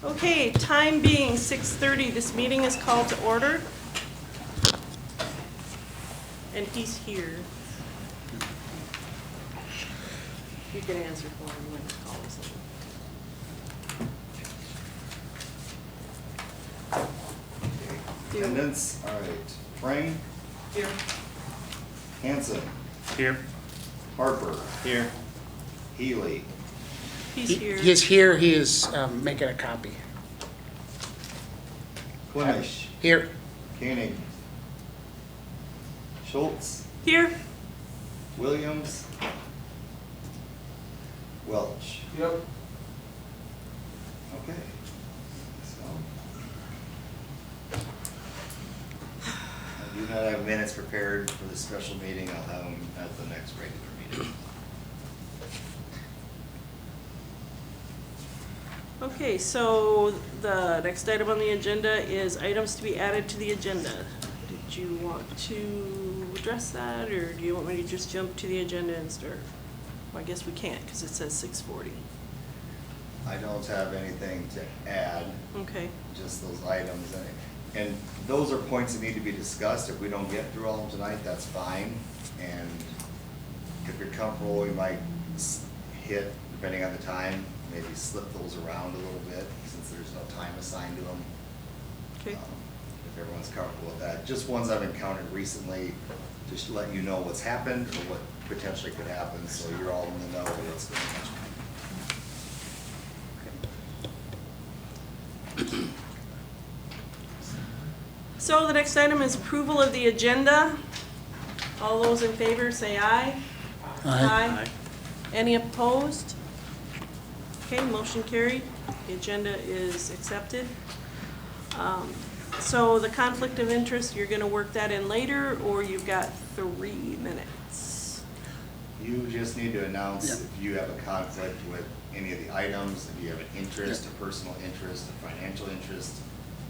Okay, time being 6:30, this meeting is called to order. And he's here. You can answer for him when he calls him. Attendance, all right. Frame, Here. Hanson, Here. Harper, Here. Healy, He's here. He's here, he is making a copy. Klimish, Here, Koenig, Schultz, Here. Williams, Welch. Yep. Okay. So. I do not have minutes prepared for this special meeting. I'll have them at the next regular meeting. Okay, so the next item on the agenda is items to be added to the agenda. Did you want to address that, or do you want me to just jump to the agenda and start? Well, I guess we can't, because it says 6:40. I don't have anything to add. Okay, Just those items, and those are points that need to be discussed. If we don't get through all of them tonight, that's fine. And if you're comfortable, we might hit, depending on the time, maybe slip those around a little bit, since there's no time assigned to them. okay. If everyone's comfortable with that. Just ones I've encountered recently, just to let you know what's happened or what potentially could happen, so you're all in the know of what's going on. So the next item is approval of the agenda. All those in favor say aye. Aye. Any opposed? Okay, motion carried. The agenda is accepted. So the conflict of interest, you're gonna work that in later, or you've got 3 minutes? You just need to announce Yeah. if you have a conflict with any of the items, if you have an interest, a personal interest, a financial interest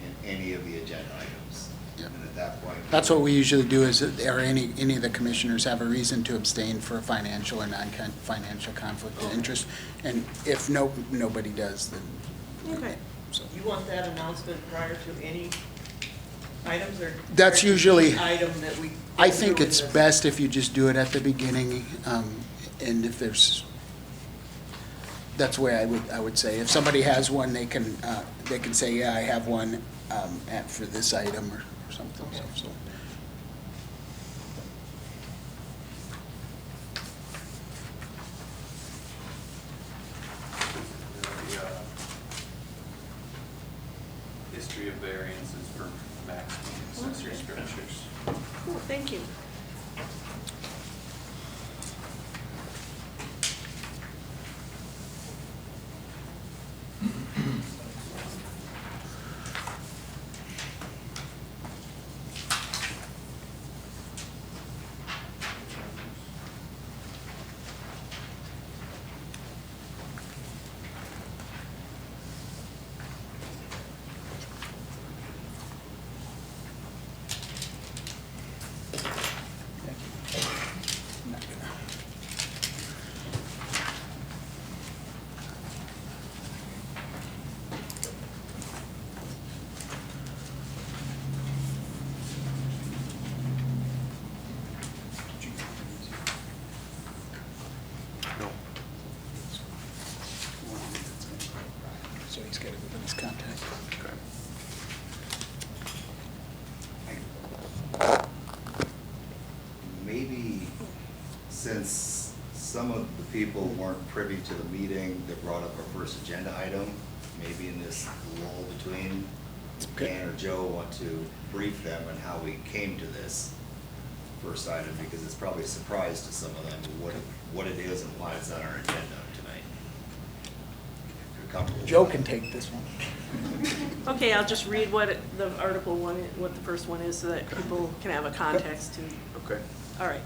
in any of the agenda items. Yeah. And at that point. that's what we usually do, is, or any of the commissioners have a reason to abstain for a financial or non-financial conflict of interest. And if nobody does, then. Okay. So You want that announcement prior to any items, or? That's prior to usually- the item that we. I think go through it's in this? best if you just do it at the beginning, and if there's, that's the way I would say. If somebody has one, they can say, yeah, I have one, for this item or something, so. The history of variances for maximum accessory structures. Cool, thank you. No. So he's got to go to his contact. Maybe since some of the people weren't privy to the meeting that brought up our first agenda item, maybe in this lull between, Okay. Dan or Joe want to brief them on how we came to this first item, because it's probably a surprise to some of them what it is and why it's on our agenda tonight. If you're comfortable with Joe that. can take this one. Okay, I'll just read what the article one, what the first one is, so that people can have a context to. Okay. All right.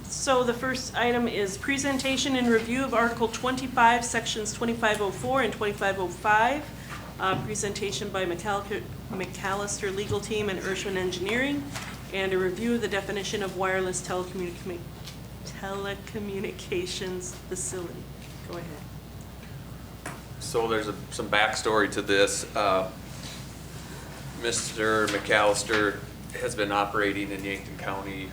So the first item is presentation and review of Article 25, Sections 2504 and 2505. Presentation by McAllister Legal Team and Urshman Engineering, and a review of the definition of wireless telecommunications facility. Go ahead. So there's some backstory to this. Mr. McAllister has been operating in Yankton County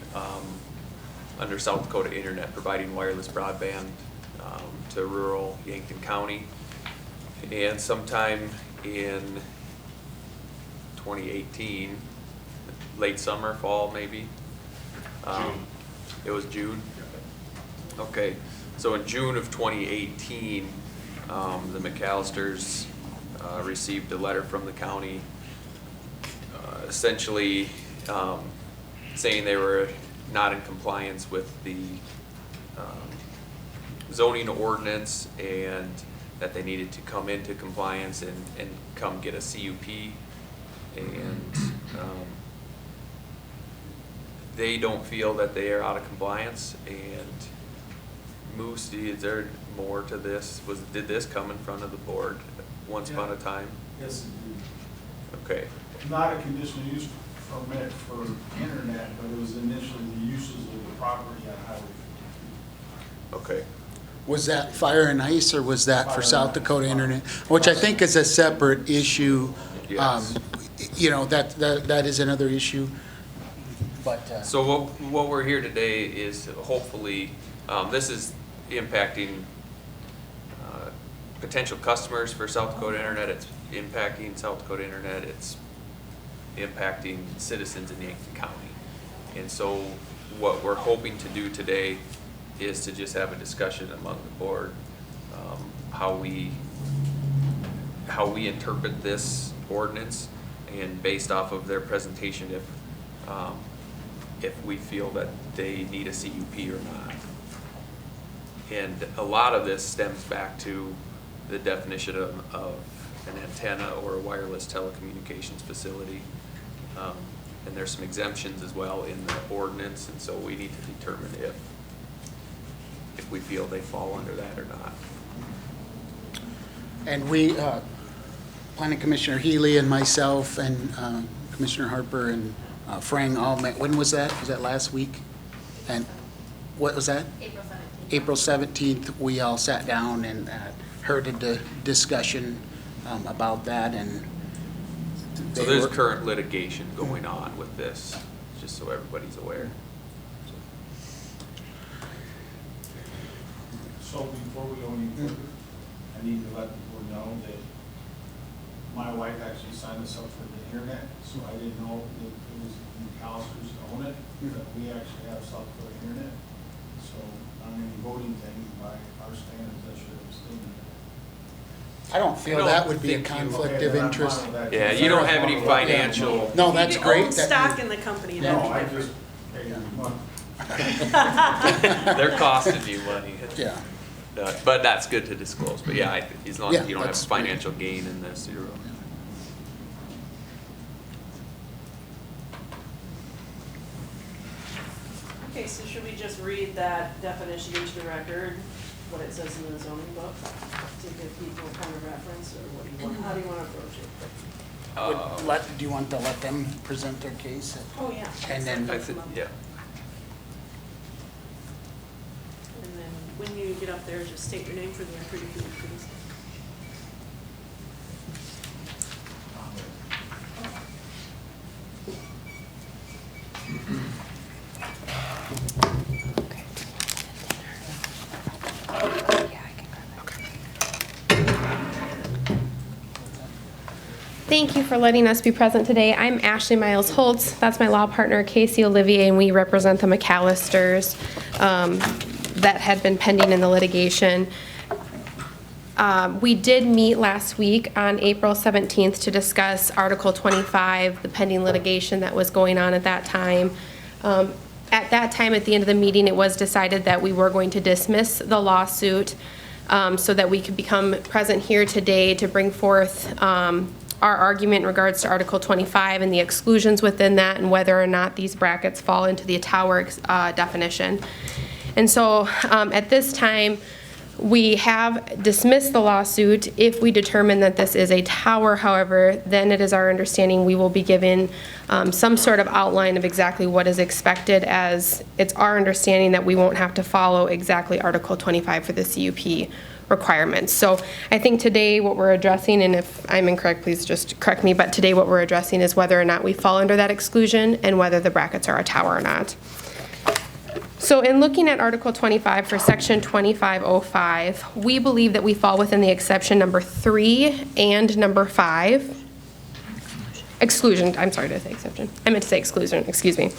under South Dakota Internet, providing wireless broadband to rural Yankton County. And sometime in 2018, late summer, fall maybe. It was June? Okay, so in June of 2018, the McAllisters received a letter from the county essentially saying they were not in compliance with the zoning ordinance and that they needed to come into compliance and come get a CUP. And they don't feel that they are out of compliance. And Moose, is there more to this? Did this come in front of the board once upon a time? Yes, it Okay. did. Not a conditional use permit for internet, but it was initially the uses of the property on Highway 52. Okay. Was that fire and ice, or was that Fire for and South ice. Dakota Internet? Which I think is a separate issue. Yes. You know, that is another issue, but. So what we're here today is hopefully, this is impacting potential customers for South Dakota Internet. It's impacting South Dakota Internet. It's impacting citizens in Yankton County. And so what we're hoping to do today is to just have a discussion among the board, how we interpret this ordinance, and based off of their presentation, if we feel that they need a CUP or not. And a lot of this stems back to the definition of an antenna or a wireless telecommunications facility. And there's some exemptions as well in the ordinance, and so we need to determine if we feel they fall under that or not. And we, Planning Commissioner Healy and myself and Commissioner Harper and Frank all met, when was that? Was that last week? And what was that? April 17th. April 17th, we all sat down and heard a discussion about that, and So they there's were- current litigation going on with this, just so everybody's aware. So before we go any further, I need to let the board know that my wife actually signed us up for the internet, so I didn't know that it was the McAllisters own it, but we actually have South Dakota Internet. So on any voting thing, by our standards, I should abstain. I don't feel that would be a think you- conflict Okay, of then I'm interest. fine with that. Yeah, you don't have any financial. No, that's If great. you own that- stock in the company, No, I that'd be just different. paid a month. They're costing you money. Yeah. But that's good to disclose. But yeah, as long Yeah, as you don't have that's great. financial gain in this, you're. Okay, so should we just read that definition into the record, what it says in the zoning book, to give people kind of reference, or what do you want, how do you want to approach it? Do you want to let them present their case? Oh, yeah. And then- I think, yeah. And then when you get up there, just state your name for the record if you would, please. Thank you for letting us be present today. I'm Ashley Miles Holtz. That's my law partner, Casey Olivier, and we represent the McAllisters that had been pending in the litigation. We did meet last week on April 17th to discuss Article 25, the pending litigation that was going on at that time. At that time, at the end of the meeting, it was decided that we were going to dismiss the lawsuit so that we could become present here today to bring forth our argument in regards to Article 25 and the exclusions within that, and whether or not these brackets fall into the tower definition. And so at this time, we have dismissed the lawsuit. If we determine that this is a tower, however, then it is our understanding we will be given some sort of outline of exactly what is expected, as it's our understanding that we won't have to follow exactly Article 25 for the CUP. requirements. So I think today what we're addressing, and if I'm incorrect, please just correct me, but today what we're addressing is whether or not we fall under that exclusion and whether the brackets are a tower or not. So in looking at Article 25 for Section 2505, we believe that we fall within the exception number 3 and number 5. Exclusion, I'm sorry to say exception. I meant to say exclusion, excuse me.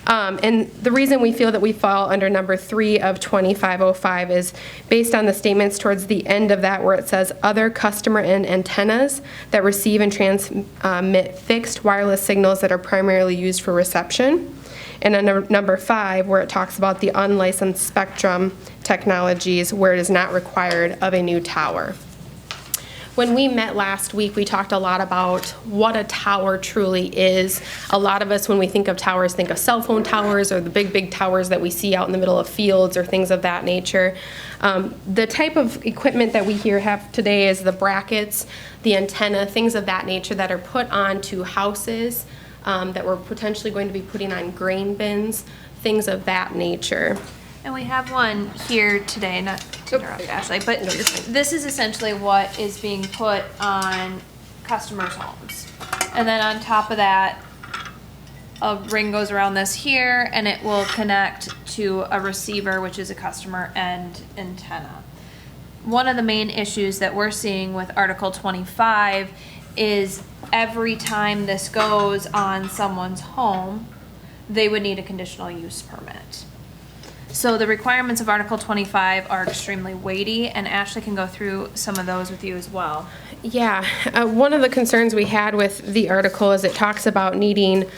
And the reason we feel that we fall under number 3 of 2505 is based on the statements towards the end of that where it says other customer end antennas that receive and transmit fixed wireless signals that are primarily used for reception. And then number 5, where it talks about the unlicensed spectrum technologies where it is not required of a new tower. When we met last week, we talked a lot about what a tower truly is. A lot of us, when we think of towers, think of cell phone towers or the big, big towers that we see out in the middle of fields or things of that nature. The type of equipment that we here have today is the brackets, the antenna, things of that nature that are put onto houses that we're potentially going to be putting on grain bins, things of that nature. And we have one here today, not to interrupt Ashley, but this is essentially what is being put on customers' homes. And then on top of that, a ring goes around this here and it will connect to a receiver, which is a customer end antenna. One of the main issues that we're seeing with Article 25 is every time this goes on someone's home, they would need a conditional use permit. So the requirements of Article 25 are extremely weighty, and Ashley can go through some of those with you as well. Yeah, one of the concerns we had with the article is it talks about needing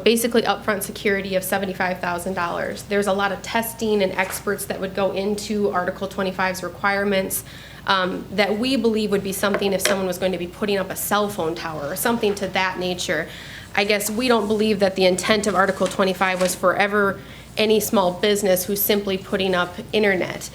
basically upfront security of $75,000. There's a lot of testing and experts that would go into Article 25's requirements that we believe would be something if someone was going to be putting up a cell phone tower or something to that nature. I guess we don't believe that the intent of Article 25 was forever any small business who's simply putting up internet.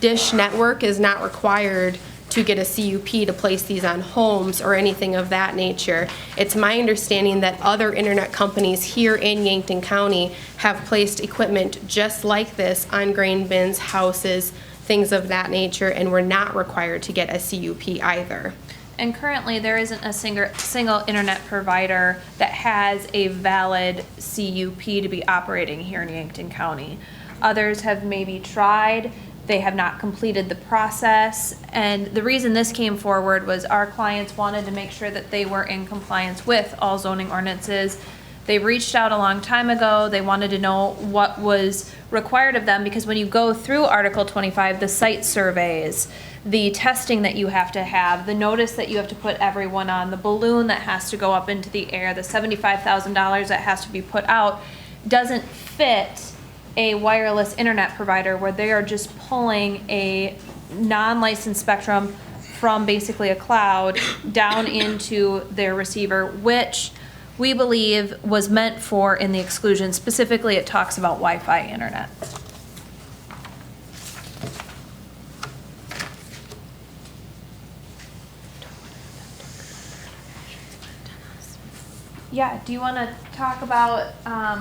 Dish Network is not required to get a CUP to place these on homes or anything of that nature. It's my understanding that other internet companies here in Yankton County have placed equipment just like this on grain bins, houses, things of that nature, and we're not required to get a CUP either. And currently, there isn't a single internet provider that has a valid CUP to be operating here in Yankton County. Others have maybe tried, they have not completed the process, and the reason this came forward was our clients wanted to make sure that they were in compliance with all zoning ordinances. They reached out a long time ago, they wanted to know what was required of them, because when you go through Article 25, the site surveys, the testing that you have to have, the notice that you have to put everyone on, the balloon that has to go up into the air, the $75,000 that has to be put out, doesn't fit a wireless internet provider where they are just pulling a non-licensed spectrum from basically a cloud down into their receiver, which we believe was meant for in the exclusion. Specifically, it talks about Wi-Fi internet. Yeah, do you want to talk about,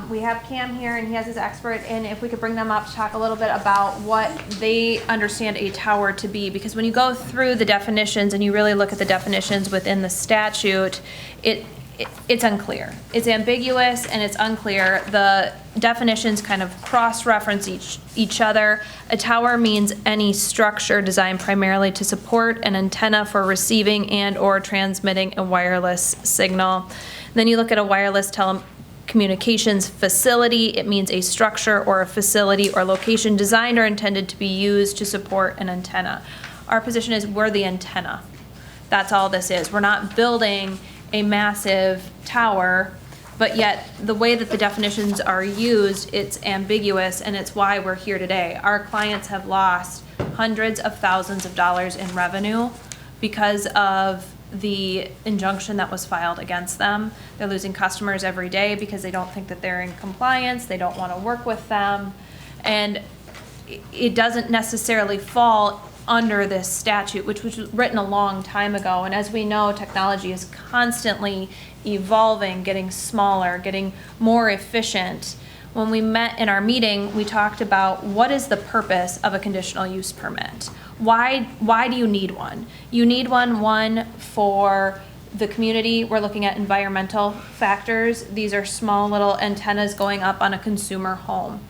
we have Cam here and he has his expert, and if we could bring them up to talk a little bit about what they understand a tower to be, because when you go through the definitions and you really look at the definitions within the statute, it's unclear. It's ambiguous and it's unclear. The definitions kind of cross-reference each other. A tower means any structure designed primarily to support an antenna for receiving and or transmitting a wireless signal. Then you look at a wireless telecommunications facility. It means a structure or a facility or location designed or intended to be used to support an antenna. Our position is we're the antenna. That's all this is. We're not building a massive tower, but yet the way that the definitions are used, it's ambiguous, and it's why we're here today. Our clients have lost hundreds of thousands of dollars in revenue because of the injunction that was filed against them. They're losing customers every day because they don't think that they're in compliance, they don't want to work with them, and it doesn't necessarily fall under this statute, which was written a long time ago. And as we know, technology is constantly evolving, getting smaller, getting more efficient. When we met in our meeting, we talked about what is the purpose of a conditional use permit? Why do you need one? You need one for the community. We're looking at environmental factors. These are small little antennas going up on a consumer home.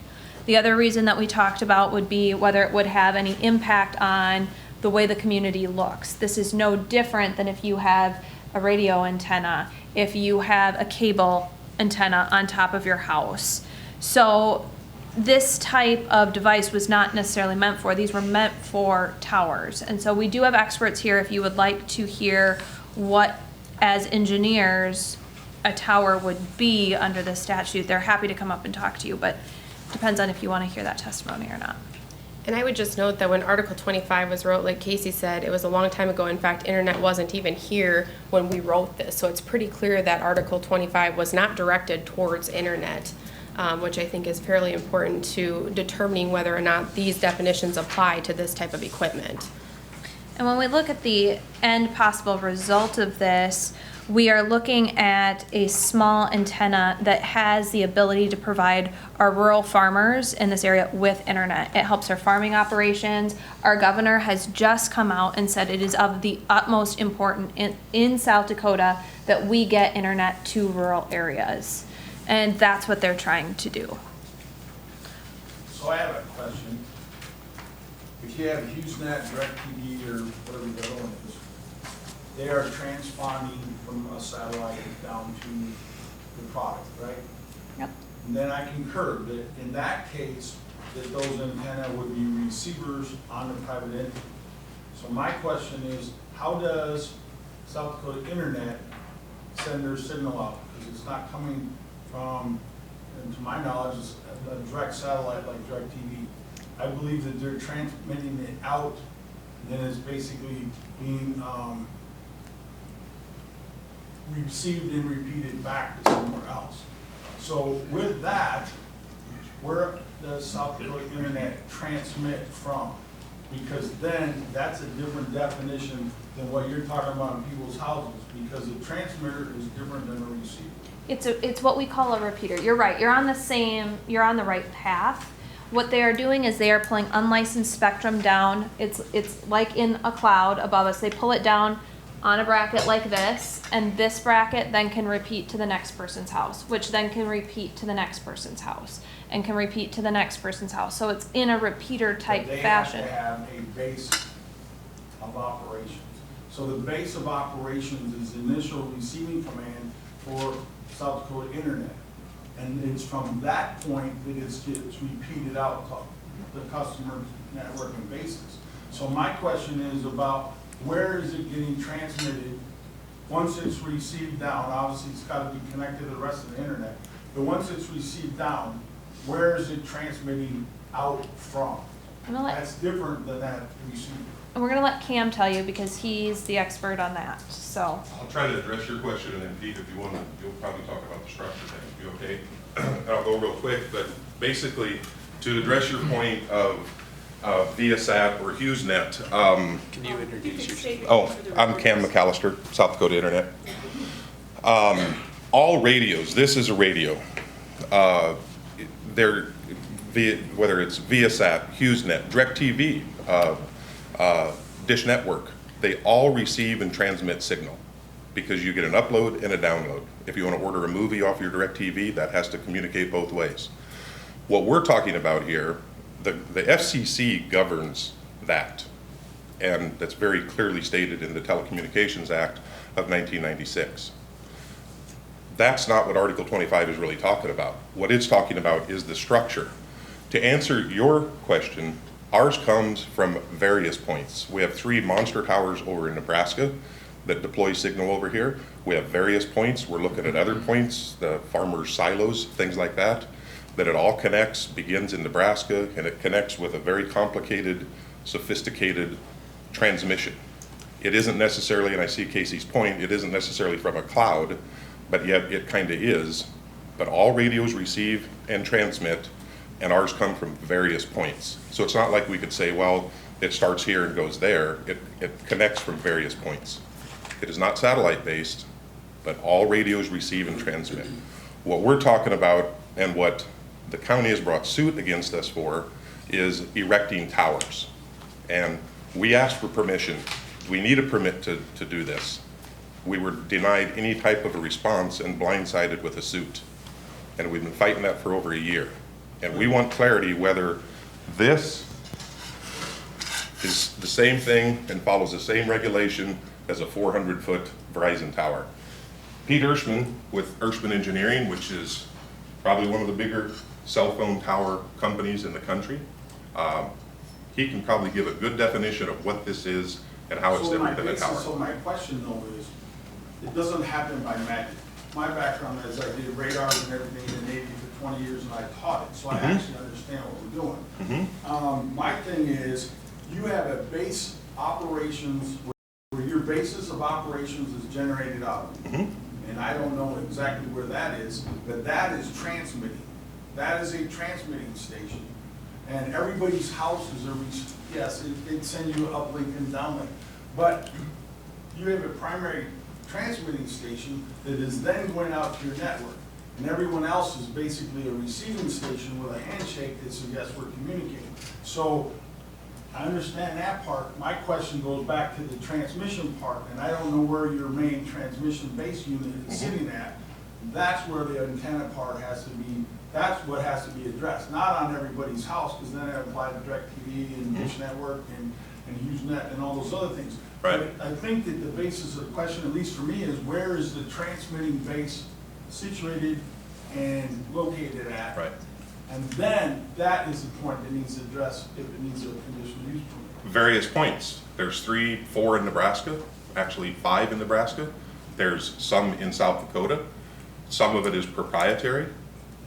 The other reason that we talked about would be whether it would have any impact on the way the community looks. This is no different than if you have a radio antenna, if you have a cable antenna on top of your house. So this type of device was not necessarily meant for, these were meant for towers. And so we do have experts here if you would like to hear what, as engineers, a tower would be under the statute. They're happy to come up and talk to you, but depends on if you want to hear that testimony or not. And I would just note that when Article 25 was wrote, like Casey said, it was a long time ago. In fact, internet wasn't even here when we wrote this. So it's pretty clear that Article 25 was not directed towards internet, which I think is fairly important to determining whether or not these definitions apply to this type of equipment. And when we look at the end possible result of this, we are looking at a small antenna that has the ability to provide our rural farmers in this area with internet. It helps our farming operations. Our governor has just come out and said it is of the utmost importance in South Dakota that we get internet to rural areas. And that's what they're trying to do. So I have a question. If you have HughesNet, DirecTV, or whatever the other one is, they are transponding from a satellite down to the product, right? Yep. And then I concur that in that case, that those antenna would be receivers on the private entity. So my question is, how does South Dakota Internet send their signal out? Because it's not coming from, and to my knowledge, it's a direct satellite like DirecTV. I believe that they're transmitting it out, and then it's basically being received and repeated back to somewhere else. So with that, where does South Dakota Internet transmit from? Because then that's a different definition than what you're talking about in people's houses, because a transmitter is different than a receiver. It's what we call a repeater. You're right. You're on the right path. What they are doing is they are pulling unlicensed spectrum down. It's like in a cloud above us. They pull it down on a bracket like this, and this bracket then can repeat to the next person's house, which then can repeat to the next person's house, and can repeat to the next person's house. So it's in a repeater type fashion. They have to have a base of operations. So the base of operations is the initial receiving command for South Dakota Internet. And it's from that point that it gets repeated out to the customer networking basis. So my question is about where is it getting transmitted once it's received down? Obviously, it's got to be connected to the rest of the internet. But once it's received down, where is it transmitting out from? That's different than that receiver. And we're going to let Cam tell you because he's the expert on that. So I'll try to address your question, and then Pete, if you want to, you'll probably talk about the structure thing. You okay? And I'll go real quick, but basically, to address your point of Viasat or HughesNet. Can you introduce yourself? Oh, I'm Cam McAllister, South Dakota Internet. All radios, this is a radio. Whether it's Viasat, HughesNet, DirecTV, Dish Network, they all receive and transmit signal because you get an upload and a download. If you want to order a movie off your DirecTV, that has to communicate both ways. What we're talking about here, the FCC governs that, and that's very clearly stated in the Telecommunications Act of 1996. That's not what Article 25 is really talking about. What it's talking about is the structure. To answer your question, ours comes from various points. We have 3 monster towers over in Nebraska that deploy signal over here. We have various points. We're looking at other points, the farmers' silos, things like that it all connects, begins in Nebraska, and it connects with a very complicated, sophisticated transmission. It isn't necessarily, and I see Casey's point, it isn't necessarily from a cloud, but yet it kind of is. But all radios receive and transmit, and ours come from various points. So it's not like we could say, well, it starts here and goes there. It connects from various points. It is not satellite-based, but all radios receive and transmit. What we're talking about, and what the county has brought suit against us for, is erecting towers. And We asked for permission. We need a permit to do this. We were denied any type of a response and blindsided with a suit. And we've been fighting that for over a year. And we want clarity whether this is the same thing and follows the same regulation as a 400-foot Verizon tower. Pete Ershman with Ershman Engineering, which is probably one of the bigger cell phone tower companies in the country, he can probably give a good definition of what this is and how it's different than a tower. So my question though is, it doesn't happen by magic. My background is I did radars and everything in the Navy for 20 years and I taught it, so I actually understand what we're doing. My thing is, you have a base operations where your basis of operations is generated out of. And I don't know exactly where that is, but that is transmitting. That is a transmitting station. And everybody's houses are, yes, it sends you uplink and downlink. But you have a primary transmitting station that is then going out to your network. And everyone else is basically a receiving station with a handshake that says, yes, we're communicating. So I understand that part. My question goes back to the transmission part, and I don't know where your main transmission base unit is sitting at. That's where the antenna part has to be, that's what has to be addressed, not on everybody's house, because then it applies to DirecTV and Dish Network and HughesNet and all those other things. Right. But I think that the basis of the question, at least for me, is where is the transmitting base situated and located at? Right. And then that is the point that needs addressed if it needs a conditional use permit. Various points. There's 3, 4 in Nebraska, actually 5 in Nebraska. There's some in South Dakota. Some of it is proprietary.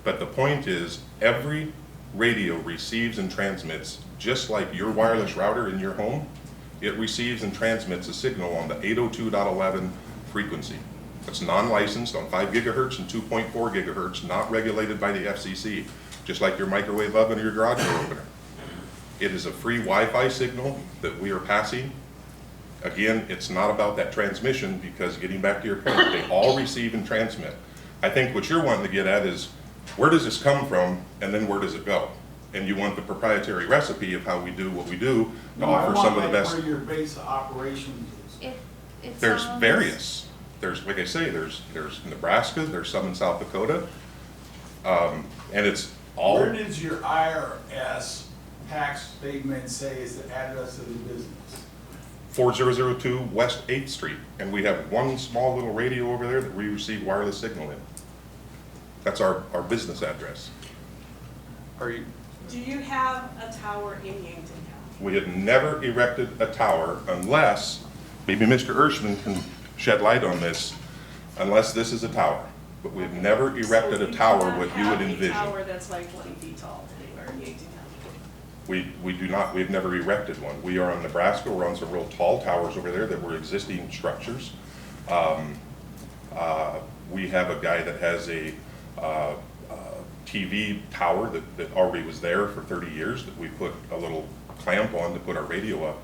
But the point is, every radio receives and transmits, just like your wireless router in your home, it receives and transmits a signal on the 802.11 frequency. It's non-licensed on 5 gigahertz and 2.4 gigahertz, not regulated by the FCC, just like your microwave oven or your garage door opener. It is a free Wi-Fi signal that we are passing. Again, it's not about that transmission, because getting back to your point, they all receive and transmit. I think what you're wanting to get at is, where does this come from, and then where does it go? And you want the proprietary recipe of how we do what we do to offer some of the best. Where your base of operations is. There's various. There's, like I say, there's Nebraska, there's some in South Dakota, and it's all. Where does your IRS tax statement say is the address of the business? 4002 West 8th Street, and we have one small little radio over there that we receive wireless signal in. That's our business address. Are you, Do you have a tower in Yankton County? We have never erected a tower unless, maybe Mr. Ershman can shed light on this, unless this is a tower. But we've never erected a tower what you would envision. a tower that's like 20 feet tall anywhere in Yankton County? We do not, we've never erected one. We are on Nebraska, we're on some real tall towers over there that were existing structures. We have a guy that has a TV tower that already was there for 30 years that we put a little clamp on to put our radio up.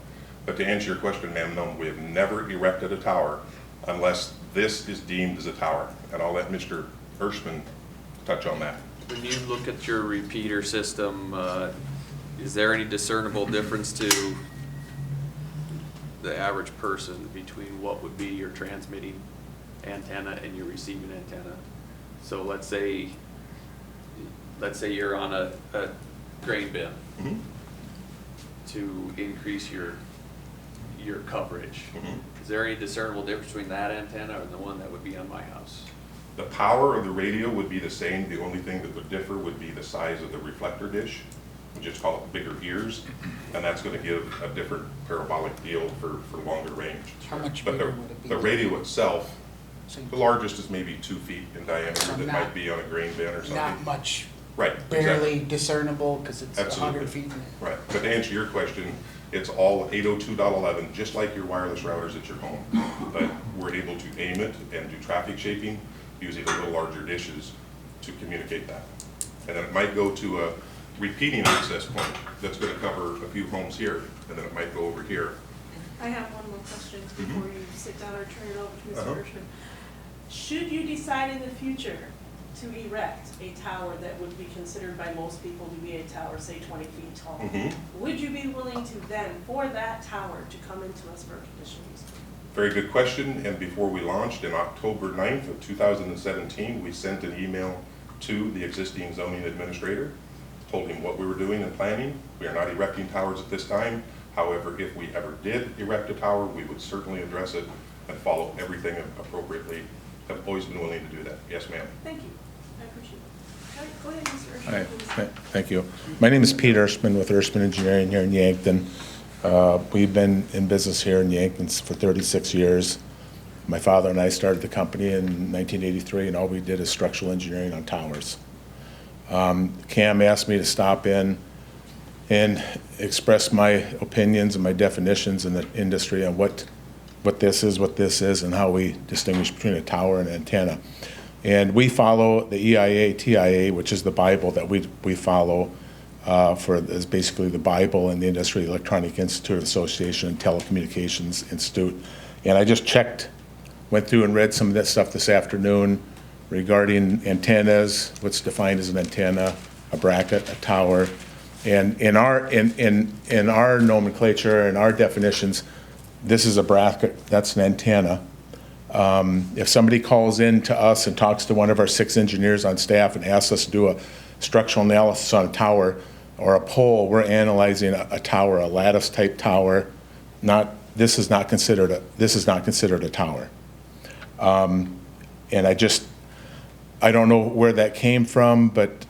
But to answer your question, ma'am, no, we have never erected a tower unless this is deemed as a tower. And I'll let Mr. Ershman touch on that. when you look at your repeater system, is there any discernible difference to the average person between what would be your transmitting antenna and your receiving antenna? So let's say you're on a grain bin Mm-hmm. to increase your coverage. Mm-hmm. Is there any discernible difference between that antenna and the one that would be on my house? The power of the radio would be the same. The only thing that would differ would be the size of the reflector dish. We just call it bigger ears, and that's going to give a different parabolic deal for longer range. How much But bigger would it be? the radio itself, Same. the largest is maybe 2 feet in diameter. So That not- might be on a grain bin or something. Not much, Right. barely exactly. discernible, because it's Absolutely. 100 feet. Right, but to answer your question, it's all 802.11, just like your wireless routers at your home. But we're able to aim it and do traffic shaping using a little larger dishes to communicate that. And then it might go to a repeating access point that's gonna cover a few homes here, and then it might go over here. I have one more question before you sit down or turn it over to Mr. Uh-huh. Hirschman. Should you decide in the future to erect a tower that would be considered by most people to be a tower, say 20 feet tall, Mhm. would you be willing to then, for that tower, to come into us for a conditional use permit? Very good question, and before we launched, in October 9th of 2017, we sent an email to the existing zoning administrator, told him what we were doing and planning. We are not erecting towers at this time. However, if we ever did erect a tower, we would certainly address it and follow everything appropriately. Have always been willing to do that. Yes, ma'am. Thank you, I appreciate it. All right, go ahead, Mr. Hi, Urshman, please. thank you. My name is Pete Urshman with Urshman Engineering here in Yankton. We've been in business here in Yankton for 36 years. My father and I started the company in 1983, and all we did is structural engineering on towers. Cam asked me to stop in and express my opinions and my definitions in the industry on what this is, and how we distinguish between a tower and an antenna. And we follow the EIA, TIA, which is the Bible that we follow is basically the Bible in the industry, Electronic Institute Association and Telecommunications Institute. And I just went through and read some of that stuff this afternoon regarding antennas, what's defined as an antenna, a bracket, a tower. And in our nomenclature and our definitions, this is a bracket, that's an antenna. If somebody calls in to us and talks to one of our 6 engineers on staff and asks us to do a structural analysis on a tower or a pole, we're analyzing a tower, a lattice type tower. This is not considered a tower. And I don't know where that came from, but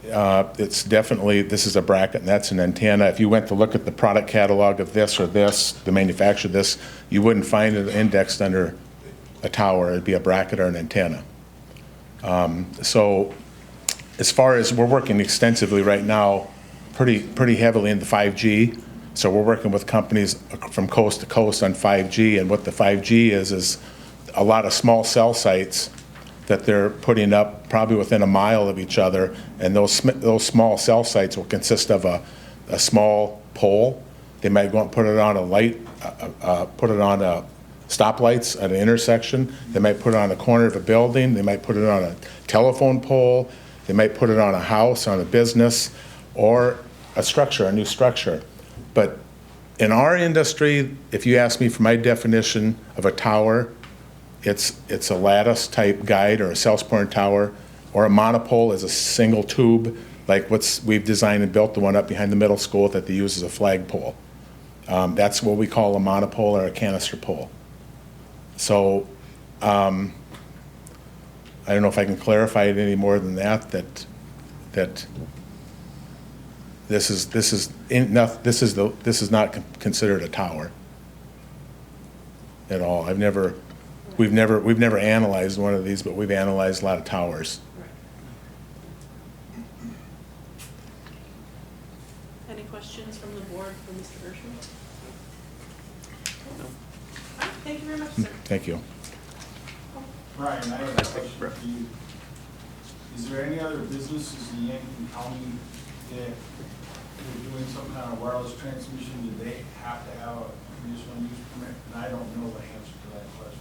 it's definitely, this is a bracket and that's an antenna. If you went to look at the product catalog of this or this, the manufacturer of this, you wouldn't find it indexed under a tower. It'd be a bracket or an antenna. So as far as, we're working extensively right now, pretty heavily in the 5G. So we're working with companies from coast to coast on 5G, and what the 5G is a lot of small cell sites that they're putting up probably within a mile of each other, and those small cell sites will consist of a small pole. They might go and put it on a light, put it on a stoplights at an intersection. They might put it on the corner of a building. They might put it on a telephone pole. They might put it on a house, on a business, or a structure, a new structure. But in our industry, if you ask me for my definition of a tower, it's a lattice type guide or a self-supporting tower, or a monopole is a single tube, like we've designed and built the one up behind the middle school that they use as a flagpole. That's what we call a monopole or a canister pole. So I don't know if I can clarify it any more than that this is not considered a tower at all. We've never analyzed one of these, but we've analyzed a lot of towers. Any questions from the board for Mr. Urshman? No. All right, thank you very much, sir. Thank you. Ryan, I have a question for you. Is there any other businesses in Yankton County that are doing some kind of wireless transmission? Do they have to have a conditional use permit? And I don't know the answer to that question.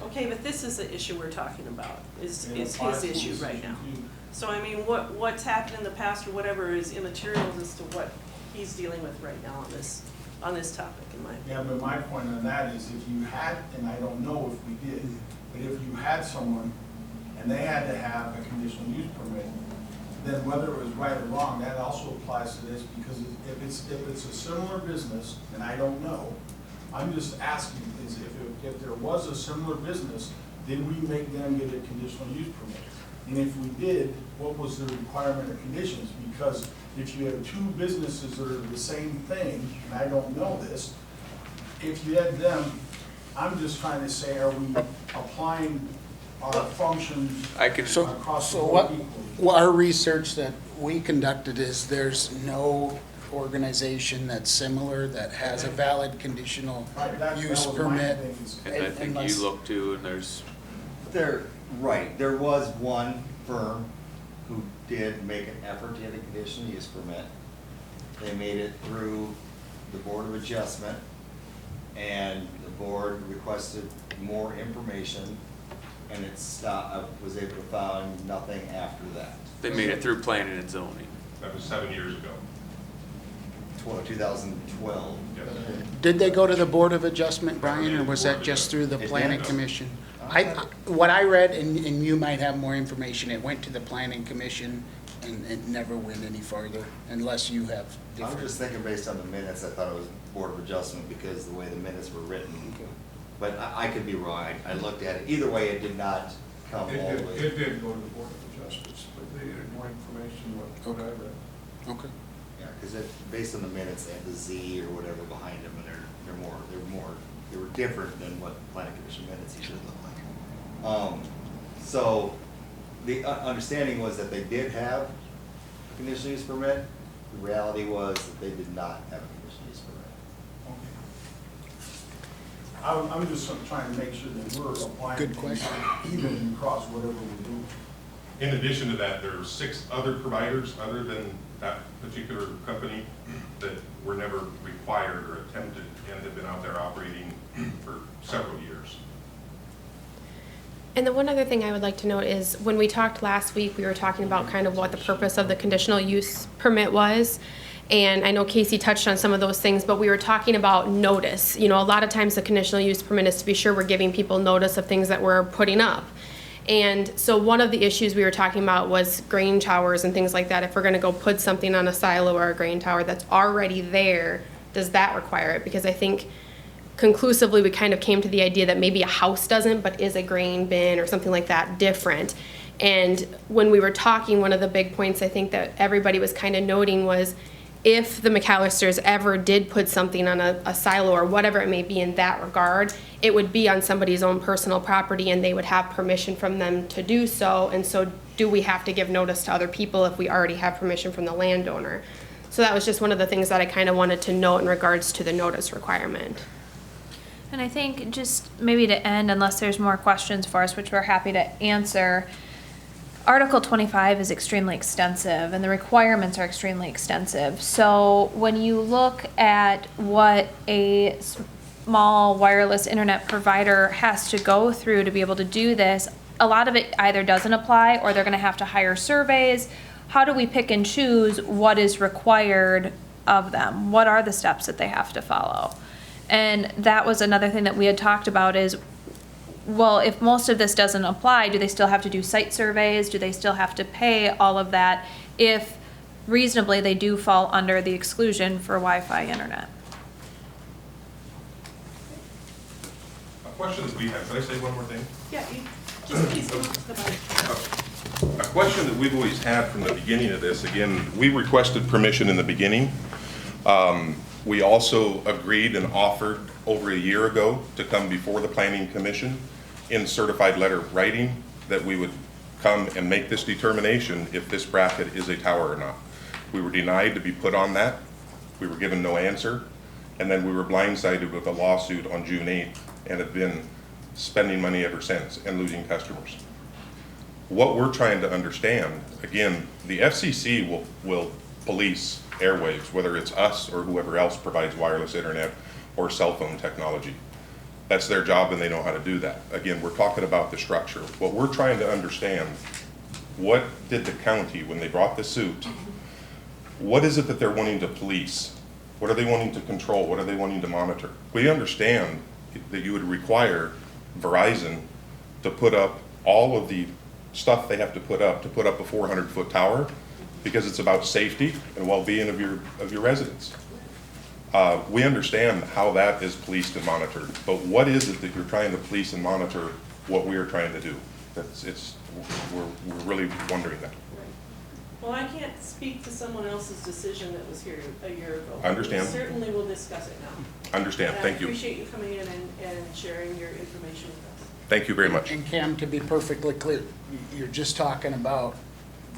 Okay, but this is the issue we're talking about, is And his applies to issue this right issue now. too. So I mean, what's happened in the past or whatever is immaterial as to what he's dealing with right now on this topic, in my opinion. Yeah, but my point on that is if you had, and I don't know if we did, but if you had someone and they had to have a conditional use permit, then whether it was right or wrong, that also applies to this, because if it's a similar business, and I don't know, I'm just asking, is if there was a similar business, did we make them get a conditional use permit? And if we did, what was the requirement or conditions? Because if you have 2 businesses that are the same thing, and I don't know this, if you had them, I'm just trying to say, are we applying our functions across the board equally? Well, our research that we conducted is there's no organization that's similar that has a valid conditional Right, that use was my permit. thing is- And I think Unless- you look too, and there's, Right, there was one firm who did make an effort to get a conditional use permit. They made it through the Board of Adjustment, and the board requested more information, and it stopped, I was able to find nothing after that. They made it through planning and zoning. That was 7 years ago. 2012. Yes. Did they go to the Board of Adjustment, Brian, or was that just through the It Planning did. Commission? What I read, and you might have more information, it went to the Planning Commission and it never went any farther, unless you have I'm different. just thinking based on the minutes, I thought it was Board of Adjustment because the way the minutes were written. But I could be wrong. I looked at it. Either way, it did not come all the way. It did go to the Board of Adjustments, but they needed more information what I read. Okay. Yeah, because based on the minutes, they had the Z or whatever behind them, and they were different than what planning commission minutes usually look like. So the understanding was that they did have a conditional use permit. The reality was that they did not have a conditional use permit. Okay. I'm just trying to make sure that we're applying. Good question. Even across whatever we do. In addition to that, there are 6 other providers other than that particular company that were never required or attempted and have been out there operating for several years. And the one other thing I would like to note is, when we talked last week, we were talking about kind of what the purpose of the conditional use permit was. And I know Casey touched on some of those things, but we were talking about notice. You know, a lot of times the conditional use permit is to be sure we're giving people notice of things that we're putting up. And so one of the issues we were talking about was grain towers and things like that. If we're gonna go put something on a silo or a grain tower that's already there, does that require it? Because I think conclusively we kind of came to the idea that maybe a house doesn't, but is a grain bin or something like that different. And when we were talking, one of the big points I think that everybody was kind of noting was, if the McAllisters ever did put something on a silo or whatever it may be in that regard, it would be on somebody's own personal property and they would have permission from them to do so. And so do we have to give notice to other people if we already have permission from the landowner? So that was just one of the things that I kind of wanted to note in regards to the notice requirement. And I think just maybe to end, unless there's more questions for us, which we're happy to answer, Article 25 is extremely extensive and the requirements are extremely extensive. So when you look at what a small wireless internet provider has to go through to be able to do this, a lot of it either doesn't apply or they're gonna have to hire surveys. How do we pick and choose what is required of them? What are the steps that they have to follow? And that was another thing that we had talked about is, well, if most of this doesn't apply, do they still have to do site surveys? Do they still have to pay all of that if reasonably they do fall under the exclusion for Wi-Fi internet? A question that we have, can I say one more thing? Yeah, you just please go to the mic. A question that we've always had from the beginning of this, again, we requested permission in the beginning. We also agreed and offered over a year ago to come before the Planning Commission in certified letter of writing that we would come and make this determination if this bracket is a tower or not. We were denied to be put on that. We were given no answer. And then we were blindsided with a lawsuit on June 8th and have been spending money ever since and losing customers. What we're trying to understand, again, the FCC will police airwaves, whether it's us or whoever else provides wireless internet or cell phone technology. That's their job and they know how to do that. Again, we're talking about the structure. What we're trying to understand, what did the county, when they brought the suit, what is it that they're wanting to police? What are they wanting to control? What are they wanting to monitor? We understand that you would require Verizon to put up all of the stuff they have to put up a 400-foot tower, because it's about safety and well-being of your residents. We understand how that is policed and monitored, but what is it that you're trying to police and monitor what we are trying to do? We're really wondering that. Well, I can't speak to someone else's decision that was here a year ago. I understand. We certainly will discuss it now. Understand, thank you. I appreciate you coming in and sharing your information with us. Thank you very much. And Cam, to be perfectly clear, you're just talking about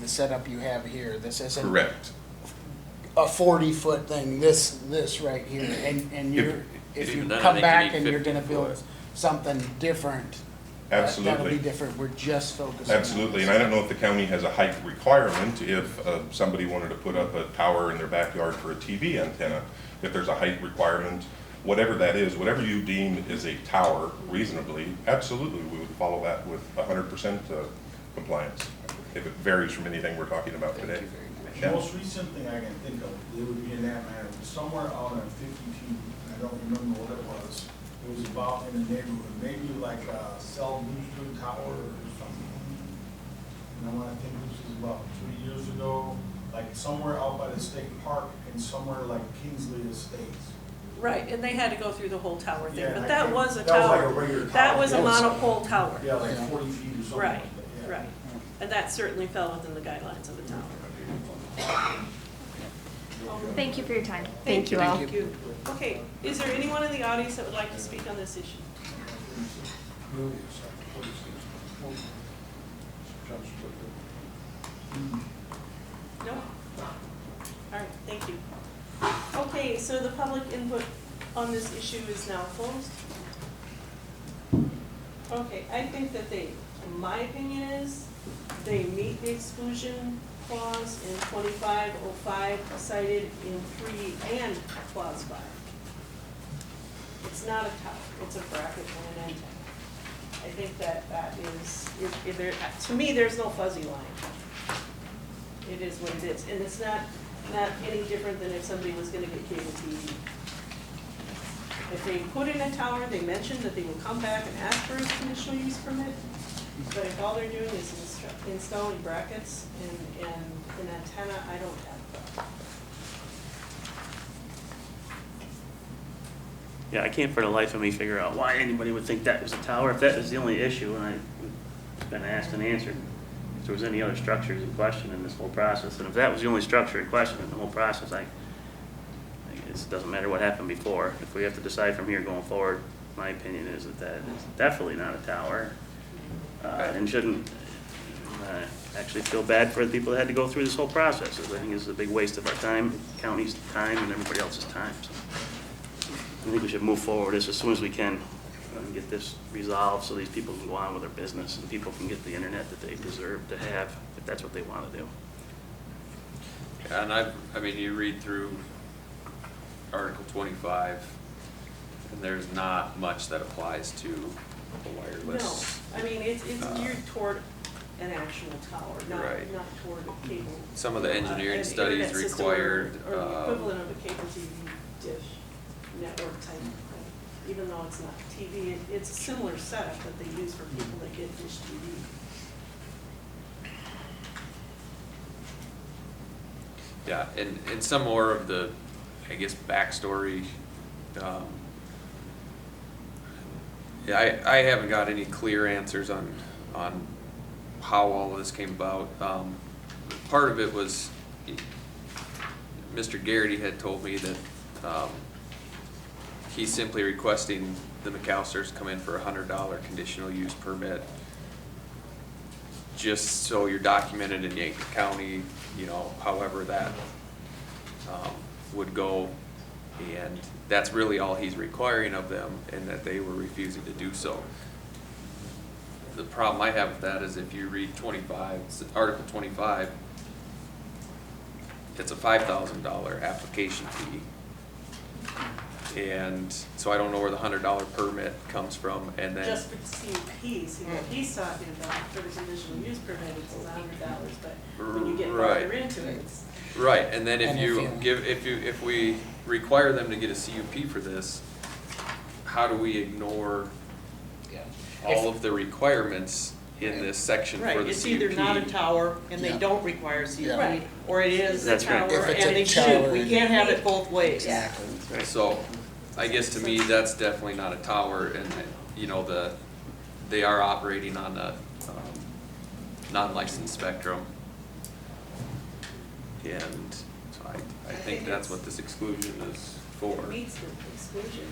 the setup you have here. This isn't Correct. a 40-foot thing, this right here. And you're, if you Even then, I come think you back need and you're 50 gonna build foot. something different, that'll Absolutely. be different. We're just focusing on Absolutely, this. and I don't know if the county has a height requirement if somebody wanted to put up a tower in their backyard for a TV antenna, if there's a height requirement. whatever that is, whatever you deem is a tower reasonably, absolutely, we would follow that with 100% compliance, if it varies from anything we're talking about today. The Yeah. most recent thing I can think of, it would be in that manner, somewhere out on 52, I don't remember what it was. It was about in the neighborhood, maybe like a cell booster tower or something. And I want to think this was about 3 years ago, like somewhere out by the state park and somewhere like Kingsley Estates. Right, and they had to go through the whole tower thing, Yeah, but I that think- was a that was like a tower. regular That tower. was a That was- monopole tower. Yeah, like 40 feet or something Right, like that, yeah. right. And that certainly fell within the guidelines of a tower. Thank you for your time. Thank you all. Thank you. Okay, is there anyone in the audience that would like to speak on this issue? No? All right, thank you. Okay, so the public input on this issue is now closed. Okay, I think that my opinion is, they meet the exclusion clause in 2505 cited in 3 and clause 5. It's not a tower, it's a bracket and an antenna. I think that is, if there, to me, there's no fuzzy line. It is what it is, and it's not any different than if somebody was gonna get cable TV. If they put in a tower, they mentioned that they will come back and ask for a conditional use permit, but if all they're doing is installing brackets and an antenna, I don't have a problem. Yeah, I can't for the life of me figure out why anybody would think that was a tower, if that was the only issue, and I've been asked and answered, if there was any other structures in question in this whole process, and if that was the only structure in question in the whole process, I guess it doesn't matter what happened before. If we have to decide from here going forward, my opinion is that that is definitely not a tower, and shouldn't, actually feel bad for the people that had to go through this whole process. I think it's a big waste of our time, county's time, and everybody else's time, so. I think we should move forward as soon as we can and get this resolved so these people can go on with their business and people can get the internet that they deserve to have if that's what they want to do. Yeah, and I mean, you read through Article 25, and there's not much that applies to a wireless. No, I mean, it's geared toward an actual tower, not Right. toward a cable. Some of the engineering an studies internet system required, or the equivalent of a cable TV dish network type of thing. Even though it's not TV, it's a similar setup that they use for people that get dish TV. Yeah, and some more of the, I guess, backstory. Yeah, I haven't got any clear answers on how all of this came about. Part of it was, Mr. Garrity had told me that he's simply requesting the McAllisters come in for a $100 conditional use permit, just so you're documented in Yankton County, you know, however that would go. And that's really all he's requiring of them, and that they were refusing to do so. The problem I have with that is if you read 25, Article 25, it's a $5,000 application fee. And so I don't know where the $100 permit comes from, and then. Just for CUPs, see what he's talking about, for the conditional use permit, it's $100, but when you get farther into it, it's. Right, and then And if we require them to get a CUP for this, how do we ignore all of the requirements in this section for the CUP? Right, it's either not a tower and they Yeah. don't require Yeah. CUP, Right. or it is a That's right. tower If it's and a they should. tower, We can't have it both ways. Exactly. So, I guess to me, that's definitely not a tower, and, you know, they are operating on a non-licensed spectrum. And so I think that's what this exclusion is for. It meets the exclusion,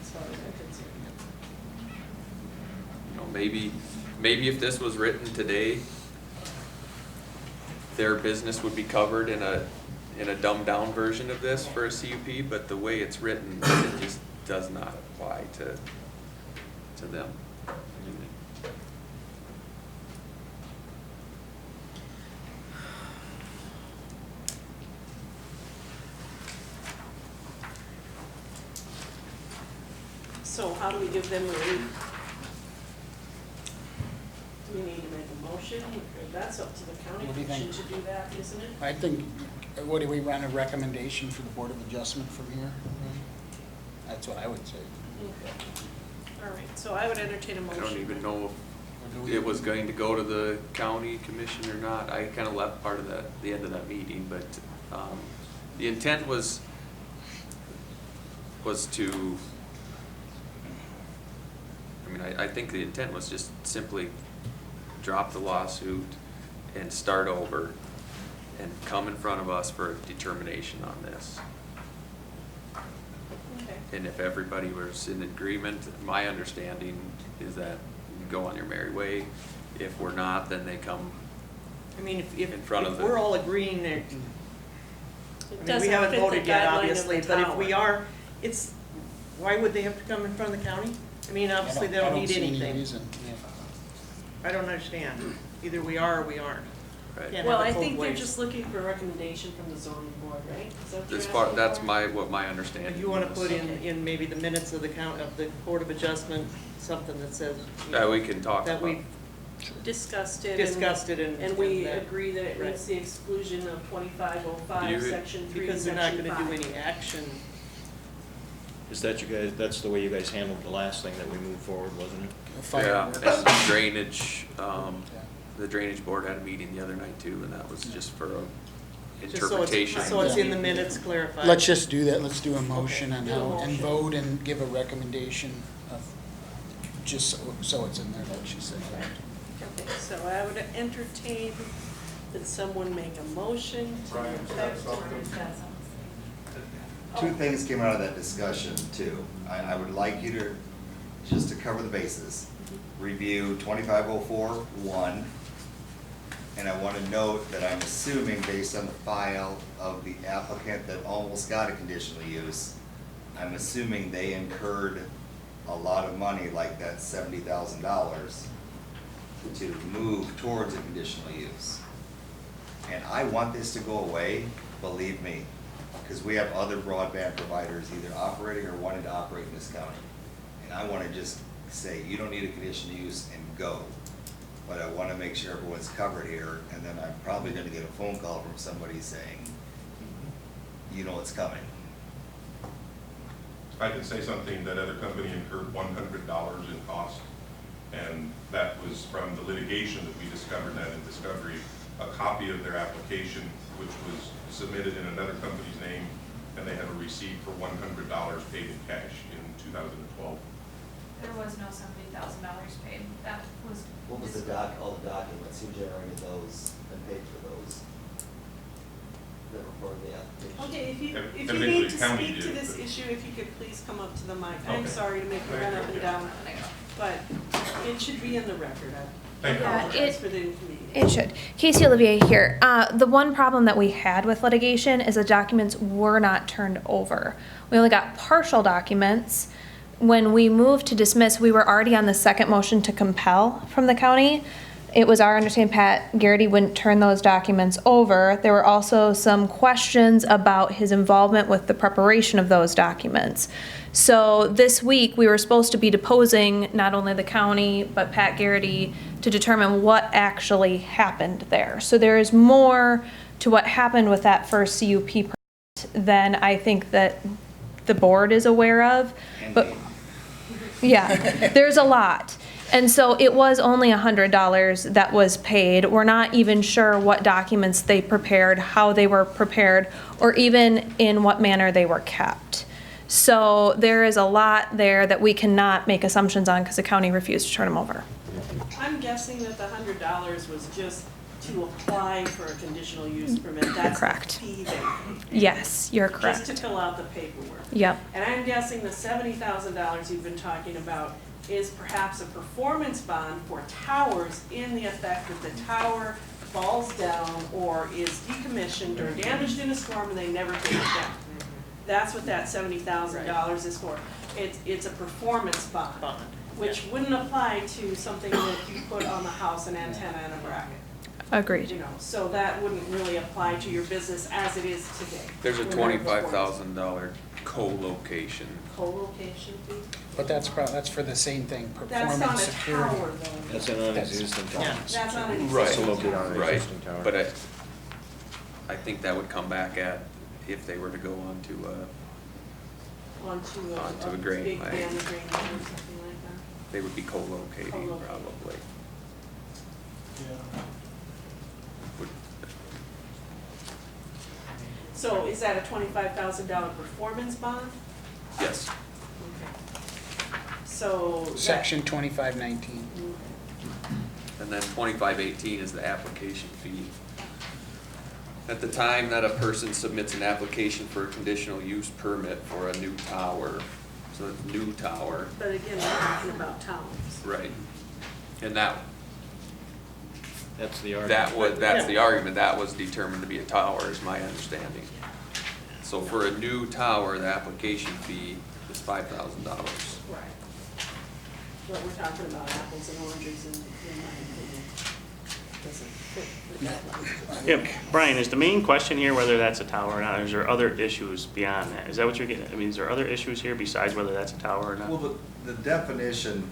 as far as I'm concerned. You know, maybe if this was written today, their business would be covered in a dumbed down version of this for a CUP, but the way it's written, it just does not apply to them. So how do we give them relief? Do we need to make a motion? That's up to the county What do you commission think? to do that, isn't it? I think, what do we run a recommendation for the Board of Adjustment from here? That's what I would say. All right, so I would entertain a I motion. don't even know Or do if we- it was going to go to the county commission or not. I kind of left part of the end of that meeting, but the intent was to, I mean, I think the intent was just simply drop the lawsuit and start over and come in front of us for a determination on this. Okay. And if everybody was in agreement, my understanding is that you go on your merry way. If we're not, then they come, I mean, In front of if the- we're all agreeing that, It I mean, doesn't we haven't fit the voted yet, guideline of obviously, the but if we tower. are, it's, why would they have to come in front of the county? I mean, obviously, they don't need see any anything. reason, yeah. I don't understand. Either we are or we aren't. right? Can't Well, have it I both think they're ways. just looking for a recommendation from the zoning board, right? Is that what you're As far, asking that's for? what my understanding If you wanna was. put Okay. in maybe the minutes of the Board of Adjustment, something that says. you Yeah, know, we can talk That about. we Discussed it. discussed it And we that- agree that it right. meets the exclusion of 2505, You- section 3, Because they're not section gonna do 5. any action. Is that you guys, that's the way you guys handled the last thing that we moved forward, wasn't it? Yeah, Fireworks. and the drainage, Yeah. the drainage board had a meeting the other night too, and that was just for a Just so interpretation. it's, so it's in the minutes clarified. Let's just do that, let's do a motion on Do a how, and motion. vote and give a recommendation of, just so it's in there, like she said. Okay, so I would entertain that someone make a motion to Brian, effect. Two things came out of that discussion too. I would like you to, just to cover the bases, review 2504-1. And I want to note that I'm assuming based on the file of the applicant that almost got a conditional use, I'm assuming they incurred a lot of money, like that $70,000, to move towards a conditional use. And I want this to go away, believe me, because we have other broadband providers either operating or wanting to operate in this county. And I want to just say, you don't need a conditional use and go. But I want to make sure everyone's covered here, and then I'm probably going to get a phone call from somebody saying, you know it's coming. I can say something, that other company incurred $100 in cost, and that was from the litigation that we discovered that in discovery, a copy of their application, which was submitted in another company's name, and they have a receipt for $100 paid in cash in 2012. There was no $70,000 paid. That was. What was all the documents, who generated those and paid for those? That were part of the application? Okay, if you Eventually need the to county speak to did, this but- issue, if you could please come up to the mic. I'm Okay. sorry to make you run up and down, but it should be in the record. I Thank you. apologize for the inconvenience. It should. Casey Olivier here. The one problem that we had with litigation is the documents were not turned over. We only got partial documents. When we moved to dismiss, we were already on the second motion to compel from the county. It was our understanding Pat Garrity wouldn't turn those documents over. There were also some questions about his involvement with the preparation of those documents. So this week, we were supposed to be deposing not only the county, but Pat Garrity to determine what actually happened there. So there is more to what happened with that first CUP permit than I think that the board is aware of. But yeah, there's a lot. And so it was only $100 that was paid. We're not even sure what documents they prepared, how they were prepared, or even in what manner they were kept. So there is a lot there that we cannot make assumptions on because the county refused to turn them over. I'm guessing that the $100 was just to apply for a conditional use permit. That's Correct. the fee they paid. Yes, you're Just correct. to fill out the paperwork. Yep. And I'm guessing the $70,000 you've been talking about is perhaps a performance bond for towers in the effect that the tower falls down or is decommissioned or damaged in a storm and they never take it down. That's what that $70,000 is for. It's a performance bond, which wouldn't apply to something that you put on the house, an antenna and a bracket. Agreed. You know, so that wouldn't really apply to your business as it is today. There's a We're not performance. $25,000 co-location. Co-location fee? But that's for the same thing, That's on performance a security. tower though. That's an existing tower. Yeah. That's on an Right. existing Located tower. on an Right, existing tower. but I think that would come back at, if they were to go onto, Onto Onto a a grain big line. band grain line or something like that. they would be co-locating Co-locating. probably. Yeah. Would- So is that a $25,000 performance bond? Yes, Okay. So. that- Section 2519. and then 2518 is the application fee. At the time that a person submits an application for a conditional use permit for a new tower, so it's new tower, But again, we're talking about towns. right? And that's the argument, that was determined to be a tower, is my understanding. So for a new tower, the application fee is $5,000. Right. But we're talking about apples and oranges in my opinion. Doesn't fit with that. Yeah, Brian, is the main question here whether that's a tower or not, or is there other issues beyond that? Is that what you're getting, I mean, is there other issues here besides whether that's a tower or not? Well, the definition,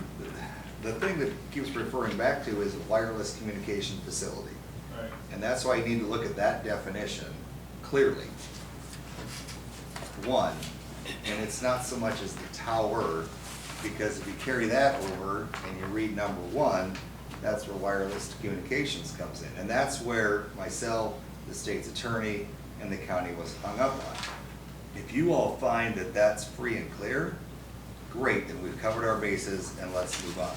the thing that keeps referring back to is a wireless communication facility. Right. And that's why you need to look at that definition clearly. One, and it's not so much as the tower, because if you carry that over and you read number one, that's where wireless communications comes in. And that's where myself, the state's attorney, and the county was hung up on. If you all find that that's free and clear, great, then we've covered our bases and let's move on.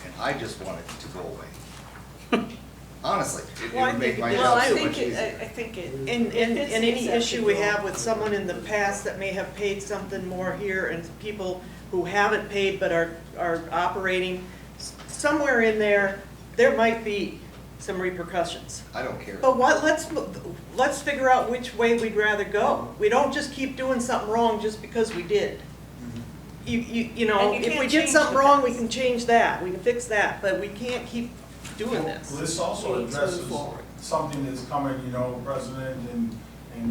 And I just want it to go away. Honestly, it Well, I would make think my it- Well, job I so think much it, easier. I think it. And it fits the any issue we acceptable. have with someone in the past that may have paid something more here and people who haven't paid but are operating, somewhere in there, there might be some repercussions. I don't care. But let's figure out which way we'd rather go. We don't just keep doing something wrong just because we did. You know, And you if we can't did change something the wrong, we past. can change that, we can fix that, but we can't keep doing Well, this. this also We need to move addresses forward. something that's coming, you know, President and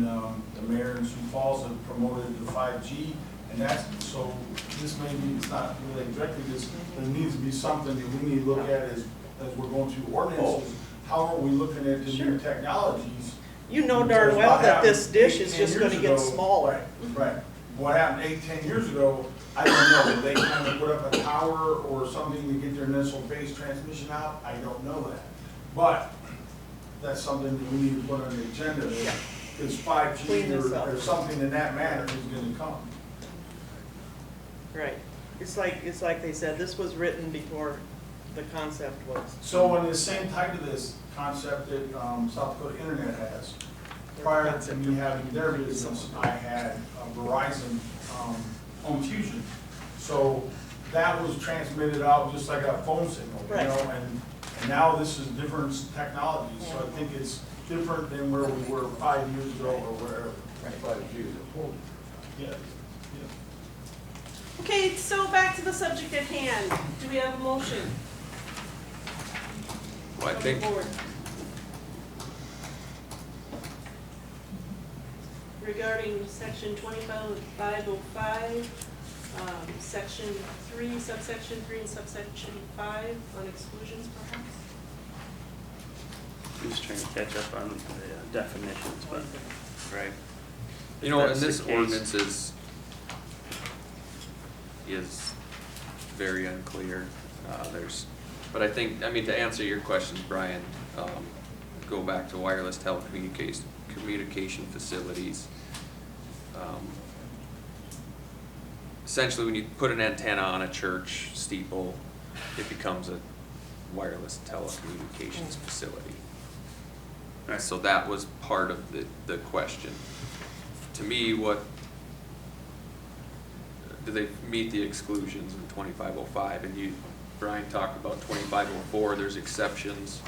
the mayor in Sioux Falls have promoted the 5G. And that's, so this maybe, it's not really directly this, but it needs to be something that we need to look at as we're going through ordinances. How are we looking at the new Sure. technologies? You know darn well that this dish is just gonna get smaller. Right. What happened 8, 10 years ago, I don't know. They kind of put up a tower or something to get their initial base transmission out. I don't know that. But that's something that we need to put on the agenda. Yeah. Because Clean 5G this up. or something in that manner is gonna come. Right. It's like they said, this was written before the concept was. So in the same type of this concept that South Dakota Internet has, prior to me having their business, I had Verizon Home Fusion. So that was transmitted out just like a phone signal, you Right. know, and now this is different technology. So I think it's different than where we were 5 years ago or wherever. 5G is a whole, yeah. Okay, so back to the subject at hand. Do we have a motion? Well, I from think, the board? Regarding section 2505, section 3, subsection 3, and subsection 5 on exclusions perhaps? I'm just trying to catch up on the definitions, but. right. You know, and That's this the case. ordinance is very unclear. But I think, I mean, to answer your questions, Brian, go back to wireless communication facilities. Essentially, when you put an antenna on a church steeple, it becomes a wireless telecommunications facility. So that was part of the question. To me, do they meet the exclusions in 2505? And you, Brian, talked about 2504, there's exceptions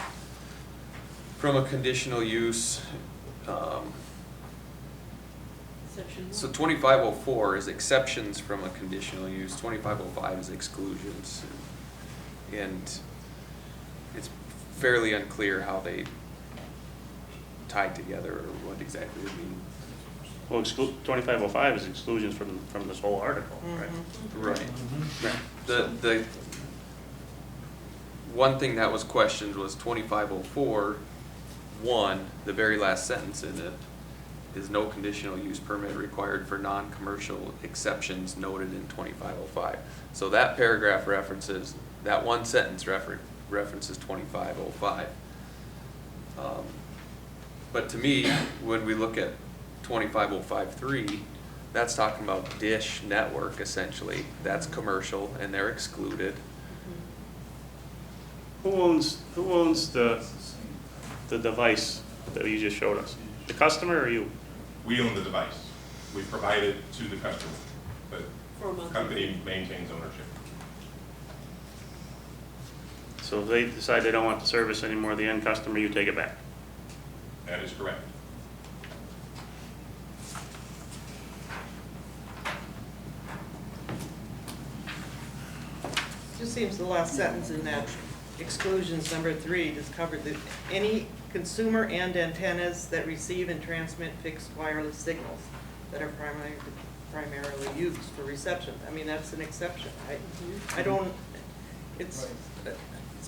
from a conditional use. Section 1. So 2504 is exceptions from a conditional use, 2505 is exclusions. And it's fairly unclear how they tied together or what exactly it means. Well, 2505 is exclusions from this whole article, right? Right. Right. The one thing that was questioned was 2504, the very last sentence in it, is no conditional use permit required for non-commercial exceptions noted in 2505. So that paragraph references, that one sentence references 2505. But to me, when we look at 25053, that's talking about dish network essentially. That's commercial and they're excluded. Who owns the device that you just showed us? The customer or you? We own the device. We provide it to the customer, but For a the month. company maintains ownership. So if they decide they don't want the service anymore, the end customer, you take it back. That is correct. Just seems the last sentence in that exclusions number 3 just covered that any consumer and antennas that receive and transmit fixed wireless signals that are primarily used for reception. I mean, that's an exception. I don't, it's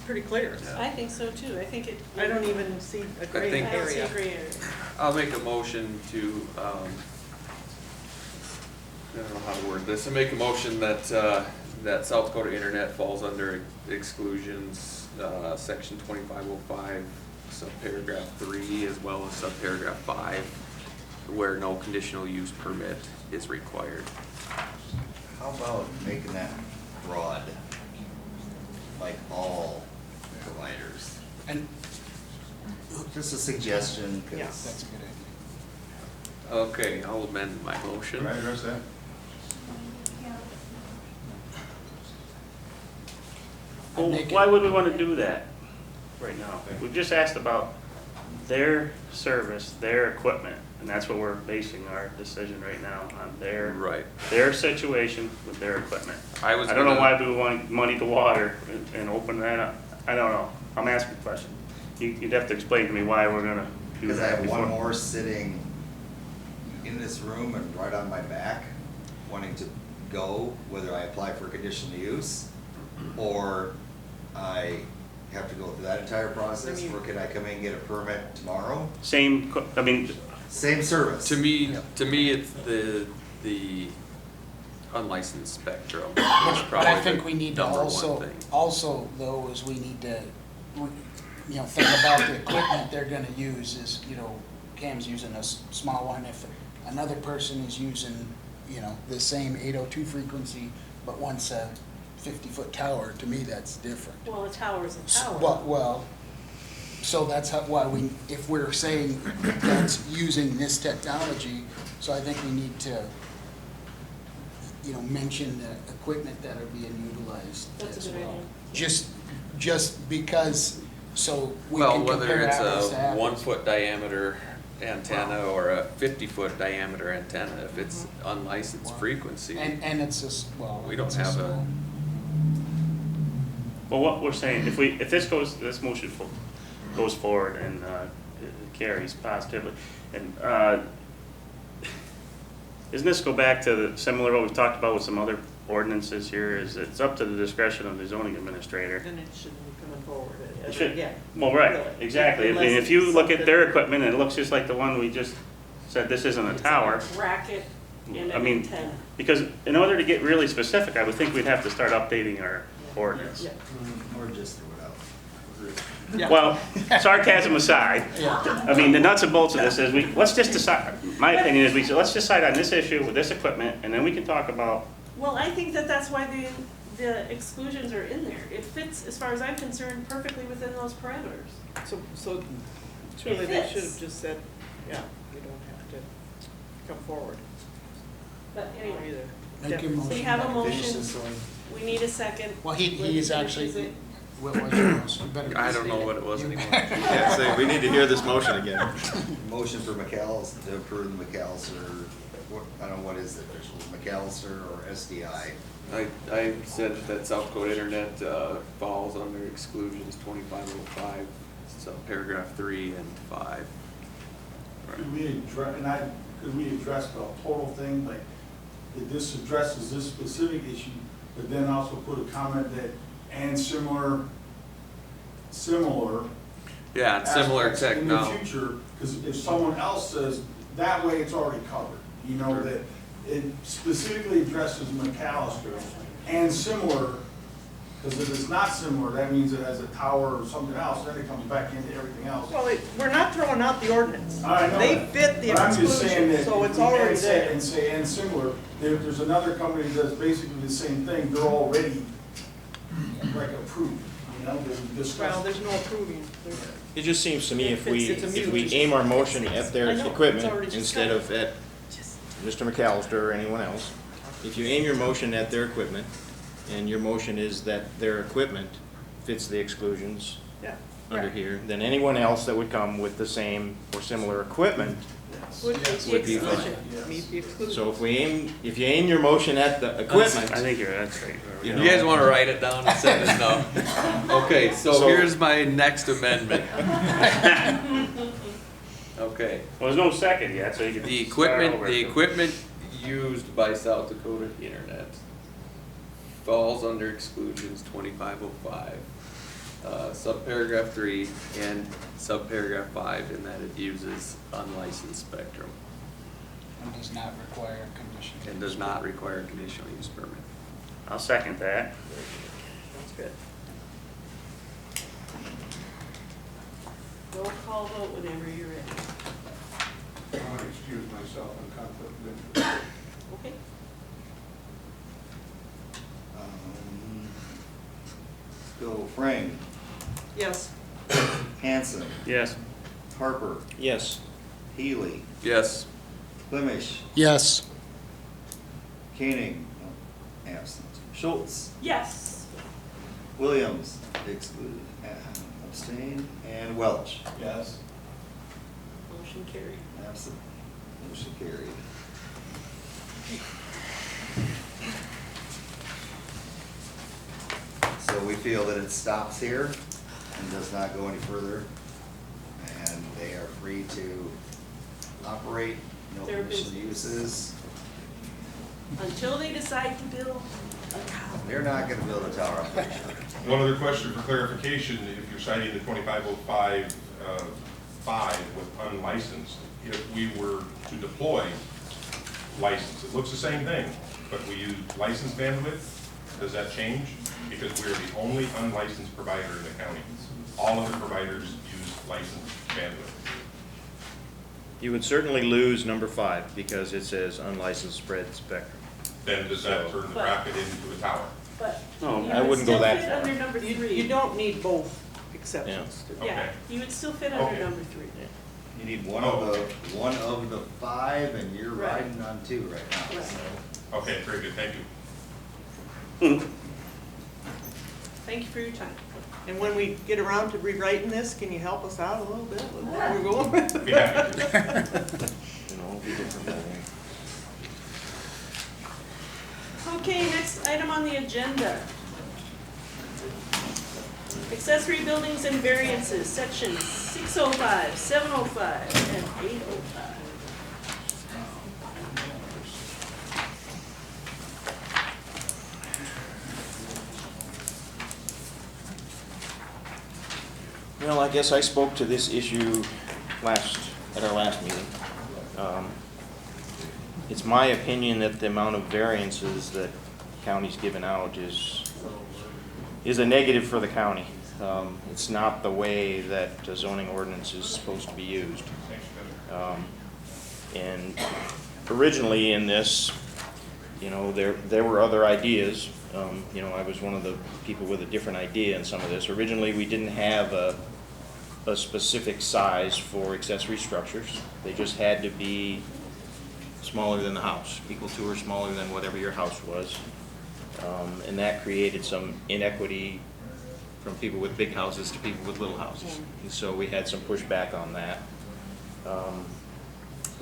pretty clear. I think so too. I think it. I don't even see a gray think- I don't see a area. gray area. I'll make a motion to, I don't know how to word this, I make a motion that, that South Dakota Internet falls under exclusions, section 2505, subparagraph 3, as well as subparagraph 5, where no conditional use permit is required. How about making that broad, like all providers? And Just a suggestion, Yeah. because that's a good idea. Okay, I'll amend my motion. Can I address that? Well, make it- why would we want to do that right now? We've just asked about their service, their equipment, and that's what we're basing our decision right now on, Right. their situation with their equipment. I was I don't know gonna- why we want to muddy the water and open that up. I don't know. I'm asking a question. You'd have to explain to me why we're gonna do I that have one before. more sitting in this room and right on my back, wanting to go, whether I apply for conditional use or I have to go through that entire process, or can I come in and get a permit tomorrow? I mean, Same service. To me, it's the unlicensed spectrum. It's But probably I think the we need to number one also, thing. though, is we need to, think about the equipment they're gonna use is, Cam's using a small one. If another person is using, the same 802 frequency, but wants a 50-foot tower, to me, that's different. Well, a tower is a tower. Well, so that's why if we're saying that's using this technology, so I think we need to, mention the equipment that are being utilized That's a as good well. idea. Just because, so we Well, can whether compare it's apples to a apples. 1-foot diameter antenna or a 50-foot diameter antenna, if it's unlicensed frequency. And it's just, We don't it's have just a- well, what we're saying, if this motion goes forward and it carries positively, and doesn't this go back to similar what we've talked about with some other ordinances here, is it's up to the discretion of the zoning administrator. Then it shouldn't be coming forward It ever should, again. well, right, Really. exactly. I mean, Unless if you it's look at their something- equipment and it looks just like the one we just said, this isn't a tower. Bracket and I an mean, antenna. because in order to get really specific, I would think we'd have to start updating our ordinance. Yeah. Or just throw it out. Yeah. Well, sarcasm aside, I mean, the nuts and bolts of this is let's just decide, my opinion is let's decide on this issue with this equipment and then we can talk about, Well, I think that's why the exclusions are in there. It fits, as far as I'm concerned, perfectly within those parameters. So truly, they fits. should have just said, yeah, we don't have to come forward But anyway, either. Make your Yeah. so we motion. have a Finish motion, this one. we need a second. Well, he When is he actually, finishes it- what was your motion? You better I don't restate know it. what it was You- anymore. Yeah, so we need to hear this motion again. Motion for McAllister, to approve the McAllister, I don't know, what is it, McAllister or SDI? I said that South Dakota Internet falls under exclusions 2505, so paragraph 3 and 5. Could we address, and I because we addressed the total thing, like, that this addresses this specific issue, but then also put a comment that, and similar Yeah, and similar aspects in the technology. future, because if someone else says, that way it's already covered, you know, that it specifically addresses McAllister and similar, because if it's not similar, that means it has a tower or something else, then it comes back into everything else. Well, we're not throwing out the ordinance. I know They that. fit the But I'm just saying exclusion, that so if it's we already add there. and say and similar, there's another company that does basically the same thing, they're already like approved, you know, there's Well, discussed. there's no approving. It just seems to me It fits, it's a if we mute. aim our motion at their I know, it's equipment already just instead said. of at Mr. McAllister or anyone else, if you aim your motion at their equipment, and your motion is that their equipment fits the exclusions Yeah. under here, then anyone else that would come with the same or similar equipment. Would meet the Would be fine. exclusion. Meet the exclusion. So if you aim your motion at the equipment, I think that's right. you You guys wanna write it down and send it down? Okay, so So- here's my next amendment. Okay, Well, there's no second yet, so you can. the start equipment, over. the equipment used by South Dakota Internet falls under exclusions 2505, subparagraph 3 and subparagraph 5, in that it uses unlicensed spectrum And does not require conditional. and does not require a conditional use permit. I'll second that. That's good. Roll call vote whenever you're ready. I want to excuse myself on conflict of interest. Okay. Let's go Frame, Yes. Hanson, Yes. Harper, yes. Healy, Yes. Flemish, Yes. Koenig, absent, Schultz, Yes. Williams, excluded, abstained, and Welch, Yes. Motion carried. absent, motion carried. So we feel that it stops here and does not go any further, and they are free to operate, no Their conditional business. uses. Until they decide to build a tower. They're not gonna build a tower, I'm pretty sure. One other question for clarification, if you're citing the 2505, 5 with unlicensed, if we were to deploy licensed, it looks the same thing, but we use licensed bandwidth, does that change? Because we're the only unlicensed provider in the county. All other providers use licensed bandwidth. You would certainly lose number 5 because it says unlicensed spread spectrum. Then does that turn the bracket into a tower? But No, you I would wouldn't go still that fit far. under number You 3. don't need both exceptions. Yeah, Okay. you would still fit under Okay. number 3. You need one of the 5, and you're Right. riding on 2 right now, Right. so. Okay, very good, thank you. Thank you for your time. And when we get around to rewriting this, can you help us out a little bit with what we're going with? Be happy to. You know, it'll be different that way. Okay, next item on the agenda. Accessory buildings and variances, sections 605, 705, and 805. Well, I guess I spoke to this issue at our last meeting. It's my opinion that the amount of variances that county's given out is a negative for the county. It's not the way that a zoning ordinance is supposed to be used. And originally in this, you know, there were other ideas. You know, I was one of the people with a different idea in some of this. Originally, we didn't have a specific size for accessory structures. They just had to be smaller than the house, equal to or smaller than whatever your house was. And that created some inequity from people with big houses to people with little houses. And so we had some pushback on that.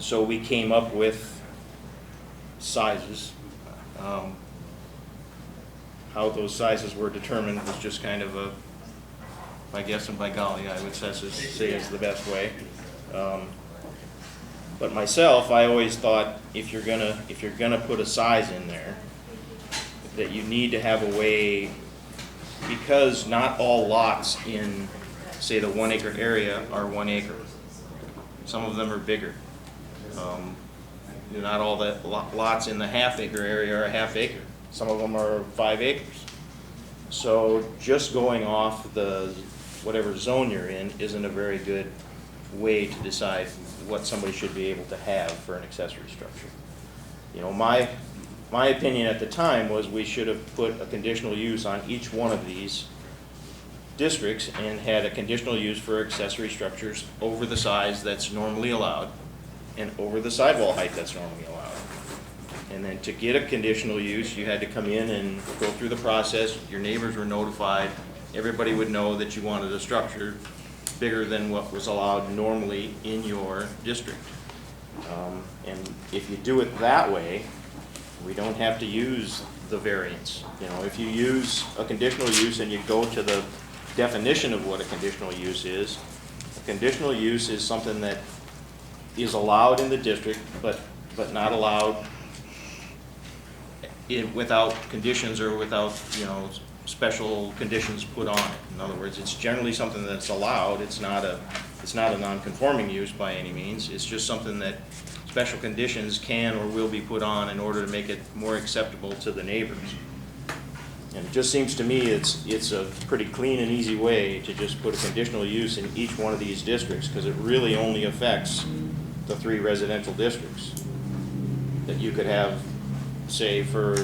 So we came up with sizes. How those sizes were determined was just kind of a, by guess and by golly, I would say is the best way. But myself, I always thought if you're gonna put a size in there, that you need to have a way, because not all lots in, say, the 1 acre area are 1 acre. Some of them are bigger. Not all the lots in the half acre area are a half acre. Some of them are 5 acres. So just going off the, whatever zone you're in isn't a very good way to decide what somebody should be able to have for an accessory structure. You know, my opinion at the time was we should have put a conditional use on each one of these districts and had a conditional use for accessory structures over the size that's normally allowed and over the sidewall height that's normally allowed. And then to get a conditional use, you had to come in and go through the process, your neighbors were notified, everybody would know that you wanted a structure bigger than what was allowed normally in your district. And if you do it that way, we don't have to use the variance. You know, if you use a conditional use and you go to the definition of what a conditional use is, a conditional use is something that is allowed in the district, but not allowed without conditions or without, you know, special conditions put on it. In other words, it's generally something that's allowed. It's not a non-conforming use by any means. It's just something that special conditions can or will be put on in order to make it more acceptable to the neighbors. And it just seems to me it's a pretty clean and easy way to just put a conditional use in each one of these districts, because it really only affects the 3 residential districts. That you could have, say, for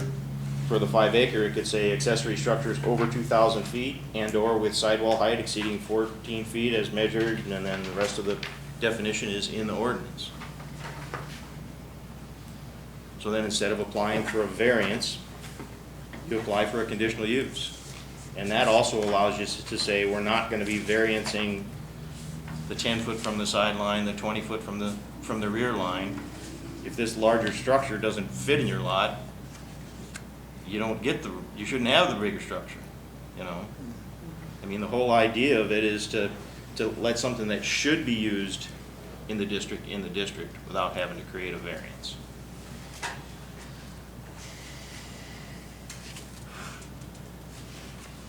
the 5 acre, it could say accessory structures over 2,000 feet and or with sidewall height exceeding 14 feet as measured, and then the rest of the definition is in the ordinance. So then instead of applying for a variance, you apply for a conditional use. And that also allows you to say we're not going to be variancing the 10 foot from the sideline, the 20 foot from the rear line. If this larger structure doesn't fit in your lot, you shouldn't have the bigger structure, you know? I mean, the whole idea of it is to let something that should be used in the district without having to create a variance.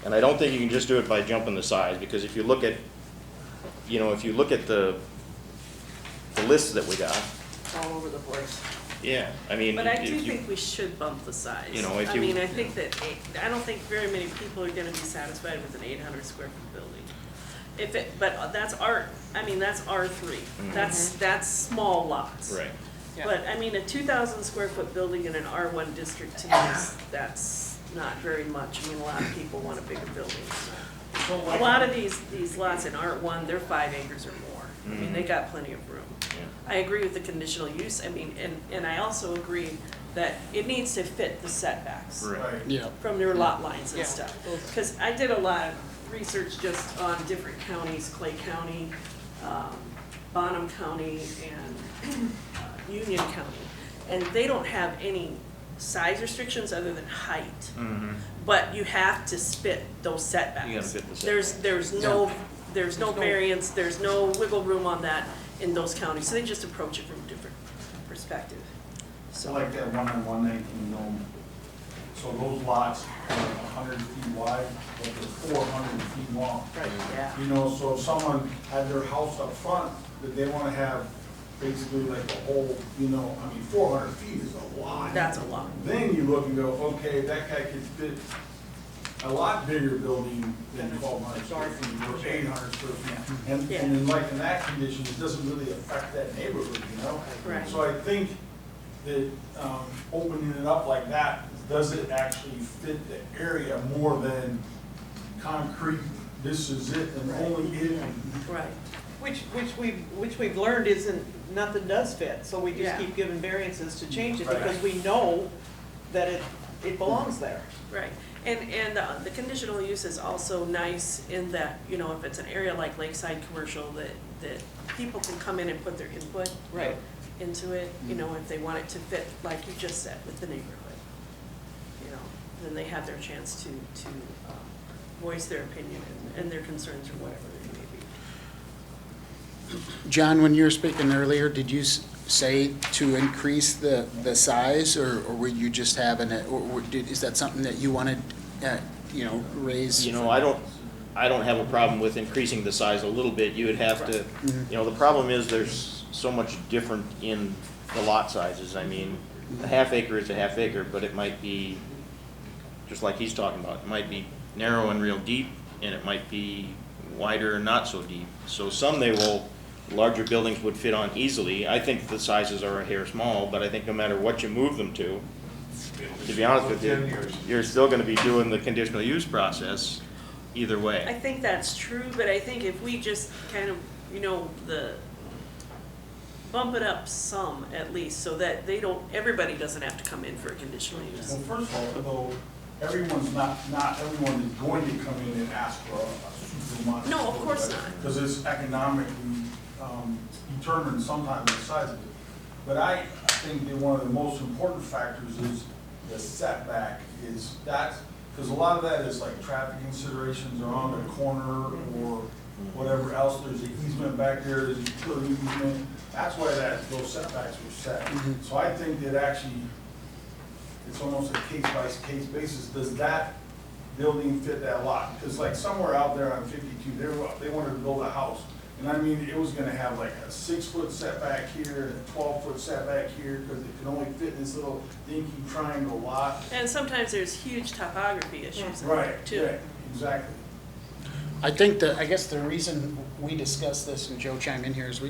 And I don't think you can just do it by jumping the size, because if you look at, the lists that we got, All over the place. yeah, I mean. But I if do you- think we should bump the size. You know, if I you- mean, I think that, I don't think very many people are gonna be satisfied with an 800 square foot building. But that's that's R3. That's small lots. Right. Yeah. But, I mean, a 2,000 square foot building in an R1 district, to me, that's not very much. I mean, a lot of people want a bigger building, so. A lot of these lots in R1, they're 5 acres or more. I mean, they got plenty of room. Yeah. I agree with the conditional use, I mean, and I also agree that it needs to fit the setbacks Right. Yeah. from their lot lines and Yeah. stuff. Because I did a lot of research just on different counties, Clay County, Bonham County, and Union County. And they don't have any size restrictions other than height. Mm-hmm. But you have to fit those setbacks. You gotta fit the There's no variance, there's no wiggle room on that in those counties, so they just approach it from a different perspective. So like that one on 119 Nome, so those lots are 100 feet wide, but they're 400 feet long. Right, yeah. You know, so if someone had their house up front, that they wanna have basically like a whole, 400 feet is a lot. That's a lot. Then you look and go, okay, that guy could fit a lot bigger building than 1,200 square feet or 800 square feet. And then like in that condition, it doesn't really affect that neighborhood, you know? Right. So I think that opening it up like that, does it actually fit the area more than concrete, this is it and only it? Right. Which we've learned isn't, nothing does fit, so we just Yeah. keep giving variances to change it, Right. because we know that it belongs there. Right, and the conditional use is also nice in that, if it's an area like Lakeside Commercial, that people can come in and put their input Right. into it, if they want it to fit, like you just said, with the neighborhood. Then they have their chance to voice their opinion and their concerns or whatever they may be. John, when you were speaking earlier, did you say to increase the size, or were you just having it, is that something that you wanted, raise? You know, I don't have a problem with increasing the size a little bit. You would have to, the problem is there's so much different in the lot sizes. I mean, a half acre is a half acre, but it might be, just like he's talking about, it might be narrow and real deep, and it might be wider and not so deep. So some larger buildings would fit on easily. I think the sizes are a hair small, but I think no matter what you move them to be honest with you, you're still gonna be doing the conditional use process either I way. think that's true, but I think if we just kind of, bump it up some at least, so that everybody doesn't have to come in for a conditional use. Well, first of all, though, everyone's not everyone is going to come in and ask for a super monster. No, of course not. Because it's economically determined sometimes the size of it. But I think that one of the most important factors is the setback, because a lot of that is like traffic considerations are on the corner or whatever else. There's an easement back there, there's a utility easement. That's why those setbacks were set. So I think that actually, it's almost a case-by-case basis. Does that building fit that lot? Because like somewhere out there on 52, they wanted to build a house. And I mean, it was gonna have like a 6-foot setback here and a 12-foot setback here, because it could only fit in this little dinky triangle lot. And sometimes there's huge topography issues in there Right, too. right, exactly. I think I guess the reason we discussed this, and Joe chime in here, is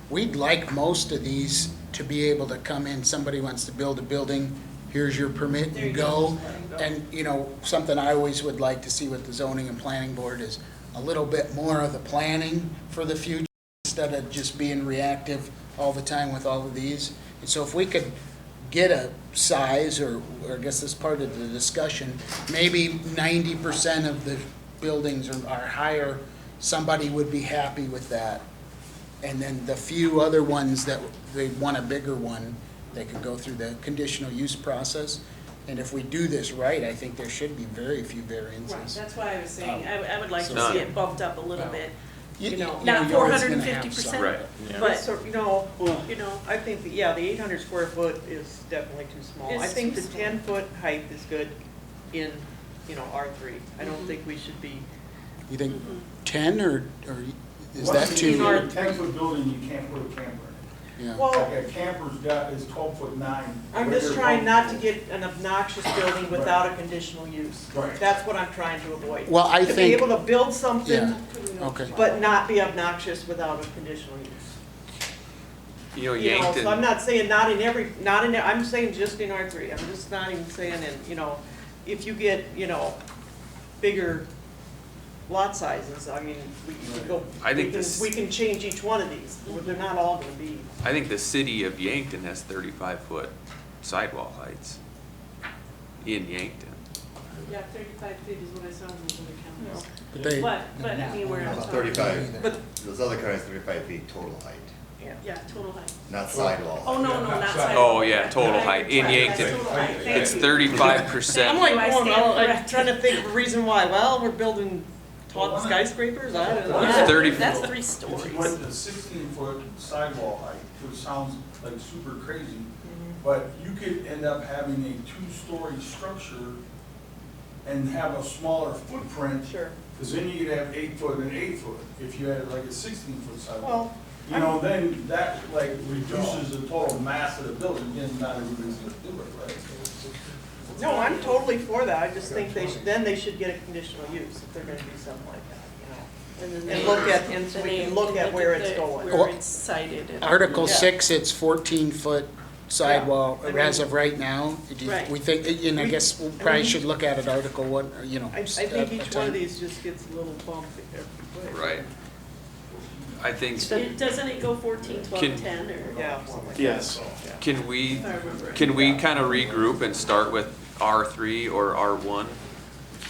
we'd like most of these to be able to come in, somebody wants to build a building, here's your permit, There you you go. go. And, something I always would like to see with the zoning and planning board is a little bit more of the planning for the future, instead of just being reactive all the time with all of these. And so if we could get a size, or I guess this part of the discussion, maybe 90% of the buildings are higher, somebody would be happy with that. And then the few other ones that they want a bigger one, they could go through the conditional use process. And if we do this right, I think there should be very few Right, variances. that's why I was saying, I would like to None. see it bumped up a little bit, not you're always gonna have 450%. some. Right. Yeah. But, So, I think, the 800 square foot is definitely too small. I It's think too the small. 10-foot height is good in, R3. I don't think we should be, You think 10, or is Once that you too? get a 10-foot building, you can't put a camper in it. Yeah. well, Like a camper's is 12'9". I'm just trying not to get an obnoxious building without a conditional use. Right. That's what I'm trying to avoid. Well, I To be think, able to build something, yeah, okay. but not be obnoxious without a conditional use. So I'm Yankton, not saying I'm saying just in R3. I'm just not even saying if you get, bigger lot sizes, I mean, we can change each one of these. They're not all gonna be. I think the city of Yankton has 35-foot sidewall heights in Yankton. yeah, 35 feet is what I saw in the other counties. But they- But, I mean, we're About not 35. But, Those other counties, 35 feet total height, Yeah, total height. not sidewall. Oh, no, not not side. sidewalk. Oh, yeah, total height. In That's Yankton, total height. Thank it's you. 35%. I'm like, I stand I'm corrected. trying to think of a reason why. Well, we're building tall skyscrapers, I don't know. It's 30 That's 3 If stories. you went to 16-foot sidewall height, which sounds like super crazy, but you could end up having a 2-story structure and have a smaller footprint. Sure. Because then you could have 8-foot and 8-foot, if you had like a 16-foot sidewalk. Well, Then that like reduces the total mass of the building, again, not everybody's gonna do it, right? no, I'm totally for that. I just think they should get a conditional use if they're gonna do something like that, And then And they- look at- and so then we they can look at where it's the- going. Where it's cited. and- Article Yeah. 6, it's 14-foot sidewall, Yeah, I mean- as of right now. Right. We think, and I guess we probably should look at it, Article 1, I think at a each one time. of these just gets a little bump every way. Right. I think, Doesn't it go 14, 12, Can- 10, or? Yeah. something like that. Yes. can we, If I remember right. can we kind of regroup and start with R3 or R1?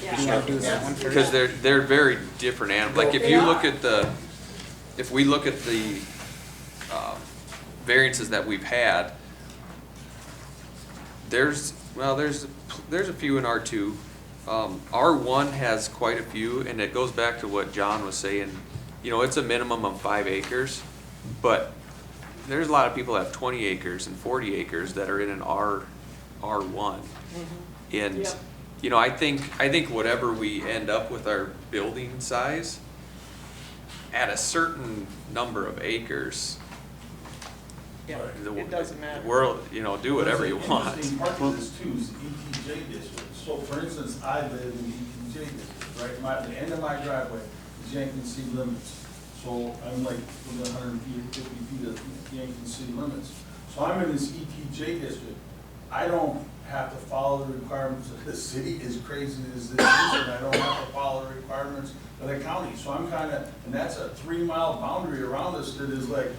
Yeah. You want to do that one first? Because they're very different animals. Like, if They you are. look at if we look at the variances that we've had, there's a few in R2. R1 has quite a few, and it goes back to what John was saying. It's a minimum of 5 acres, but there's a lot of people that have 20 acres and 40 acres that are in an R1. And, Yep. you know, I think whatever we end up with our building size, at a certain number of acres, Yeah, the it doesn't matter. world, you know, do whatever you want. Interesting part of this too is the ETJ district. So for instance, I live in the ETJ district, right? The end of my driveway is Yankton city limits. So I'm like within 150 feet of Yankton city limits. So I'm in this ETJ district. I don't have to follow the requirements of this city, as crazy as this is, and I don't have to follow the requirements of the county. So I'm kind of, and that's a 3-mile boundary around us that is like,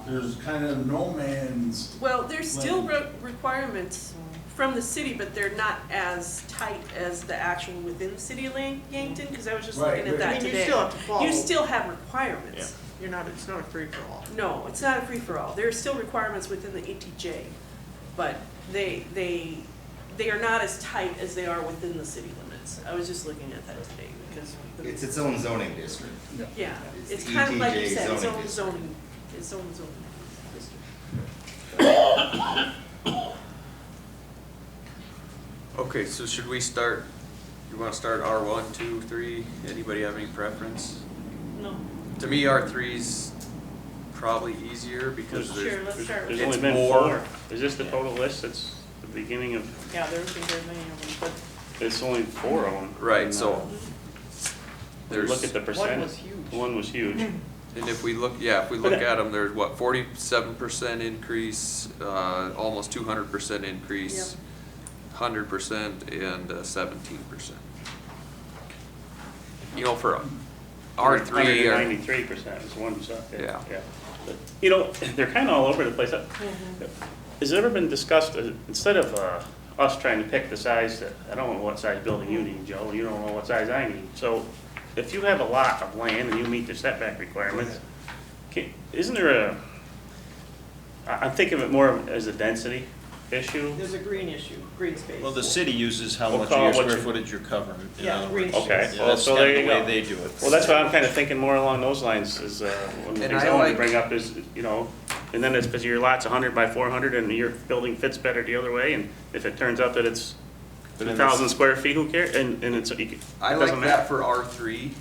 there's kind of no man's. Well, there's still requirements from the city, but they're not as tight as the actual within the city of Yankton, because I was just Right, looking at right. that I mean, you today. still have to follow. You still have requirements. You're not, it's not a free-for-all. No, it's not a free-for-all. There are still requirements within the ETJ, but they are not as tight as they are within the city limits. I was just looking at that today, because. It's its own zoning district. Yeah, It's it's the kind of like you ETJ said, its zoning own district. zoning, its own zoning district. Okay, so should we start, you wanna start R1, 2, 3? Anybody have any preference? No, To me, R3's probably easier because sure, there's, let's start There's with. It's only been more- 4. Is this the total list? It's the beginning of, Yeah, there isn't very many of them, but it's only 4 of them. right, so there's, Look at the one percent. was huge. One was huge. and if we look, if we look at them, there's what, 47% increase, almost 200% increase, 100% and 17%. You know, for R3 or, 93% is one shot. Yeah. But, you know, they're kind of all over the place. Has it ever been discussed, instead of us trying to pick the size that, I don't know what size building you need, Joe, you don't know what size I need. So if you have a lot of land and you meet the setback requirements, isn't there I'm thinking of it more as a density issue. There's a green issue, green space. Well, the city uses how We'll much call of it your what square you- footage you're covering. in Yeah, other green words. Okay, Yeah, well, that's so kind there of you the way go. they do it. Well, that's why I'm kind of thinking more along those lines, is one And I example to like- bring up is, you know, and then it's because your lot's 100 by 400 and your building fits better the other way, and if it turns out that it's But then 2,000 square feet, who cares? And it's, it I doesn't like matter. that for R3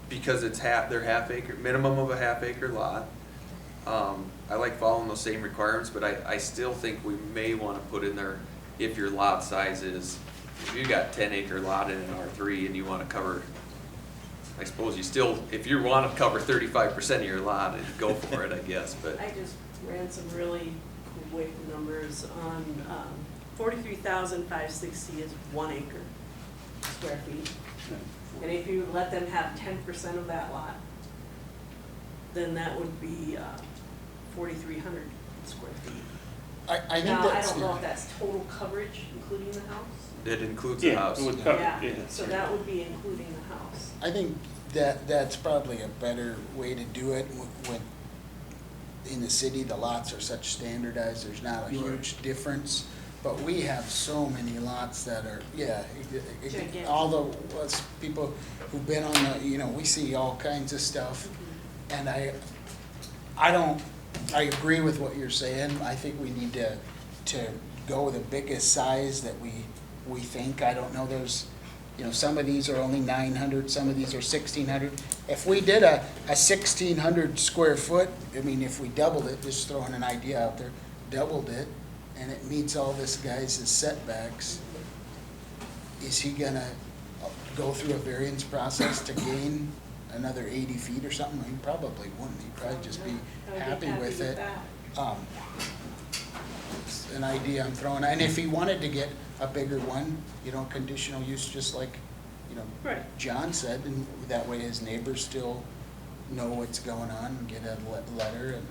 because it's they're half acre, minimum of a half acre lot. I like following those same requirements, but I still think we may want to put in there if your lot size is, if you got 10-acre lot in an R3 and you want to cover, I suppose you still, if you want to cover 35% of your lot, go for it, I guess, but. I just ran some really quick numbers on 43,560 is 1 acre square feet. And if you let them have 10% of that lot, then that would be 4,300 square feet. I think Now, I that's. don't know if that's total coverage, including the house. It includes the Yeah, house. it would cover, Yeah, yeah. so that would be including the house. I think that's probably a better way to do it when, in the city, the lots are such standardized, there's not a huge difference. But we have so many lots that are, Gigantic. all the, us people who've been on the, we see all kinds of stuff. And I agree with what you're saying. I think we need to go the biggest size that we think. I don't know, there's, some of these are only 900, some of these are 1,600. If we did a 1,600 square foot, I mean, if we doubled it, just throwing an idea out there, doubled it, and it meets all this guy's setbacks, is he gonna go through a variance process to gain another 80 feet or something? He probably wouldn't. He'd probably just be I would be happy with it. that. It's an idea I'm throwing, and if he wanted to get a bigger one, conditional use, just like, Right. John said, and that way his neighbors still know what's going on and get a letter and,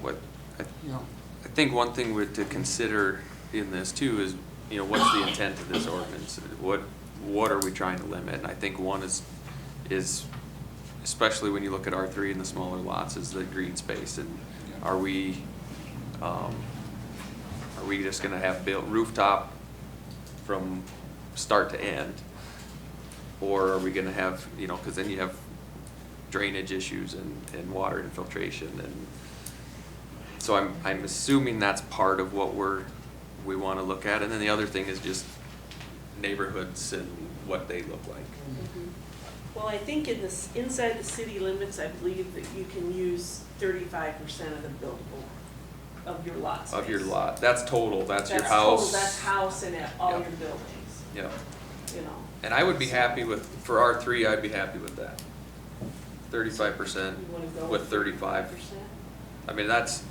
What, I think one thing to consider in this too is, what's the intent of this ordinance? What are we trying to limit? And I think one is especially when you look at R3 and the smaller lots, is the green space. And are we just gonna have built rooftop from start to end? Or are we gonna have, cause then you have drainage issues and water infiltration and So I'm assuming that's part of what we want to look at. And then the other thing is just neighborhoods and what they look like. Well, I think in this, inside the city limits, I believe that you can use 35% of the buildable, of your lot space. Of your lot. That's total, that's your That's total, house. that's house and all Yeah. your buildings, Yeah. you know. And I would be happy with, for R3, I'd be happy with that. 35% You wanna go with 35. 35%? I mean, that's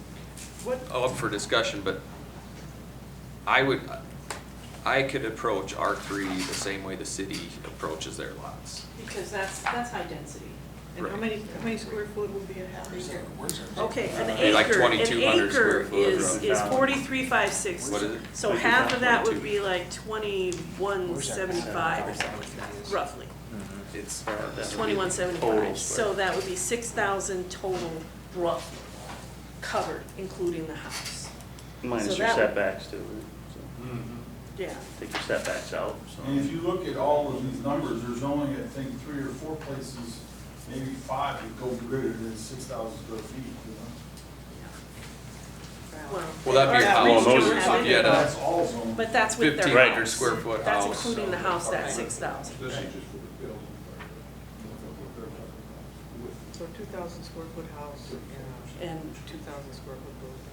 What, up for discussion, but I could approach R3 the same way the city approaches their lots. Because that's high density. and how many square foot would be a house? Okay, an Be like acre, 2,200 square acre foot is roughly. 43,560. What is it? So half of that would be like 2175 or something like that, roughly. It's, That's 2175, so that would be 6,000 total roughly covered, including the house. Minus So your that would- setbacks too, so Yeah, take your setbacks out, so. And if you look at all of these numbers, there's only, I think, 3 or 4 places, maybe 5 that go greater than 6,000 square feet, you know? well, that'd be a Or house. Well, most you of have If you it, had That's a all zone. but that's with their 1,500 house. square foot That's house. including the house, that's 6,000. This is just for the building. So 2,000 square foot house And 2,000 square foot building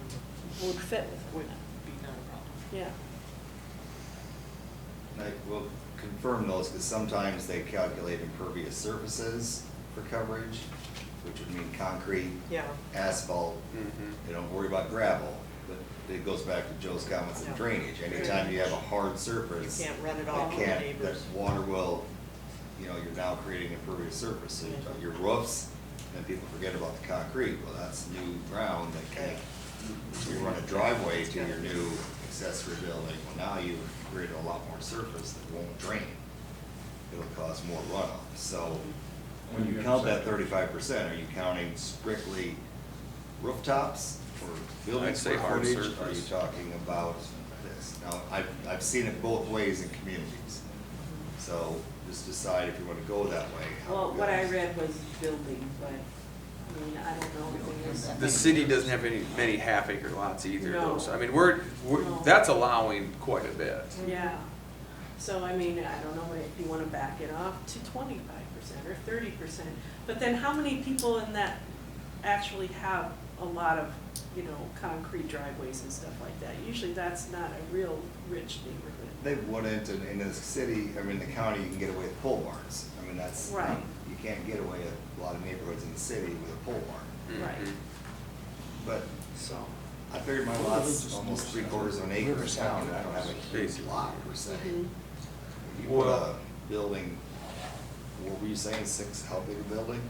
would fit with would it, be not a problem. yeah. I will confirm those, because sometimes they calculate impervious surfaces for coverage, which would mean concrete, Yeah, asphalt. They don't worry about gravel, but it goes back to Joe's comments on Yeah. drainage. Anytime you have a hard you surface, can't run it that off on the can't, that neighbors. water will, you know, you're now creating impervious surface. So your roofs, and people forget about the concrete, well, that's new ground that can't, you run a driveway to your new accessory building, well, now you've created a lot more surface that won't drain. It'll cause more runoff. So when you count that 35%, are you counting strictly rooftops or building I'd say square hard footage? Are you surface. talking about this? Now, I've seen it both ways in communities. So just decide if you want to go that way. how Well, it what I goes. read was building, but, I mean, I don't know if it is. The city doesn't have many half-acre lots either, though. No. So, I mean, No. that's allowing quite a bit. Yeah, so I mean, I don't know if you wanna back it off to 25% or 30%, but then how many people in that actually have a lot of, you know, concrete driveways and stuff like that? Usually that's not a real rich neighborhood. They wouldn't, and in the city, I mean, the county, you can get away with pole barns. I mean, that's, Right. you can't get away with a lot of neighborhoods in the city with a pole barn. Right. But So, I figured my lot's almost 3/4 of an acre in town, and I don't have a huge Basically. lot per se. mhm. You put a building, what were you saying, how big a building?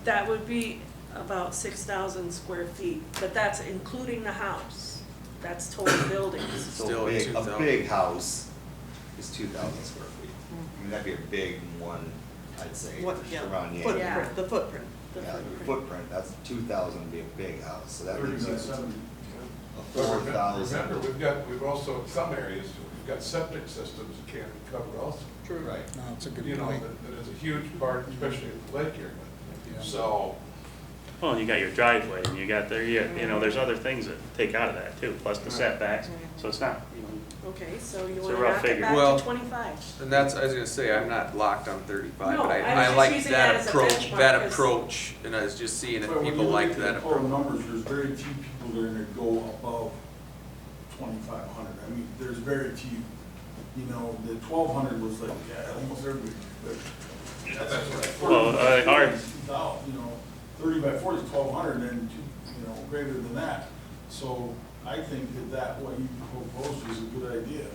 That would be about 6,000 square feet, but that's including the house. That's total buildings. So Still a 2,000. big house is 2,000 square feet. I mean, that'd be a big one, I'd say, What, yeah, around Yankton. Yeah. footprint, the footprint. The Yeah, the footprint. footprint, that's 2,000 would be a big house, so that 30 leaves by you 70. a 4,000. Remember, we've also, in some areas, we've got septic systems that can't be covered also. True. Right. No, it's a good You know, point. that is a huge part, especially in the lake area. Yeah. So, Well, and you got your driveway, and you got there, you know, there's other things that take out of that too, plus the setbacks, so it's not, you know, Okay, so you It's a wanna rough knock it figure. back Well, to 25? And that's, I was gonna say, I'm not locked on 35, No, but I was I just like using that that as a approach, benchmark, that 'cause- approach, and I was just seeing if But when people you liked look at that the total approach. numbers, there's very few people that are gonna go above 2,500. I mean, there's very few. You know, the 1,200 was like, yeah, almost everybody. But that's what Well, our- 2,000, you know, 30 by 40 is 1,200, and then, you know, greater than that. So I think that what you proposed is a good idea.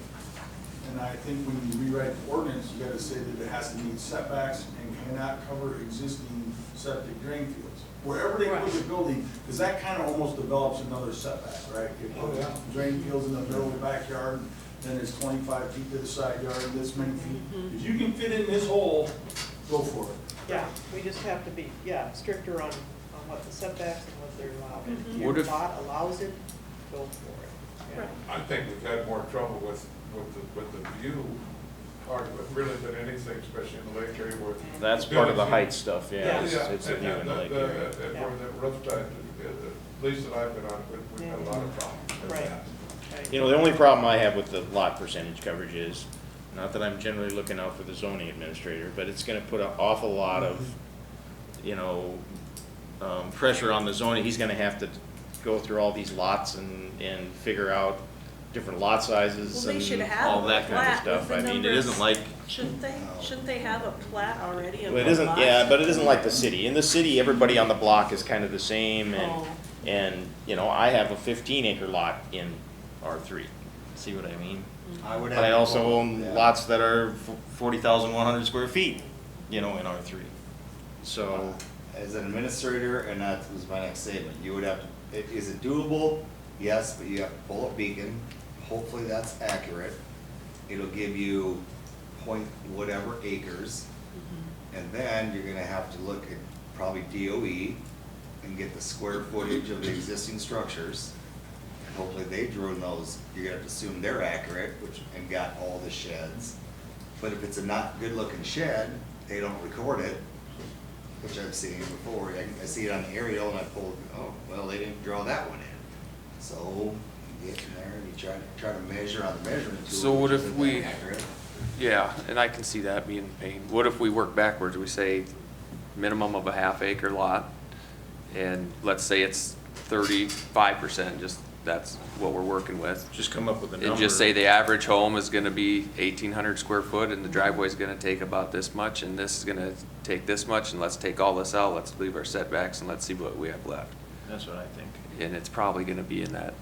And I think when you rewrite the ordinance, you gotta say that it has to meet setbacks and cannot cover existing septic drain fields. Wherever they put the building, because that kind of almost develops another setback, right? They put drain fields in the middle of the backyard, then it's 25 feet to the side yard, this many feet. If you can fit in this hole, go for it. Yeah, we just have to be, stricter on what the setbacks and what they're allowed. And if What your if- lot allows it, go for it. Yeah. Right. I think we've had more trouble with the view part of it, really than anything, especially in the lake area where. That's part of the height stuff, yeah, Yeah. it's the view in the lake area. And where the roof type, least that I've been on, we've had a lot of problems with Right. that. You know, the only problem I have with the lot percentage coverage is, not that I'm generally looking out for the zoning administrator, but it's gonna put an awful lot of, you know, pressure on the zoning. He's gonna have to go through all these lots and figure out different lot sizes Well, they should and have all a that kind of plat with stuff. the I mean, it numbers. isn't like, Shouldn't they? Shouldn't they have a plat already of well, it what isn't, lots? yeah, but it isn't like the city. In the city, everybody on the block is kind of the same Oh. and, you know, I have a 15-acre lot in R3. See what I mean? I would have. But I also own yeah. lots that are 40,100 square feet, you know, in R3. So, As an administrator, and that was my next statement, you would have to, is it doable? Yes, but you have to pull up Beacon, hopefully that's accurate. It'll give you point whatever acres. And then you're gonna have to look at probably DOE and get the square footage of the existing structures. And hopefully they drew those, you're gonna have to assume they're accurate, and got all the sheds. But if it's a not good looking shed, they don't record it, which I've seen before. I see it on the aerial and I pull, oh, well, they didn't draw that one in. So you get in there and you try to measure on the measurement tool. So what which if isn't we- that accurate. Yeah, and I can see that being a pain. What if we work backwards? We say minimum of a half-acre lot, and let's say it's 35%, just, that's what we're working with. just come up with a number. And just say the average home is gonna be 1,800 square foot, and the driveway's gonna take about this much, and this is gonna take this much, and let's take all this out, let's leave our setbacks, and let's see what we have left. That's what I think. And it's probably gonna be in that,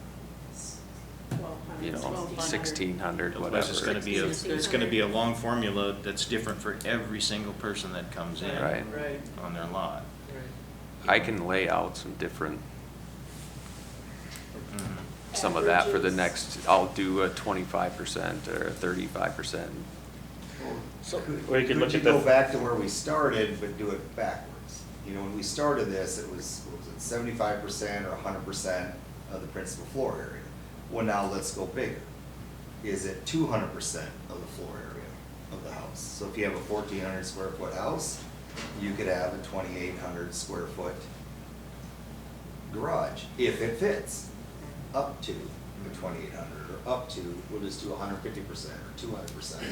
1,200, you know, 1,200. 1,600, whatever. Otherwise, it's gonna be a long formula that's different for every single person that comes in. Right. Right, On their lot. I can lay out some different, Mhm. some of that for the Averages. next, I'll do a 25% or a 35%. Or you could look Could you at the- go back to where we started, but do it backwards? You know, when we started this, it was, what was it, 75% or 100% of the principal floor area? Well, now let's go bigger. Is it 200% of the floor area of the house? So if you have a 1,400 square foot house, you could have a 2,800 square foot garage, if it fits, up to the 2,800, or up to, we'll just do 150% or 200%.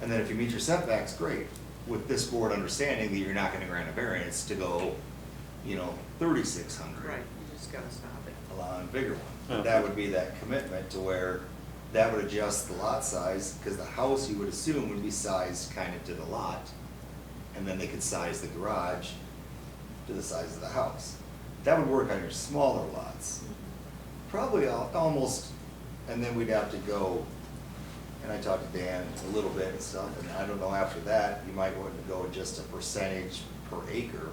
And then if you meet your setbacks, great, with this board understanding that you're not gonna grant a variance to go, you know, 3,600. right, you just gotta stop it. Allowing a bigger one. But that would be that commitment to where that would adjust the lot size, because the house, you would assume, would be sized kind of to the lot. And then they could size the garage to the size of the house. That would work on your smaller lots. Probably almost, and then we'd have to go, and I talked to Dan a little bit and stuff, and I don't know, after that, you might want to go just a percentage per acre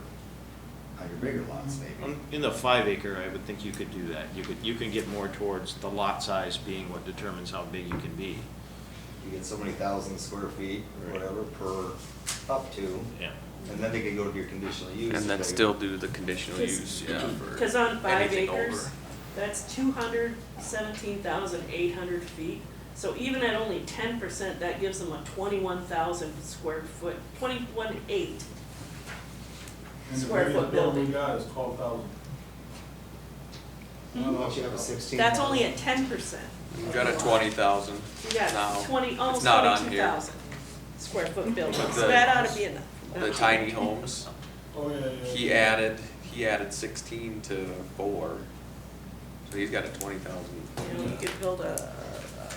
on your bigger lots, maybe. In the 5-acre, I would think you could do that. You can get more towards the lot size being what determines how big you can be. You get so many thousand square feet or Right. whatever per, up to, Yeah. and then they could go to your conditional use. And then if they- still do the conditional use, yeah, for Cause on 5 anything acres, over. that's 217,800 feet. So even at only 10%, that gives them a 21,000 square foot, 21.8. And the Square biggest foot building building. we got is 12,000. Why don't you have a 16? That's only at 10%. You got a 20,000 You got now. 20, almost It's not on 22,000 square foot building. But So the- that ought to be enough. The tiny homes, Oh, yeah. he added 16 to 4. So he's got a 20,000. You know, you could build a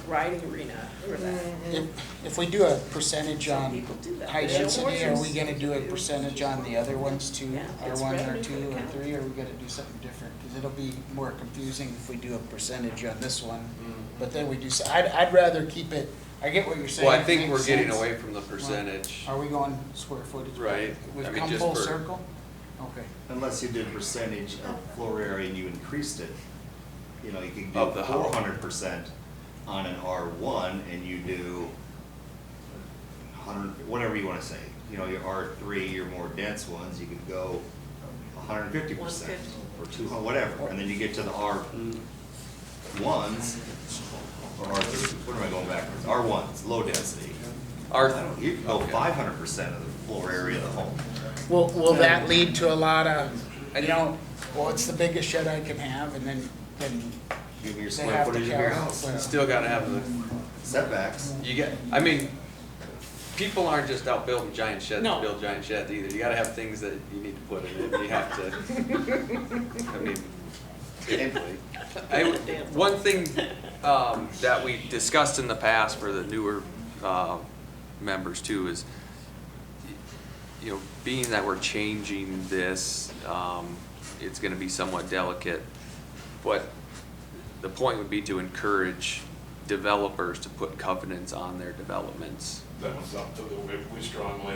riding arena for that. If we do a percentage Some on people do that. high They have density, are we horses. gonna do a percentage on the other ones too? Yeah, it's R1, revenue for the R2, county. R3, or are we gonna do something different? Cause it'll be more confusing if we do a percentage on this one, but then we do, I'd rather keep it, I get what you're saying. Well, I it think makes we're getting sense. away from the percentage. Are we going square footage? Right. We've I mean, come just full for- circle? Okay. Unless you did percentage of floor area and you increased it. You know, you could do Of the house. 400% on an R1 and you do 100, whatever you wanna say. You know, your R3, your more dense ones, you could go 150% 150. or 200, whatever. And then you get to the R1s, or R3, what am I going backwards? R1s, low density. Our, You can go 500% of the floor area of the home. Will that lead to a lot of, you know, well, it's the biggest shed I can have, and then Give me your they square have to footage of your carry. house. well, Still gotta have the, Setbacks. you get, I mean, people aren't just out building giant sheds to No. build giant sheds either. You gotta have things that you need to put in it. You have to, I mean, Typically. one thing that we discussed in the past for the newer members too is, you know, being that we're changing this, it's gonna be somewhat delicate, but the point would be to encourage developers to put covenants on their developments. That was up to the, we strongly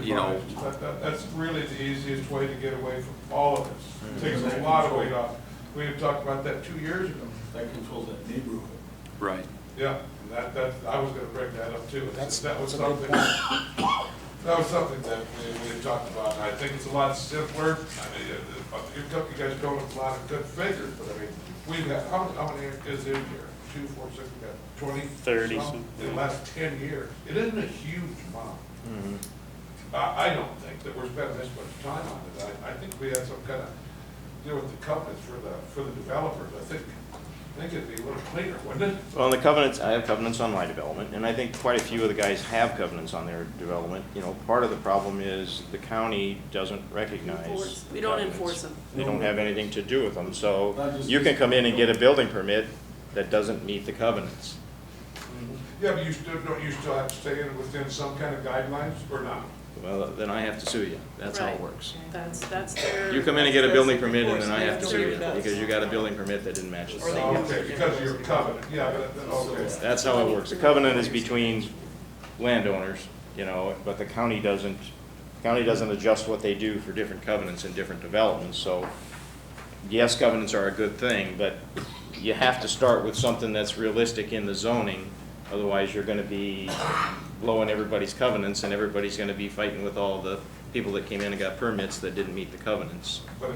You know- advise. That's really the easiest way to get away from all of this. It takes a lot of weight off. We had talked about that 2 years ago. That controls that neighborhood. Right. Yeah, and I was gonna bring that up too. That's- That was that's a good something, that was something that we had talked about, and I think it's a lot simpler. I mean, you guys don't have a lot of good figures, but I mean, we've got, how many is in here? 2, 4, 6, we got 20? 30 some in the last 10 years. It isn't a huge amount. I don't think that we're spending this much time on it. I think we had some kind of deal with the covenants for the developers. I think it'd be a little cleaner, wouldn't it? Well, the covenants, I have covenants on my development, and I think quite a few of the guys have covenants on their development. You know, part of the problem is the county doesn't recognize. We don't covenants. enforce them. They don't have anything to do with them, so Not just- you can come in and get a building permit that doesn't meet the covenants. Yeah, but don't you still have to stay within some kind of guidelines or not? Well, then I have to sue you. That's how it Right. works. That's their. You come in and get a that's building their permit, and then I have to sue you, enforcement. because you got a building permit that didn't match the Or they zone. have- Okay, because of your covenant, yeah, okay. That's how it works. The covenant is between landowners, you know, but the county doesn't adjust what they do for different covenants in different developments, so yes, covenants are a good thing, but you have to start with something that's realistic in the zoning, otherwise you're gonna be blowing everybody's covenants, and everybody's gonna be fighting with all the people that came in and got permits that didn't meet the covenants. But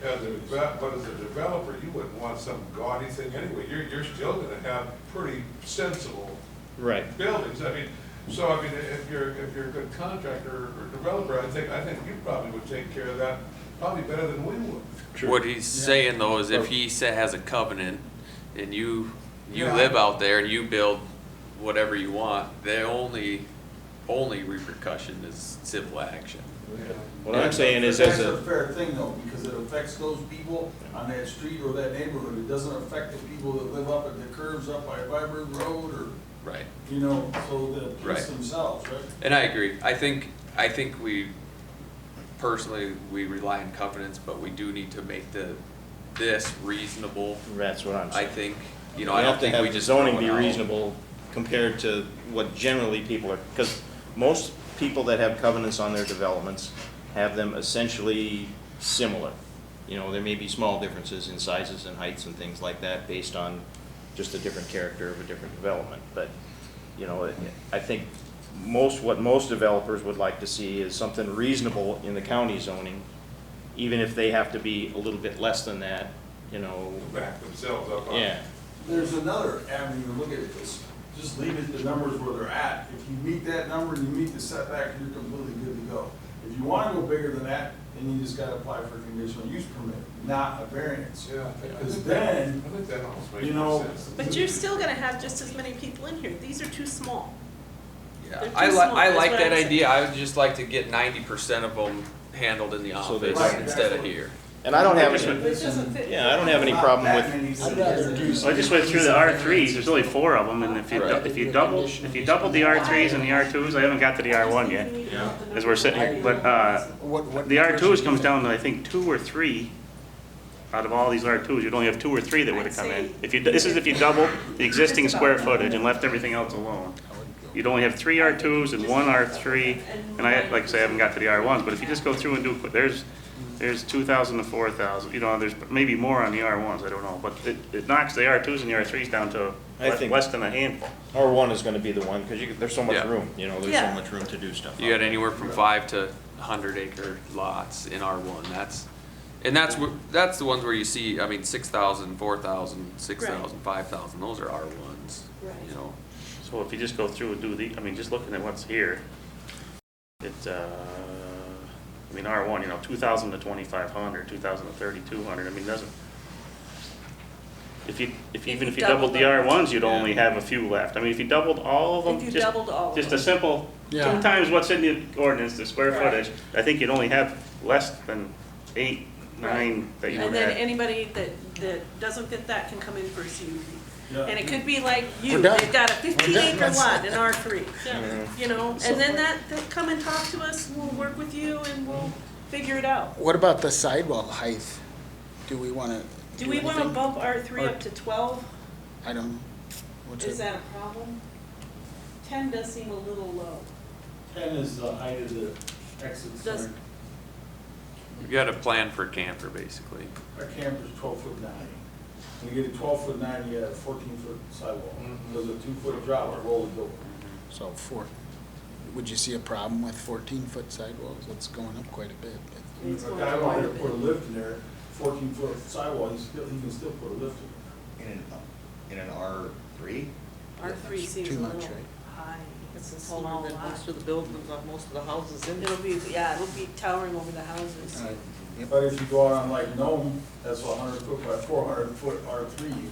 as a developer, you wouldn't want some gaudy thing anyway. You're still gonna have pretty sensible Right. buildings. I mean, if you're a good contractor or developer, I think you probably would take care of that probably better than we would. What he's saying though is if he has a covenant and you Yeah. live out there and you build whatever you want, the only repercussion is civil action. What I'm saying is, That's a fair thing though, because it affects those people on that street or that neighborhood. It doesn't affect the people that live up at the curves up by Viber Road or, Right. you know, so the police Right. themselves, right? And I agree. I think we, personally, we rely on covenants, but we do need to make this reasonable. that's what I'm saying. I think, you know, You I don't have to think we have just. zoning throw be it out. reasonable compared to what generally people are, because most people that have covenants on their developments have them essentially similar. You know, there may be small differences in sizes and heights and things like that based on just a different character of a different development. But, you know, I think what most developers would like to see is something reasonable in the county zoning, even if they have to be a little bit less than that, you know. Back themselves up on. Yeah. There's another avenue to look at this. Just leave it the numbers where they're at. If you meet that number and you meet the setback, you're completely good to go. If you wanna go bigger than that, then you just gotta apply for a conditional use permit, not a variance. Yeah. Because then, I think that almost makes you more know, sense. But you're still gonna have just as many people in here. These are too small. Yeah, They're too I small, I that's like what that I'm saying. idea. I would just like to get 90% of them handled in the So they- office Right. instead of here. And I don't have It any, doesn't fit. yeah, I don't have any problem with, I'd rather do. Well, I just went through the R3s, there's only 4 of them, and if you double the R3s and the R2s, I haven't got to the R1 yet, as we're sitting here, but, What? the R2s comes down to, I think, 2 or 3 out of all these R2s, you'd only have 2 or 3 that would have come in. This is if you doubled the existing square footage and left everything else alone. You'd only have 3 R2s and 1 R3, and like I say, I haven't got to the R1s, but if you just go through and do, there's 2,000 to 4,000, you know, there's maybe more on the R1s, I don't know, but it knocks the R2s and the R3s down to I think- less than a handful. R1 is gonna be the one, because there's so much Yeah. room, you know, there's so Yeah. much room to do stuff. You got anywhere from 5 to 100 acre lots in R1. That's the ones where you see, I mean, 6,000, 4,000, 6,000, 5,000, those are R1s, Right. you know. So if you just go through and do just looking at what's here, it's, I mean, R1, you know, 2,000 to 2,500, 2,000 to 3,200, I mean, doesn't, even if you doubled the R1s, you'd only have a few left. I mean, if you doubled all of them, If you just, doubled all of just a them. simple, Yeah. 2 times what's in the ordinance, the square Right. footage, I think you'd only have less than 8, 9 that you would And then have. anybody that doesn't fit that can come in for a CUP. Yeah. And it could be like you, We're done. they've got a We're 15 done. acre That's- lot in R3, Mhm. you know, and then they'll come and talk to us, we'll work with you and we'll figure it out. What about the sidewall height? Do we want to? Do we want to bump R3 up to 12? I don't know. What's Is it? that a problem? 10 does seem a little low. 10 is the height of the exit Does- sign. You got a plan for camper, basically. Our camper's 12'9". When you get a 12'9", you have a 14-foot sidewall. There's a 2-foot drop, or roll the door. So would you see a problem with 14-foot sidewalls? That's going up quite a bit. If It's a going guy quite wanted a to put a bit. lift in there, 14-foot sidewall, he can still put a lift in In an R3? R3 seems Too a much, little right? high. It's a Taller small than lot. most of the buildings on most of the houses in It'll be, yeah, it'll be towering over the houses. All right. there. But if you go out on like Nome, that's a 100-foot by 400-foot R3 unit.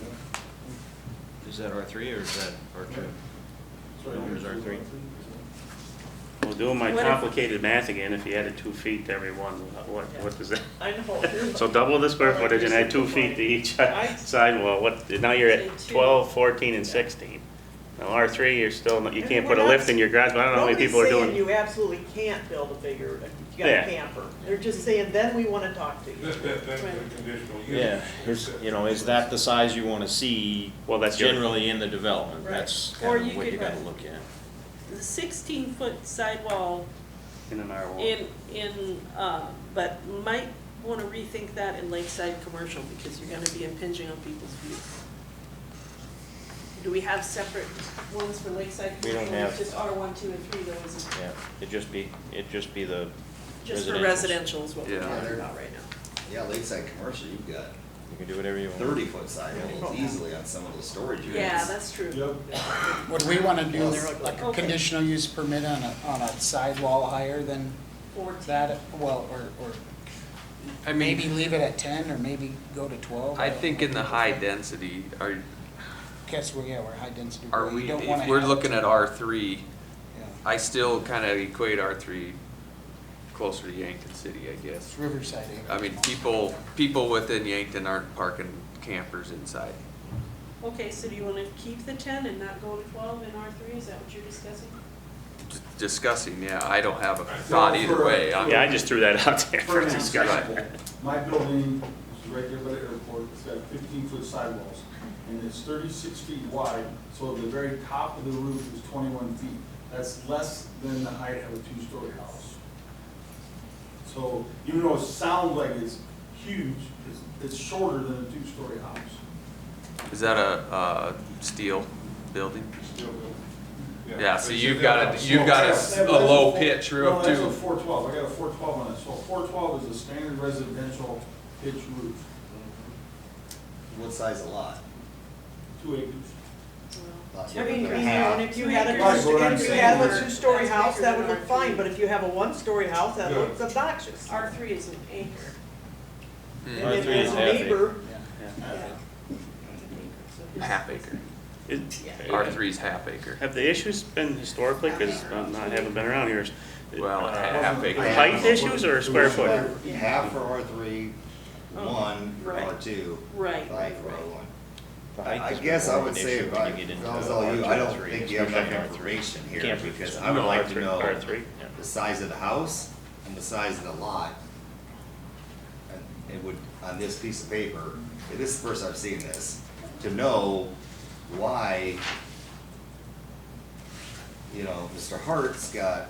Is that R3 or is that R2? So Nome is R3. Well, doing my What if- complicated math again, if you added 2 feet to every one, what does that? I know. So double the square footage and add 2 feet to each sidewall, now you're at 12, 14, and 16. Now R3, you're still, you can't put a lift in your garage, but I don't know how many people are Nobody's doing. saying you absolutely can't build a bigger, you got Yeah. a camper. They're just saying, then we want to talk to you. That's the conditional use. Yeah, is that the size you want to see Well, that's your- generally in the development? Right. That's Or kind you of what could you got to have- look at. The 16-foot sidewall In an R1. but might want to rethink that in lakeside commercial because you're going to be impinging on people's views. Do we have separate ones for lakeside We don't commercial? have- Just R1, 2, and 3, those, Yeah, it'd just be the just for residentials. residential is what we're Yeah. talking about right now. Yeah, lakeside commercial, you've got You can do whatever you want. 30-foot sidewalls easily on some of those storage units. Yeah, that's true. Yep. Would we want to do Plus- like a Okay. conditional use permit on a sidewall higher than 14. that? Well, or I maybe mean, leave it at 10 or maybe go to 12? I think in the high density, Guess we're high density. are You we, don't wanna if we're have looking it- at R3, Yeah. I still kind of equate R3 closer to Yankton City, I guess. It's Riverside. I mean, people within Yankton aren't parking campers inside. Okay, so do you want to keep the 10 and not go to 12 in R3? Is that what you're discussing? Discussing, yeah, I don't have a thought either way. Yeah, I just threw that out there For for an discussion. example, my building is right there by the airport, it's got 15-foot sidewalls, and it's 36 feet wide, so the very top of the roof is 21 feet. That's less than the height of a 2-story house. So even though it sounds like it's huge, it's shorter than a 2-story house. Is that a steel building? Still built. Yeah, so But you've got a low pitch roof No, that's a too. 412, I got a 412 on it, so 412 is a standard residential pitch roof, What size a lot? 2 acres. Lot I mean, and a half. and if you had a, Right, but what I'm if you saying had a is- 2-story That's house, bigger that would than look R3. fine, but if you have a 1-story house, that Yeah. looks obnoxious. R3 is an acre. And Mm, then R3 is as a half acre. neighbor, Half acre. Is- R3's half acre. Have the issues been historically, because I haven't been around here, Well, half acre. height issues or square foot? Half for R3, Oh, 1 for right. R2, Right, 5 right, for right. R1. The height I is guess more I of would an say issue if when I you get into was all you, I don't R2, think you have enough especially R3. information here, Can't be because just- I would No, like to R3, know R3, yeah. the size of the house and the size of the lot. And it would, on this piece of paper, this is the first I've seen this, to know why, you know, Mr. Hart's got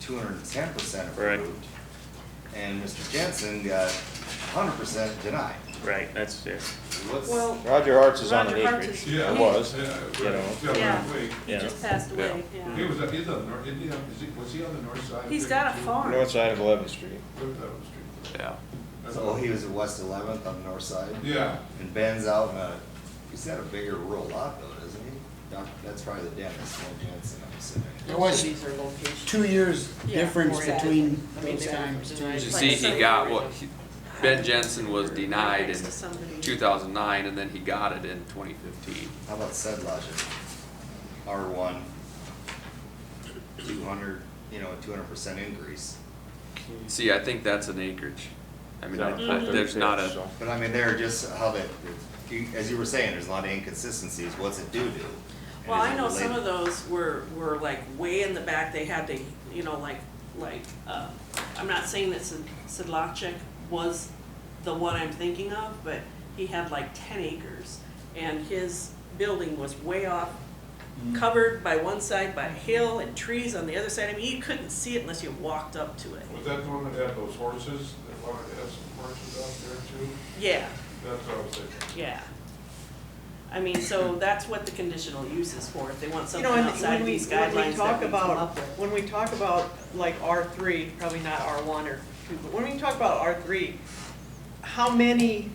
210% Right. approved, and Mr. Jensen got 100% denied. Right, that's it. What's, Well, Roger Hart's is on an Roger Hart's acreage. is- Yeah. It was. Yeah, You know. yeah, Yeah. wait. he Yeah. just passed away, He yeah. was, he's on the north, isn't he on, was he on the north side? He's of got a it, too? farm. North side of 11th Street. Lived out on the street. Yeah. so he was at West 11th on the north side? Yeah, And Ben's out in a, he's got a bigger rural lot though, doesn't he? That's That's probably the dentist, Ken Jensen, I'm assuming. There Most was of these are locations. 2 years Yeah, difference more, yeah. between I mean, those they're times. denied. You Like see, he some got areas. what, Ben Jensen was denied Next in to somebody. 2009, and then he got it in 2015. How about Sedlodge? R1, 200, 200% increase. See, I think that's an acreage. I mean, Mm-hmm. there's not a, But I mean, they're just how they, as you were saying, there's a lot of inconsistencies. What's it do? Well, I know some of those were like way in the back, they had to, I'm not saying that Sedlacek was the one I'm thinking of, but he had like 10 acres, and his building was way off, covered by one side by a hill and trees on the other side. I mean, you couldn't see it unless you walked up to it. Was that the one that had those horses, that wanted to have some horses out there too? Yeah, That's what I was thinking. yeah. I mean, so that's what the conditional use is for, if they want You something know, and outside these guidelines that we come up with. When we talk about like R3, probably not R1 or 2, but when we talk about R3, how many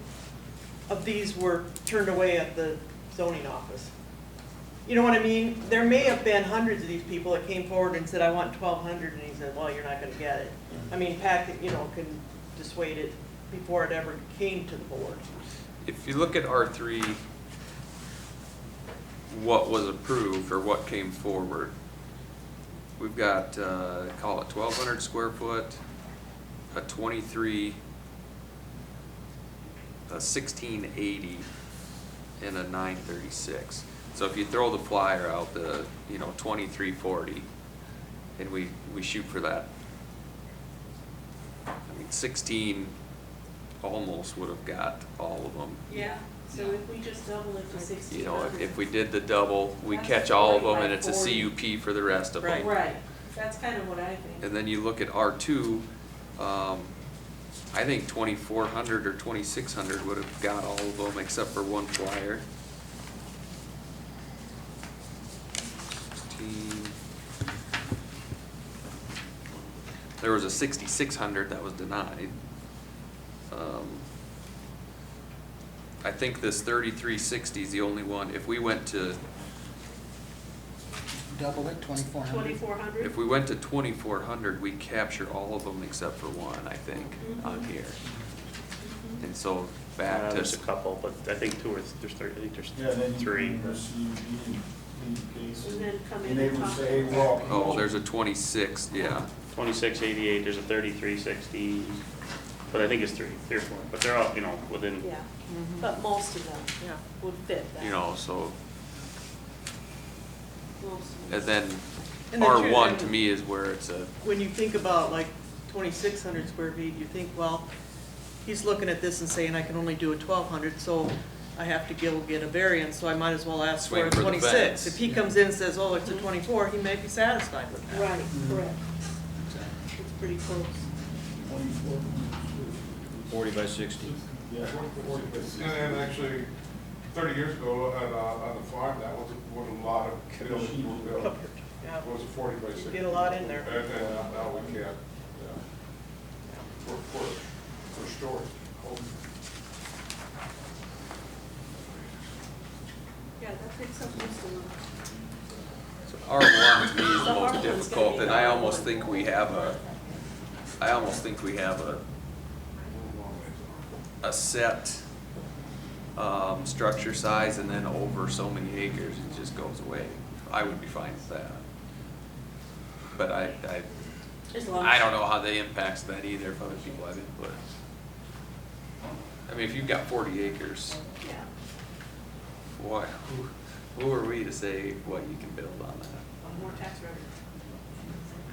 of these were turned away at the zoning office? You know what I mean? There may have been hundreds of these people that came forward and said, I want 1,200, and he said, well, you're not gonna get it. I mean, Pat, can dissuade it before it ever came to the board. if you look at R3, what was approved or what came forward, we've got, call it 1,200 square foot, a 23, a 1680, and a 936. So if you throw the flyer out, the 2340, and we shoot for that, I mean 16 almost would have got all of them. Yeah, so if we just double it to 1,600. You know, if we did the double, we catch all of them, and it's a CUP for the rest of them. Right, that's kind of what I think. And then you look at R2, I think 2,400 or 2,600 would have got all of them except for one flyer. 16. There was a 6,600 that was denied. I think this 3360 is the only one. If we went to Double it, 2,400. 2,400? If we went to 2,400, we capture all of them except for one, I think, on here. And so back to, There's a couple, but I think there's three, I think Yeah, then there's you three. can receive the case. And then come in And they and would talk. say, well. oh, there's a 26, yeah. 2688, there's a 3360, but I think it's three or four, but they're all, within. Yeah, but most of them Yeah. would fit that. You know, so, Most of and them. then And the truth- R1 to me is where it's a, When you think about like 2,600 square feet, you think, well, he's looking at this and saying, I can only do a 1,200, so I have to get a variance, so I might as well ask for Swing a for the 26. fence. If he comes in and says, oh, it's a 24, he may be satisfied with that. Right, correct. It's pretty close. 40 by 60. Yeah. And actually, 30 years ago, on the farm, that was what a lot of buildings were built. Covered, yeah. It was 40 by 60. Get a lot in there. And now we can't, yeah. For storage. Yeah, that takes up most of them. R1 to me is the So most R1's gonna difficult, be and the I R1. almost think we have a set structure size, and then over so many acres, it just goes away. I would be fine with that. But As long I as- don't know how that impacts that either, if other people have input. I mean, if you've got 40 acres, Yeah. boy, who are we to say what you can build on that? More tax revenue.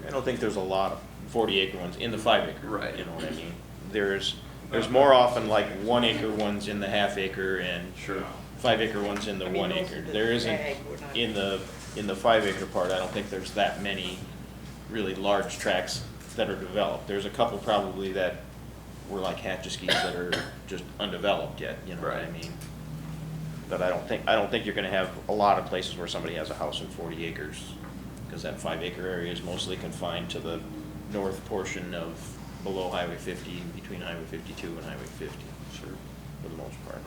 I don't think there's a lot of 40-acre ones in the 5-acre. Right. You know what I mean? There's more often like 1-acre ones in the half-acre and Sure. 5-acre ones in the I mean, 1 most acre. of the There isn't, ag would not- in the 5-acre part, I don't think there's that many really large tracts that are developed. There's a couple probably that were like Hatchiskis that are just undeveloped yet, you know what I Right. mean? But I don't think you're gonna have a lot of places where somebody has a house in 40 acres, because that 5-acre area is mostly confined to the north portion of below Highway 50, between Highway 52 and Highway 50. Sure. For the most part.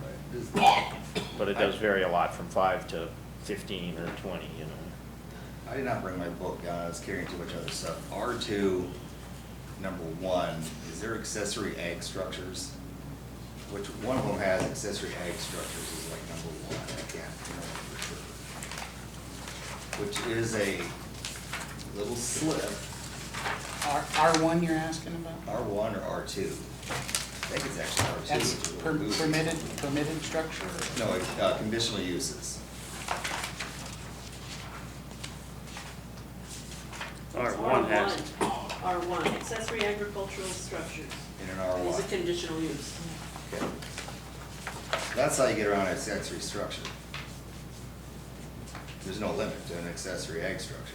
But it does vary a lot from 5 to 15 or 20, you know. I did not bring my book down, I was carrying too much other stuff. R2, number 1, is there accessory ag structures? Which one of them has accessory ag structures is like number 1, I can't remember for sure. Which is a little slip, R1 you're asking about? R1 or R2. I think it's actually R2. That's which will remove it. permitted structure? No, conditional uses. R1 has, R1, accessory agricultural structures. In an Is a R1. conditional use. Okay. That's how you get around an accessory structure. There's no limit to an accessory ag structure.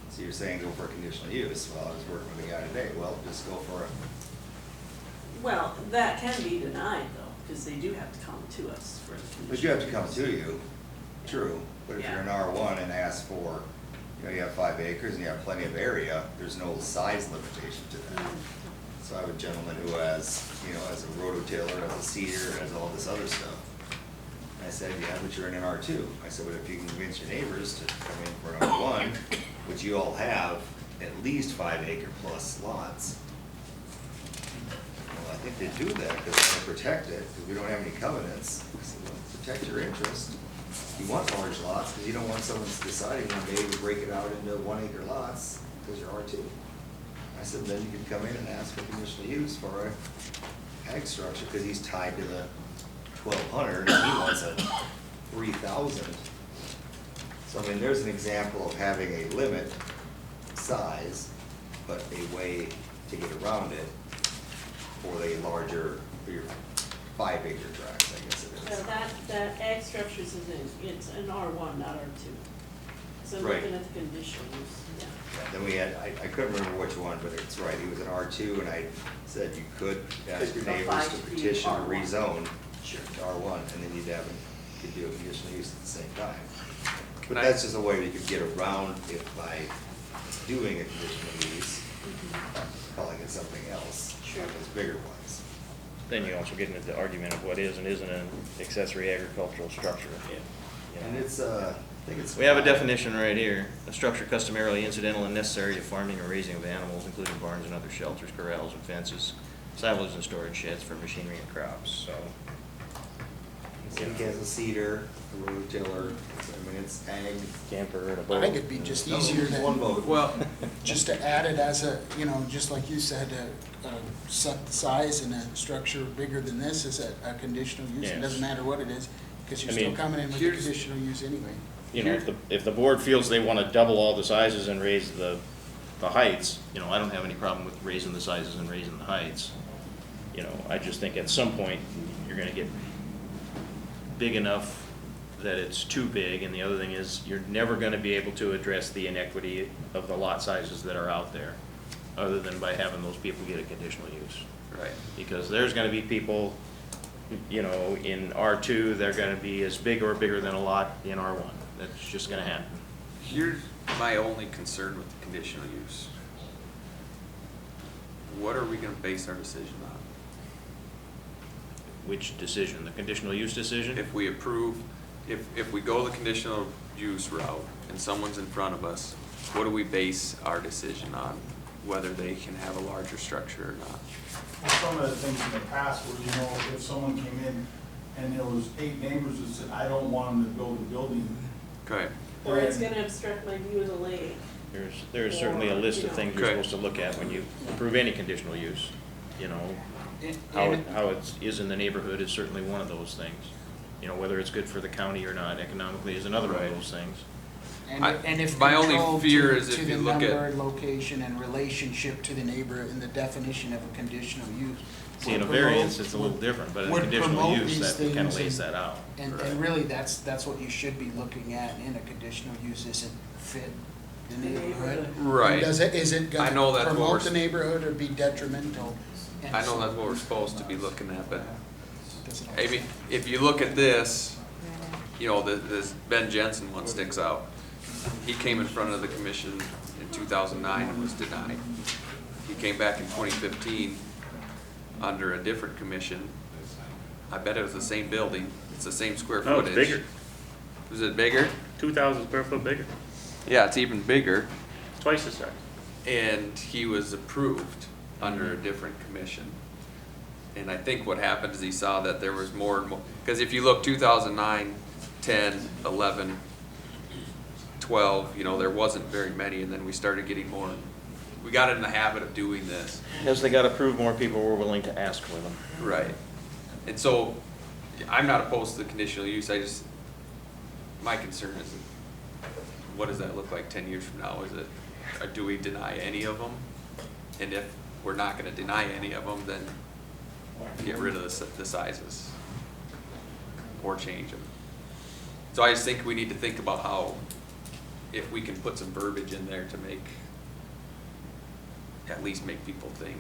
So you're saying go for a conditional use. Well, I was working with a guy today. Well, just go for it. Well, that can be denied though, because they do have to come to us for the conditional. But you have to come to you, true. But if Yeah. you're an R1 and ask for, you have 5 acres and you have plenty of area, there's no size limitation to that. So I have a gentleman who has, has a rototiller, has a seeder, has all this other stuff. And I said, yeah, but you're in an R2. I said, but if you can convince your neighbors to come in for an R1, which you all have at least 5 acre plus lots. Well, I think they do that because they want to protect it, because we don't have any covenants. I said, well, protect your interest. You want large lots, because you don't want someone deciding one day to break it out into 1 acre lots, because you're R2. I said, then you can come in and ask for conditional use for a ag structure, because he's tied to the 1,200, and he wants a 3,000. So, I mean, there's an example of having a limit size, but a way to get around it for the larger, for your 5 acre tracts, I guess it is. So that ag structures is it's an R1, not R2. So Right. looking at the conditional use, yeah. Yeah, then we had, I couldn't remember which one, but it's right, he was an R2, and I said you could ask your Could neighbors apply to to be petition to R1. rezone Sure. to R1, and then you'd have, you could do a conditional use at the same time. But Can I- that's just a way you could get around it by doing a conditional use, calling it something else, Sure. not those bigger ones. Then you also get into the argument of what is and isn't an accessory agricultural structure. You know. And it's, I think it's. We have a definition right here, a structure customarily incidental and necessary to farming or raising of animals, including barns and other shelters, corrals and fences, silos and storage sheds for machinery and crops, so. He has a cedar, a rototiller, I mean, it's ag. Camper and a I boat. think it'd be just No, easier it's one to, vote. Well, just to add it as a, just like you said, set the size and a structure bigger than this is a conditional use. It Yes. doesn't matter what it is, because you're I still mean, coming in with a here's- conditional use anyway. You know, if the board feels they want to double all the sizes and raise the heights, I don't have any problem with raising the sizes and raising the heights. I just think at some point, you're gonna get big enough that it's too big, and the other thing is, you're never gonna be able to address the inequity of the lot sizes that are out there, other than by having those people get a conditional use. right. Because there's gonna be people, in R2, they're gonna be as big or bigger than a lot in R1. That's just gonna happen. Here's my only concern with the conditional use. What are we gonna base our decision on? Which decision, the conditional use decision? If we approve, if we go the conditional use route and someone's in front of us, what do we base our decision on, whether they can have a larger structure or not? Well, some of the things in the past were, if someone came in and there was 8 neighbors that said, I don't want them to build a building. Okay, Or it's gonna obstruct my view of the lake. There's certainly a list of things you're Okay. supposed to look at when you approve any conditional use. And- How it is in the neighborhood is certainly one of those things. Whether it's good for the county or not economically is another one Right. of those things. And if my only controlled fear is if to you the look at- number, location, and relationship to the neighbor in the definition of a conditional use. See, in a would variance, promote- it's a little different, but in a would conditional promote use, these that kind of things lays and- that out. And really, that's what you should be looking at in a conditional use, is it fit the neighborhood? Right. And is it I know gonna that's what promote we're- the neighborhood or be detrimental? And I know so- that's what we're supposed to be looking at, but Doesn't I mean, if you look at this, this Ben Jensen one sticks out. He came in front of the commission in 2009 and was denied. He came back in 2015 under a different commission. I bet it was the same building, it's the same square No, it's footage. bigger. Was it bigger? 2,000 square foot bigger, Yeah, it's even bigger. twice the size. And he was approved under a different commission. And I think what happened is he saw that there was more and more, because if you look 2009, 10, 11, 12, you know, there wasn't very many, and then we started getting more. We got in the habit of doing this. As they got approved, more people were willing to ask for them. Right. And so, I'm not opposed to the conditional use, my concern is, what does that look like 10 years from now? Is it, do we deny any of them? And if we're not gonna deny any of them, then get rid of the sizes or change them. So I just think we need to think about how, if we can put some verbiage in there to at least make people think,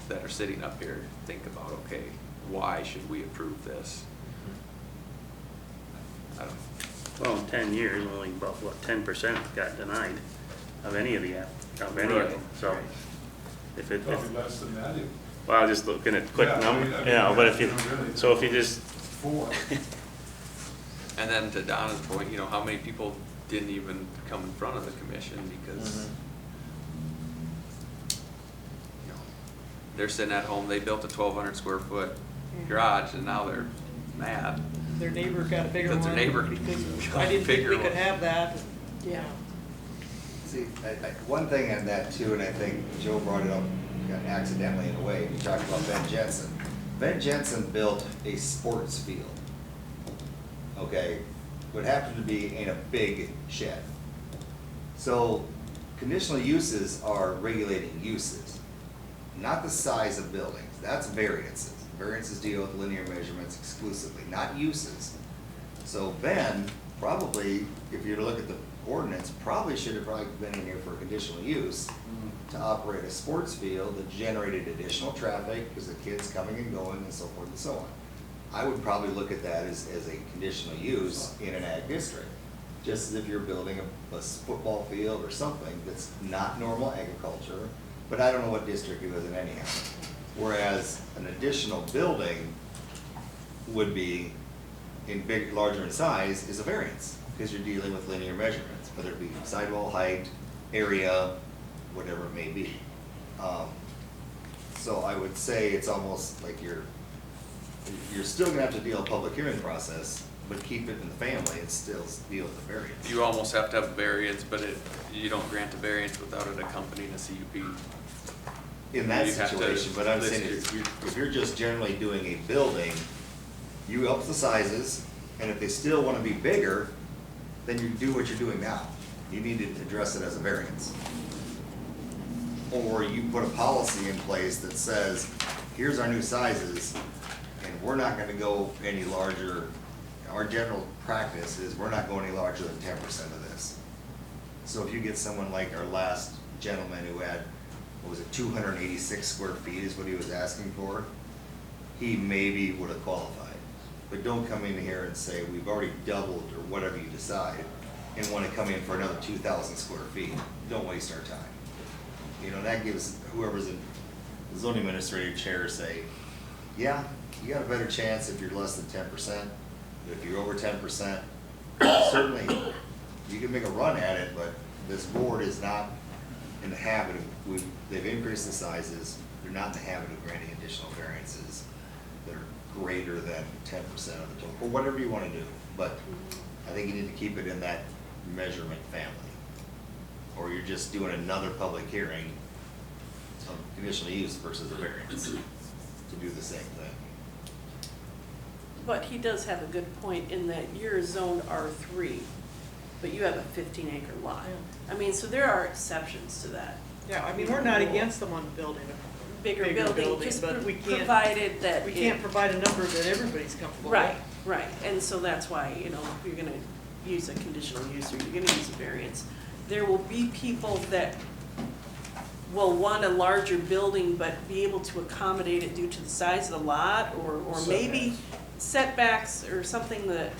that are sitting up here, think about, okay, why should we approve this? I don't know. Well, in 10 years, only about, what, 10% got denied of any of of them, so. If it, Probably less than that. well, just looking at quick Yeah, number, I mean, yeah, but if you, really, so if you just, 4. And then to Donna's point, you know, how many people didn't even come in front of the commission because, you know, they're sitting at home, they built a 1,200 square foot garage, and now they're mad. Their neighbor got a bigger one. Because their neighbor Because got I a didn't think bigger we could one. have that. Yeah. See, one thing on that too, and I think Joe brought it up accidentally in a way, we talked about Ben Jensen. Ben Jensen built a sports field. Okay, what happened to be in a big shed. So conditional uses are regulating uses, not the size of buildings. That's variances. Variances deal with linear measurements exclusively, not uses. So Ben, probably, if you look at the ordinance, probably should have been in here for a conditional use to operate a sports field that generated additional traffic because the kids coming and going and so forth and so on. I would probably look at that as a conditional use in an ag district. Just as if you're building a football field or something that's not normal agriculture, but I don't know what district it was in anyhow. Whereas an additional building would be larger in size is a variance, because you're dealing with linear measurements, whether it be sidewall height, area, whatever it may be. So I would say it's almost like you're still gonna have to deal with a public hearing process, but keep it in the family and still deal with the variance. You almost have to have a variance, but you don't grant a variance without it accompanying a CUP. In that You have to situation, but I'm list saying your- if you're just generally doing a building, you up the sizes, and if they still wanna be bigger, then you do what you're doing now. You need to address it as a variance. Or you put a policy in place that says, here's our new sizes, and we're not gonna go any larger. Our general practice is we're not going any larger than 10% of this. So if you get someone like our last gentleman who had, what was it, 286 square feet is what he was asking for, he maybe would have qualified. But don't come in here and say, we've already doubled, or whatever you decide, and want to come in for another 2,000 square feet. Don't waste our time. You know, that gives whoever's in the zoning administrative chair say, yeah, you got a better chance if you're less than 10%. But if you're over 10%, certainly you can make a run at it, but this board is not in the habit of, they've increased the sizes, they're not in the habit of granting additional variances that are greater than 10% of the total, or whatever you want to do. But I think you need to keep it in that measurement family. Or you're just doing another public hearing of conditional use versus a variance to do the same thing. But he does have a good point in that you're zoned R3, but you have a 15-acre lot. I mean, so there are exceptions to that. Yeah, I mean, we're not against them on building a Bigger building, just but we can't, provided that. we can't provide a number that everybody's comfortable with. Right, right, and so that's why, you know, if you're gonna use a conditional use or you're gonna use a variance, there will be people that will want a larger building but be able to accommodate it due to the size of the lot or maybe setbacks or something that,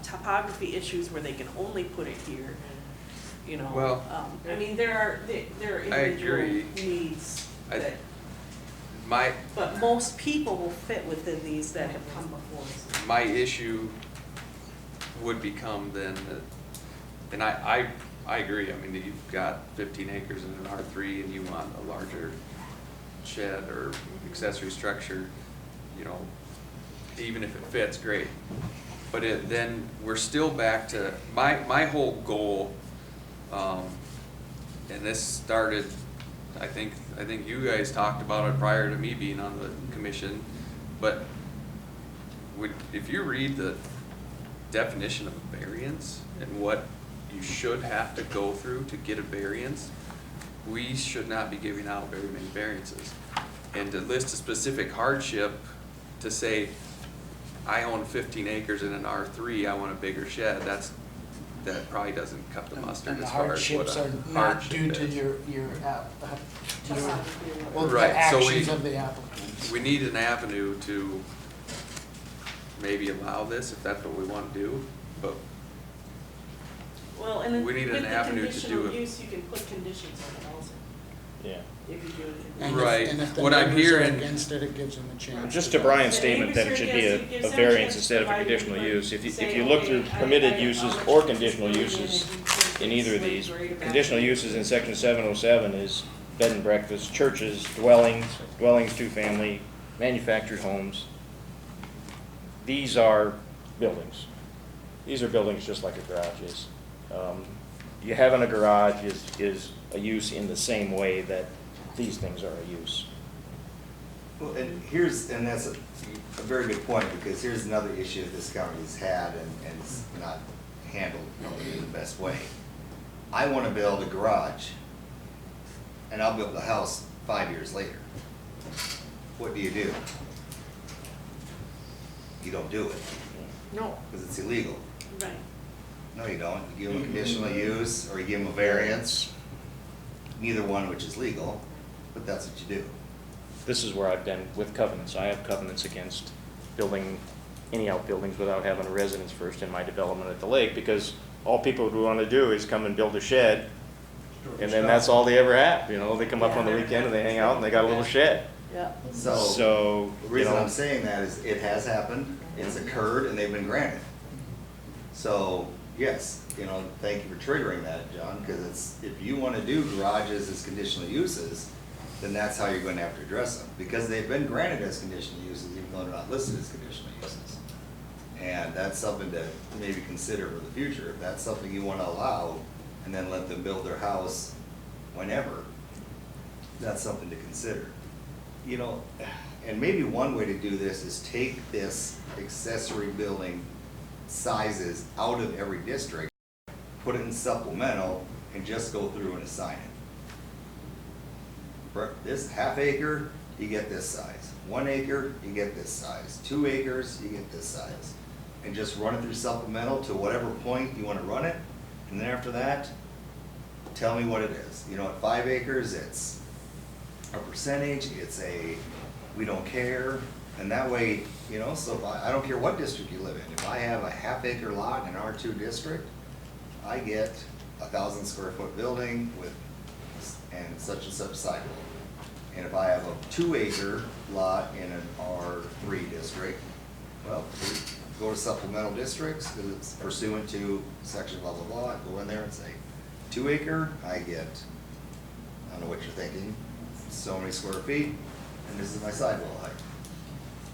topography issues where they can only put it here, you know. Well, I mean, there are I individual agree. needs I- that, but most people will fit within these that have come before us. My issue would become then, and I agree, I mean, you've got 15 acres in an R3 and you want a larger shed or accessory structure, you know, even if it fits, great. But then we're still back to, my whole goal, and this started, I think you guys talked about it prior to me being on the commission, but if you read the definition of a variance and what you should have to go through to get a variance, we should not be giving out very many variances. And to list a specific hardship to say, I own 15 acres in an R3, I want a bigger shed, that probably doesn't cut the mustard And the as far as what hardships a are not hardship due to is. your, well, the Right, so actions of the applicants. we need an avenue to maybe allow this, if that's what we want to do, but Well, and then We with need an the avenue to conditional do it. use, you can put conditions on it also, Yeah. if you do it. And Right. if, and if the What I'm neighbors are hearing- against it, it gives them a chance. Just to Brian's The statement that it neighbors should are be against it, a gives them variance chance instead of a provided conditional you use. If say, you look okay, through I- permitted I- uses I'll let or you conditional explain it, uses and if you think in it's either of like these, right about conditional it. uses in section 707 is bed and breakfast, churches, dwellings, two-family, manufactured homes. These are buildings. These are buildings just like a garage is. You having a garage is a use in the same way that these things are a use. Well, and that's a very good point, because here's another issue that this county has had and it's not handled probably in the best way. I want to build a garage, and I'll build the house 5 years later. What do? You don't do it, No. because it's illegal. Right. No, you don't. You give them a conditional use, or you give them a variance, neither one which is legal, but that's what you do. This is where I've been with covenants. I have covenants against building any outbuildings without having a residence first in my development at the lake, because all people would want to do is come and build a shed, and then that's all they ever have. You know, they come up on the weekend and they hang out and they got a little shed. Yeah. So, The you reason know, I'm saying that is it has happened, it's occurred, and they've been granted. So, yes, thank you for triggering that, John, because if you want to do garages as conditional uses, then that's how you're going to have to address them, because they've been granted as conditional uses, even though they're not listed as conditional uses. And that's something to maybe consider for the future. If that's something you want to allow, and then let them build their house whenever, that's something to consider. And maybe one way to do this is take this accessory building sizes out of every district, put it in supplemental, and just go through and assign it. For this half acre, you get this size. 1 acre, you get this size. 2 acres, you get this size. And just run it through supplemental to whatever point you want to run it. And then after that, tell me what it is. At 5 acres, it's a percentage, we don't care. And that way, so if I don't care what district you live in. If I have a half acre lot in an R2 district, I get 1,000 square foot building and such sidewalk. And if I have a 2 acre lot in an R3 district, well, we go to supplemental districts, because it's pursuant to section blah, blah, blah, go in there and say, 2 acre, I get, I don't know what you're thinking, so many square feet, and this is my sidewall height.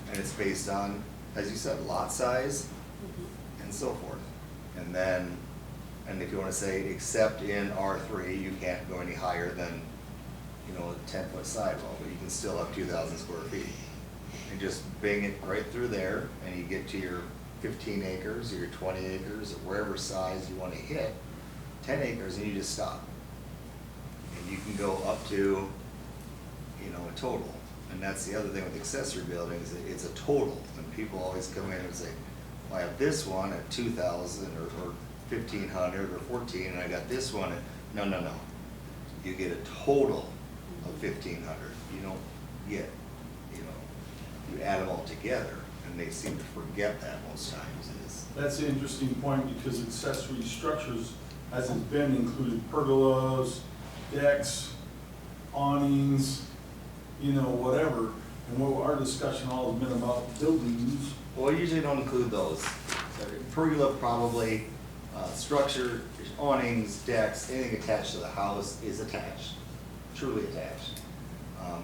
And it's based on, as you said, lot size and so forth. And then, and if you want to say, except in R3, you can't go any higher than, a 10-foot sidewall, but you can still have 2,000 square feet. And just bang it right through there, and you get to your 15 acres, or your 20 acres, or wherever size you want to hit, 10 acres, and you just stop. And you can go up to, a total. And that's the other thing with accessory buildings, it's a total. And people always come in and say, well, I have this one at 2,000 or 1,500 or 14, and I got this one at, no. You get a total of 1,500. You don't get, you add them all together, and they seem to forget that most times. That's an interesting point, because accessory structures hasn't been included pergolas, decks, awnings, whatever. And what our discussion all has been about buildings. Well, I usually don't include those. Pergola probably, structure, awnings, decks, anything attached to the house is attached, truly attached.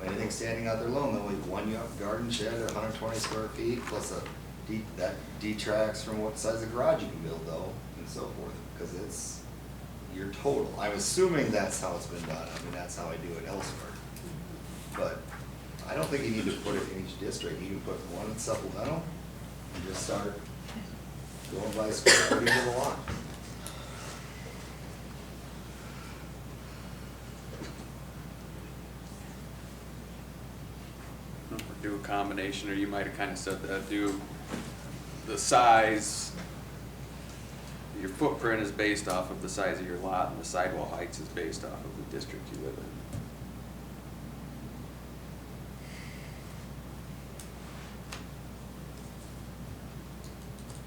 Anything standing out there alone, only one garden shed, 120 square feet, plus that detracts from what size of garage you can build though, and so forth, because it's your total. I'm assuming that's how it's been done, I mean, that's how I do it elsewhere. But I don't think you need to put it in each district, you can put one supplemental and just start going by square footage of the lot. Or do a combination, or you might have kind of said that, do the size, your footprint is based off of the size of your lot, and the sidewall heights is based off of the district you live in.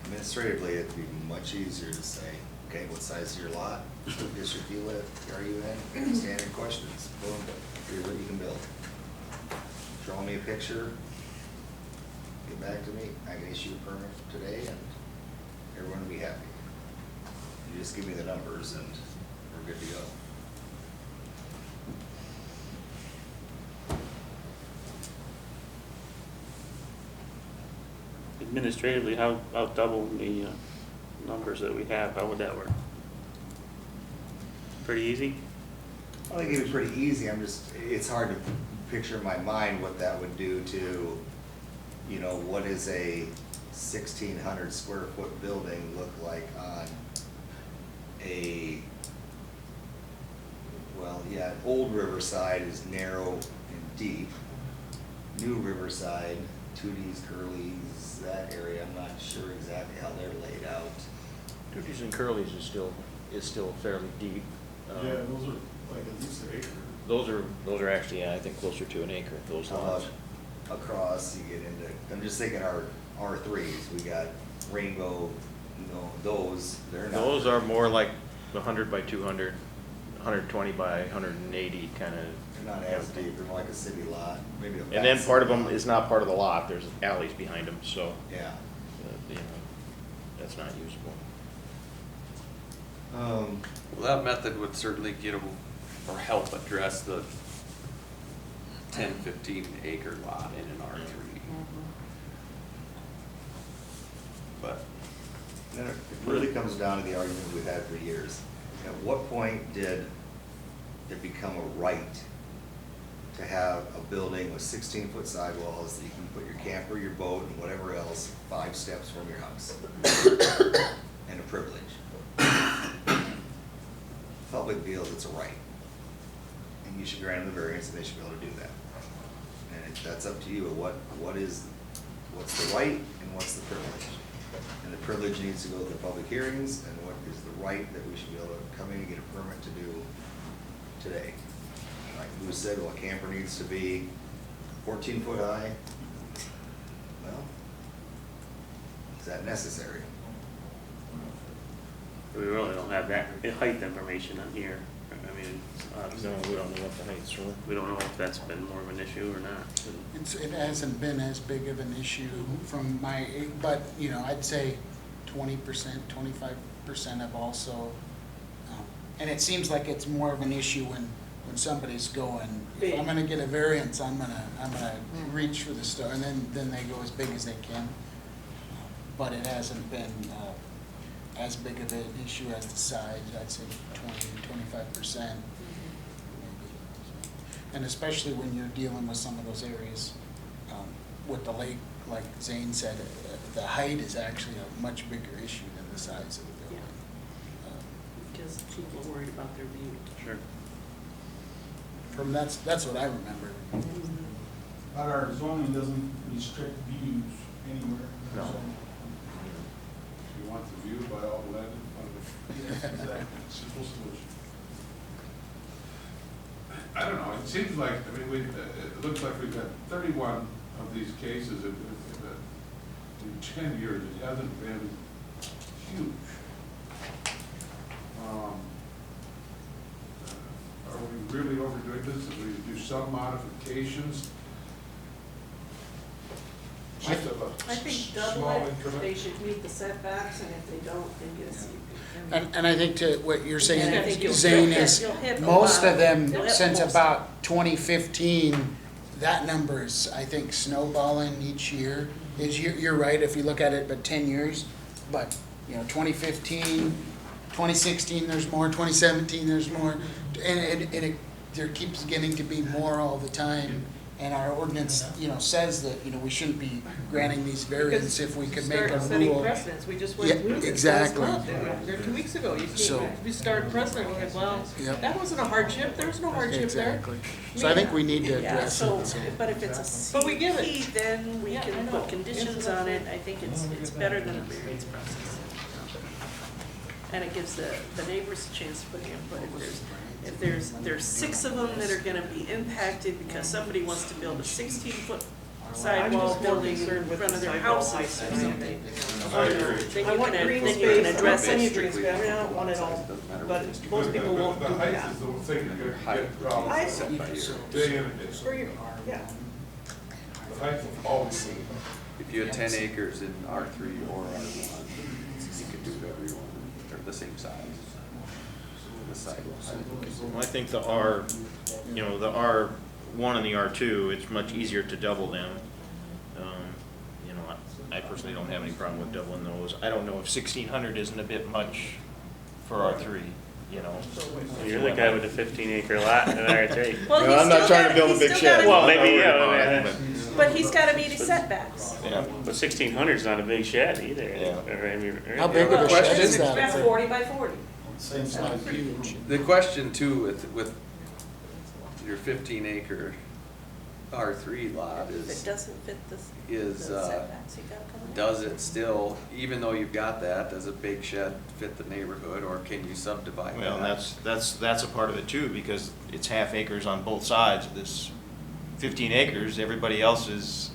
Administratively, it'd be much easier to say, okay, what size is your lot, what district you live, are you in, standard questions, boom, here's what you can build. Draw me a picture, get back to me, I can issue a permit today and everyone will be happy. You just give me the numbers and we're good to go. Administratively, how double the numbers that we have, how would that work? Pretty easy? I think it'd be pretty easy, it's hard to picture in my mind what that would do to, you know, what is a 1,600 square foot building look like on a, well, yeah, old Riverside is narrow and deep. New Riverside, 2Ds, Curlies, that area, I'm not sure exactly how they're laid out. Tooties and Curlies is still fairly deep. Yeah, those are like at least an acre. Those are actually, yeah, I think closer to an acre, those lots. Across, you get into, I'm just thinking our R3s, we got Rainbow, you know, they're not. Those are more like 100 by 200, 120 by 180 kind of. They're not as deep, they're more like a city lot, maybe a. And then part of back them city is lot. not part of the lot, there's alleys behind them, so, Yeah. you know, that's not usable. Well, that method would certainly get or help address the 10, 15 acre lot in an R3. But Then it really comes down to the argument we've had for years. At what point did it become a right to have a building with 16-foot sidewalls that you can put your camper, your boat, and whatever else 5 steps from your house? And a privilege. Public feels it's a right. And you should grant them the variance and they should be able to do that. And that's up to you, what's the right and what's the privilege? And the privilege needs to go to the public hearings, and what is the right that we should be able to come in and get a permit to do today. Like Lou said, well, a camper needs to be 14 foot high. Well, is that necessary? We really don't have that height information on here. I mean, No, we don't know what the heights are. we don't know if that's been more of an issue or not. It hasn't been as big of an issue from but, you know, I'd say 20%, 25% have also, and it seems like it's more of an issue when somebody's going, if I'm gonna get a variance, I'm gonna reach for the star, and then they go as big as they can. But it hasn't been, as big of an issue as the size, I'd say 20-25%. Maybe. And especially when you're dealing with some of those areas, with the lake, like Zane said, the height is actually a much bigger issue than the size of the building. Because people are worried about their view. Sure. That's what I remember. But our zoning doesn't restrict views anywhere. No. So, If you want the view, by all the land in front of it. yes, exactly. Simple solution. I don't know, it seems like, I mean, it looks like we've had 31 of these cases in 10 years. It hasn't been huge. Are we really overdoing this? If we do some modifications? Just of a I think double Small it, increment. they should meet the setbacks, and if they don't, then get a CUP. And I think to what you're And I think saying, you'll Zane, hit- is you'll hit a most lot. of them, You'll hit since most. about 2015, that number is, I think, snowballing each year. You're right, if you look at it, but 10 years, but, 2015, 2016, there's more, 2017, there's more, and there keeps getting to be more all the time. And our ordinance, says that, we shouldn't be granting these variants if we could make a Start setting rule. precedents, we just Yeah, went through this last exactly. month, or 2 weeks ago, you So- came, we started precedent, we're like, well, Yep. that wasn't a hardship, there was no hardship there. Exactly. So I think we need to Yeah, address so, it. So. but if it's a But we give it. CUP, then we Yeah, I can know. put conditions on it, I think it's better than a variance process. And it gives the neighbors a chance to put input, if there's 6 of them that are gonna be impacted because somebody wants to build a 16-foot sidewall just more building in concerned with front the of their sidewall houses or height. something. I agree. Then I you want can, green then you can space, I want address plenty it. of green space, I mean, I don't want it all, but most people won't do The height that. is the thing you're gonna get problems. I- with. Day in and day. For your, yeah. The height will always be. If you had 10 acres in R3 or R1, you could do whatever you want. They're the same size. The sidewalk. Well, I think the the R1 and the R2, it's much easier to double them. I personally don't have any problem with doubling those. I don't know if 1,600 isn't a bit much for R3, You're the guy with a 15-acre lot in R3. Well, I'm not trying to build a big shed. Well, maybe, yeah, But he's gotta meet his setbacks. Yeah. but 1,600 is not a big shed either. Yeah. How big of a shed is that? That's 40 by 40. Same size. Huge. The question too with your 15-acre R3 lot If it is, doesn't fit the is, setbacks, you gotta come in. does it still, even though you've got that, does a big shed fit the neighborhood, or can you subdivide that? Well, that's a part of it too, because it's half acres on both sides of this 15 acres, everybody else is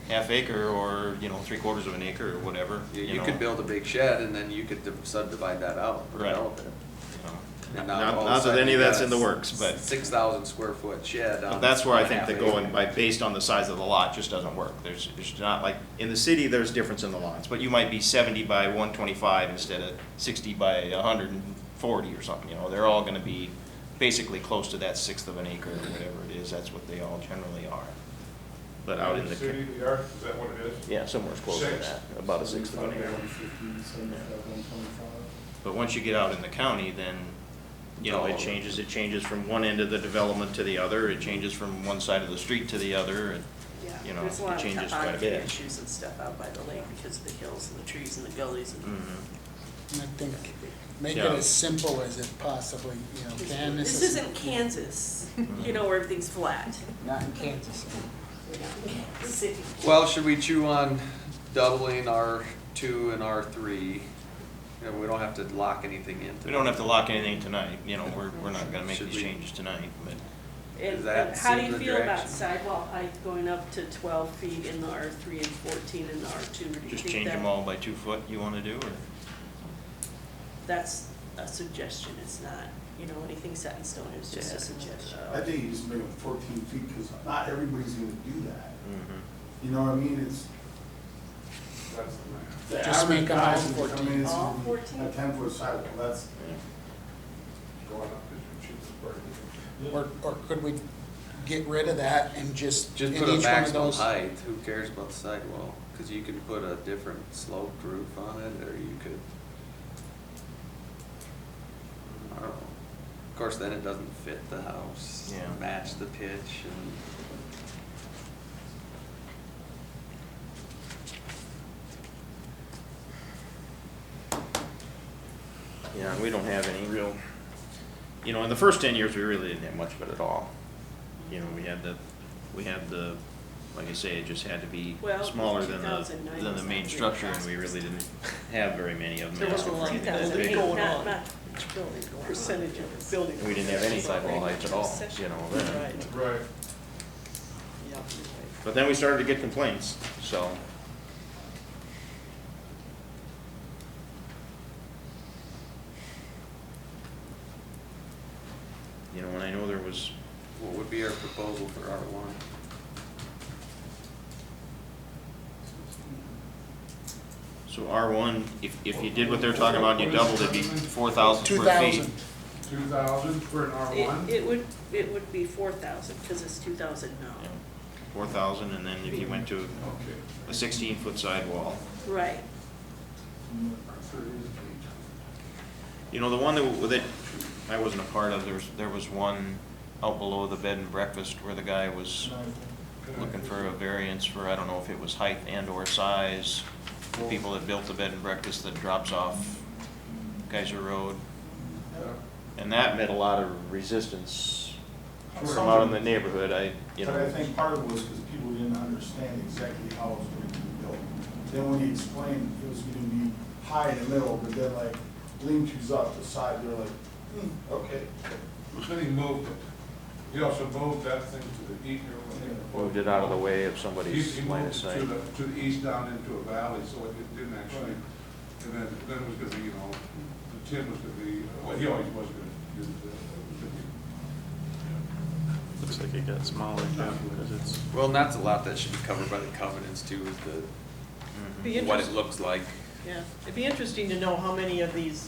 half acre or, 3/4 of an acre or whatever. You could build a big shed and then you could subdivide that out, Right. develop it. And now Not all of a that sudden any of you that's got in the works, but 6,000 square foot shed but on. that's where I think half the acre. going based on the size of the lot just doesn't work. There's not like, in the city, there's difference in the lots, but you might be 70 by 125 instead of 60 by 140 or something, they're all gonna be basically close to that 1/6 of an acre or whatever it is, that's what they all generally are. But out in the, City, the yard, is that what it is? yeah, somewhere's close to Six. that, about a 1/6 of an acre. 115, But once you get out in the county, then, it changes from one end of the development to the other, it changes from one side of the street to the other, and, Yeah, there's a lot it of changes quite a topography bit. issues and stuff out by the lake because of the hills and the trees and the gullies and. Mhm. And I think, make it Yeah. as simple as it possibly, can. This isn't Kansas, where everything's flat. Not in Kansas. City. Well, should we chew on doubling R2 and R3? We don't have to lock anything in. We don't have to lock anything tonight, we're not gonna make Should these we- changes tonight, but. And that and how do seem you the feel about direction? sidewall height going up to 12 feet in the R3 and 14 in the R2? Do you Just think change that- them all by 2 foot you wanna do, or? That's a suggestion, it's not, anything set in stone, it's just a suggestion. I think you just make them 14 feet, because not everybody's gonna do that. Mhm. You know what I mean? It's. That's the man. the Just make average them guy all is gonna come 14. in and see All 14? A 10-foot sidewalk, that's. Going up is your cheapest part. Or could we get rid of that and just, in Just each put a one of maximum those? height, who cares about the sidewall? Because you can put a different sloped roof on it, or you could, I don't know. Of course, then it doesn't fit the house, Yeah. match the pitch, and Yeah, and we don't have any real, in the first 10 years, we really didn't have much of it at all. We had the, like I say, it just had to be Well, smaller than 2009 the was main not structure, and really we really didn't have very many of them. There wasn't a lot asking for of anything that big. going on. Not building, Percentage of building. And we didn't have any sidewall heights at all, then. Right, Right. yeah. But then we started to get complaints, so. And I know there was, what would be our proposal for R1? So R1, if you did what they're talking about, and you doubled, it'd be 4,000 square feet. 2,000 for an R1? It would be 4,000, because it's 2,000 now. 4,000, and then if you went to Okay. a 16-foot sidewall. Right. You know, the one that I wasn't a part of, there was one out below the bed and breakfast where the guy was looking for a variance for, I don't know if it was height and or size. The people that built the bed and breakfast that drops off Kaiser Road. And that met a lot of resistance from out in the neighborhood. But I think part of it was because people didn't understand exactly how it was going to be built. Then when he explained it was going to be high in the middle, but then like lean-tos off the side, they're like, okay. Then he moved it. He also moved that thing to the east. Moved it out of the way of He somebody's line of moved sight. it to the east down into a valley, so it didn't actually, and then it was gonna be, you know, the tin was gonna be, well, he always was gonna use it. Looks like it got smaller too, because it's. Well, and that's a lot that should be covered by the covenants too, is Be what it interesting, looks like. yeah, it'd be interesting to know how many of these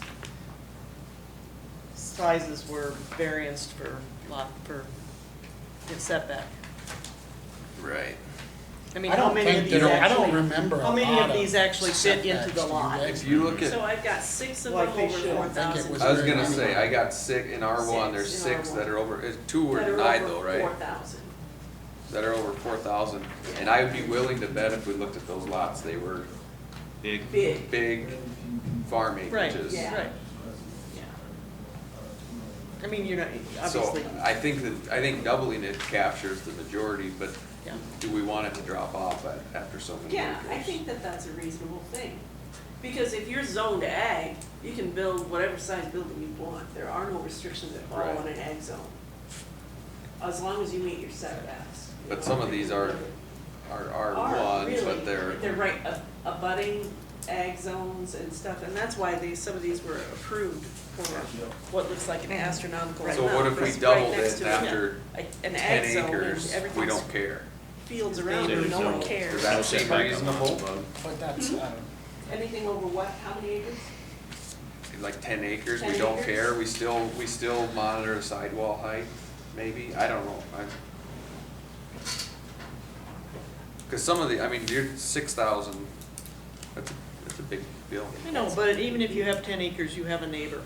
sizes were varianced for setback. Right. I mean, I how don't many of think these there, I don't actually, remember how a many lot of these actually fit into setbacks, the do you lot? guys? If you look at, So I've got 6 of Like them they over should. I think it 4,000. was I was very gonna many. say, I got 6 in R1, there's 6 in 6 R1. that are over, 2 were That are denied over though, right? 4,000. That are over 4,000, and I would be willing to bet if we looked at those lots, they were Big. Big, farm Right, acreages. Yeah. right. yeah. I mean, you're not, So obviously, I think doubling it captures the majority, but yeah. do we want it to drop off after so many Yeah, acres? I think that that's a reasonable thing. Because if you're zoned ag, you can build whatever size building you want. There are no restrictions at all Right. in an ag zone. As long as you meet your setbacks. But some of these are R1s, really. but they're. They're right, abutting ag zones and stuff, and that's why some of these were approved for what looks like an astronomical amount. So what if we Right doubled next it to after an 10 ag zone and acres, we everything's don't care? fields around it, There's no one no- Does cares. that No seem setback on reasonable? lots above. But that's, Anything over what, how many acres? Like 10 acres, 10 we don't acres? care, we still monitor the sidewall height, maybe, I don't know. Cause some of I mean, you're 6,000, that's a big building. I know, but even if you have 10 acres, you have a neighbor.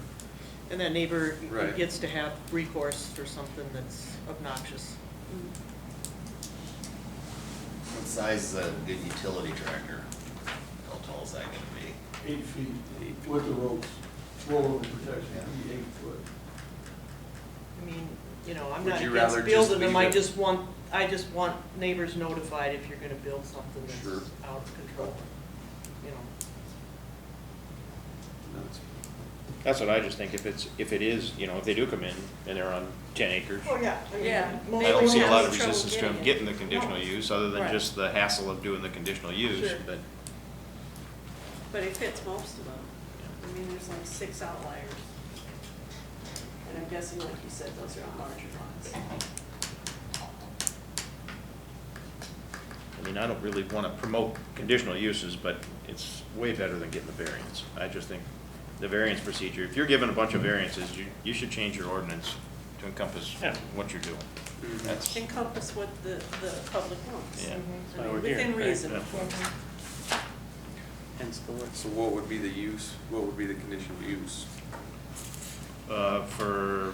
And that neighbor Right. gets to have recourse for something that's obnoxious. What size is a good utility tractor? How tall is that gonna be? 8 feet with the ropes, rollover protection, be 8 foot. I mean, you know, I'm Would not you against rather just building them, leave I it- just want neighbors notified if you're gonna build something that's Sure. out of control, you know. That's what I just think, if it is, you know, if they do come in and they're on 10 acres, Oh, yeah. I mean, Yeah. most I don't see a people lot have of trouble resistance to them it. getting the conditional use, other than Right. just the hassle of doing the conditional use, Sure. but. But it fits most of them. I mean, there's like 6 outliers. And I'm guessing, like you said, those are on larger lots. I mean, I don't really want to promote conditional uses, but it's way better than getting the variance. I just think the variance procedure, if you're given a bunch of variances, you should change your ordinance to encompass Yeah. what you're doing. Mm-hmm. That's, Encompass what the public wants. yeah. I why mean, we're here, within right? reason. Yeah. Hence the word. So what would be the use, what would be the conditional use? For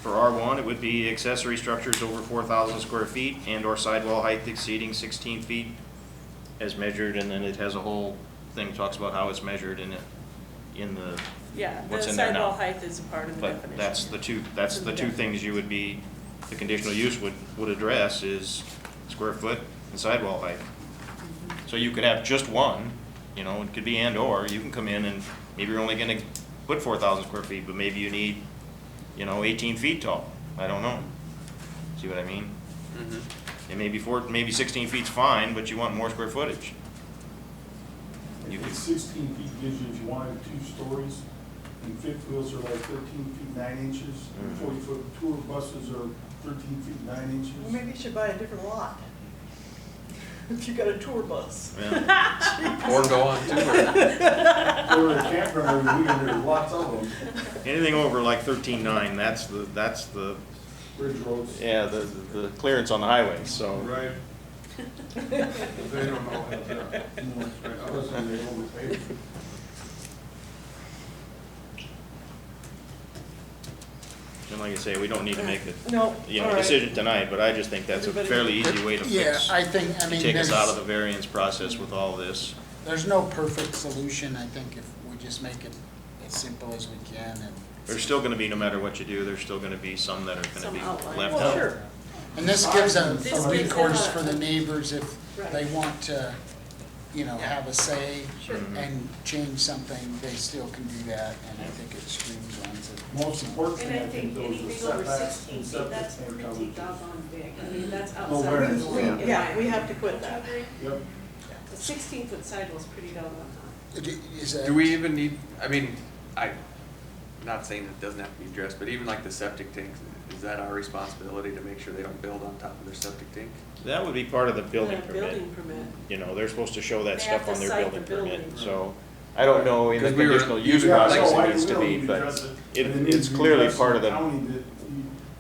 R1, it would be accessory structures over 4,000 square feet and/or sidewall height exceeding 16 feet as measured, and then it has a whole thing, talks about how it's measured in the, Yeah, the what's in there now. sidewall height is a part of the definition. But that's the two things you would be, the conditional use would address is square foot and sidewall height. So you could have just one, you know, it could be and/or, you can come in and maybe you're only gonna put 4,000 square feet, but maybe you need, 18 feet tall, I don't know. See what I mean? Mm-hmm. And maybe 16 feet's fine, but you want more square footage. You could, 16 feet gives you, if you wanted 2 stories, and fifth wheels are like 13 feet 9 inches, and 40-foot tour buses are 13 feet 9 Well, inches. maybe you should buy a different lot. If you got a tour bus. Yeah. Or go on tour. Or a campground, there's lots of them. Anything over like 13.9, that's the, Bridge roads. yeah, the clearance on the highway, so. Right. They don't know how to, unless they overpay. And like I say, we don't need to make No, all a right. decision tonight, but I just think that's a Everybody- fairly easy way to Yeah, fix, I think, I mean, take us out of the there's, variance process with all this. there's no perfect solution. I think if we just make it as simple as we can and. There's still gonna be, no matter what you do, there's still gonna be some that are gonna Some be outline. left Well, out. sure. And this gives a This gives them recourse a- for the neighbors if Right. they want to, have a say Sure. and change something, they still can do that, and I think it streamlines it. Most important And thing, I I think, think those anything over setbacks 16 and feet, septic that's tank pretty coverage. doggone big. I mean, that's No outside variance, the norm. yeah, we have to quit that. Yep. A 16-foot sidewall's pretty doggone high. Is that? Do we even need, I mean, not saying it doesn't have to be addressed, but even like the septic tanks, is that our responsibility to make sure they don't build on top of their septic tank? That would be part of the building The permit. building permit. You know, they're supposed to show that They have stuff to on their cite building the building. permit, so. I don't know in the 'Cause we were- conditional use Yeah, process no, I it needs to will, be, but because it needs it's to be clearly addressed part in of the, county that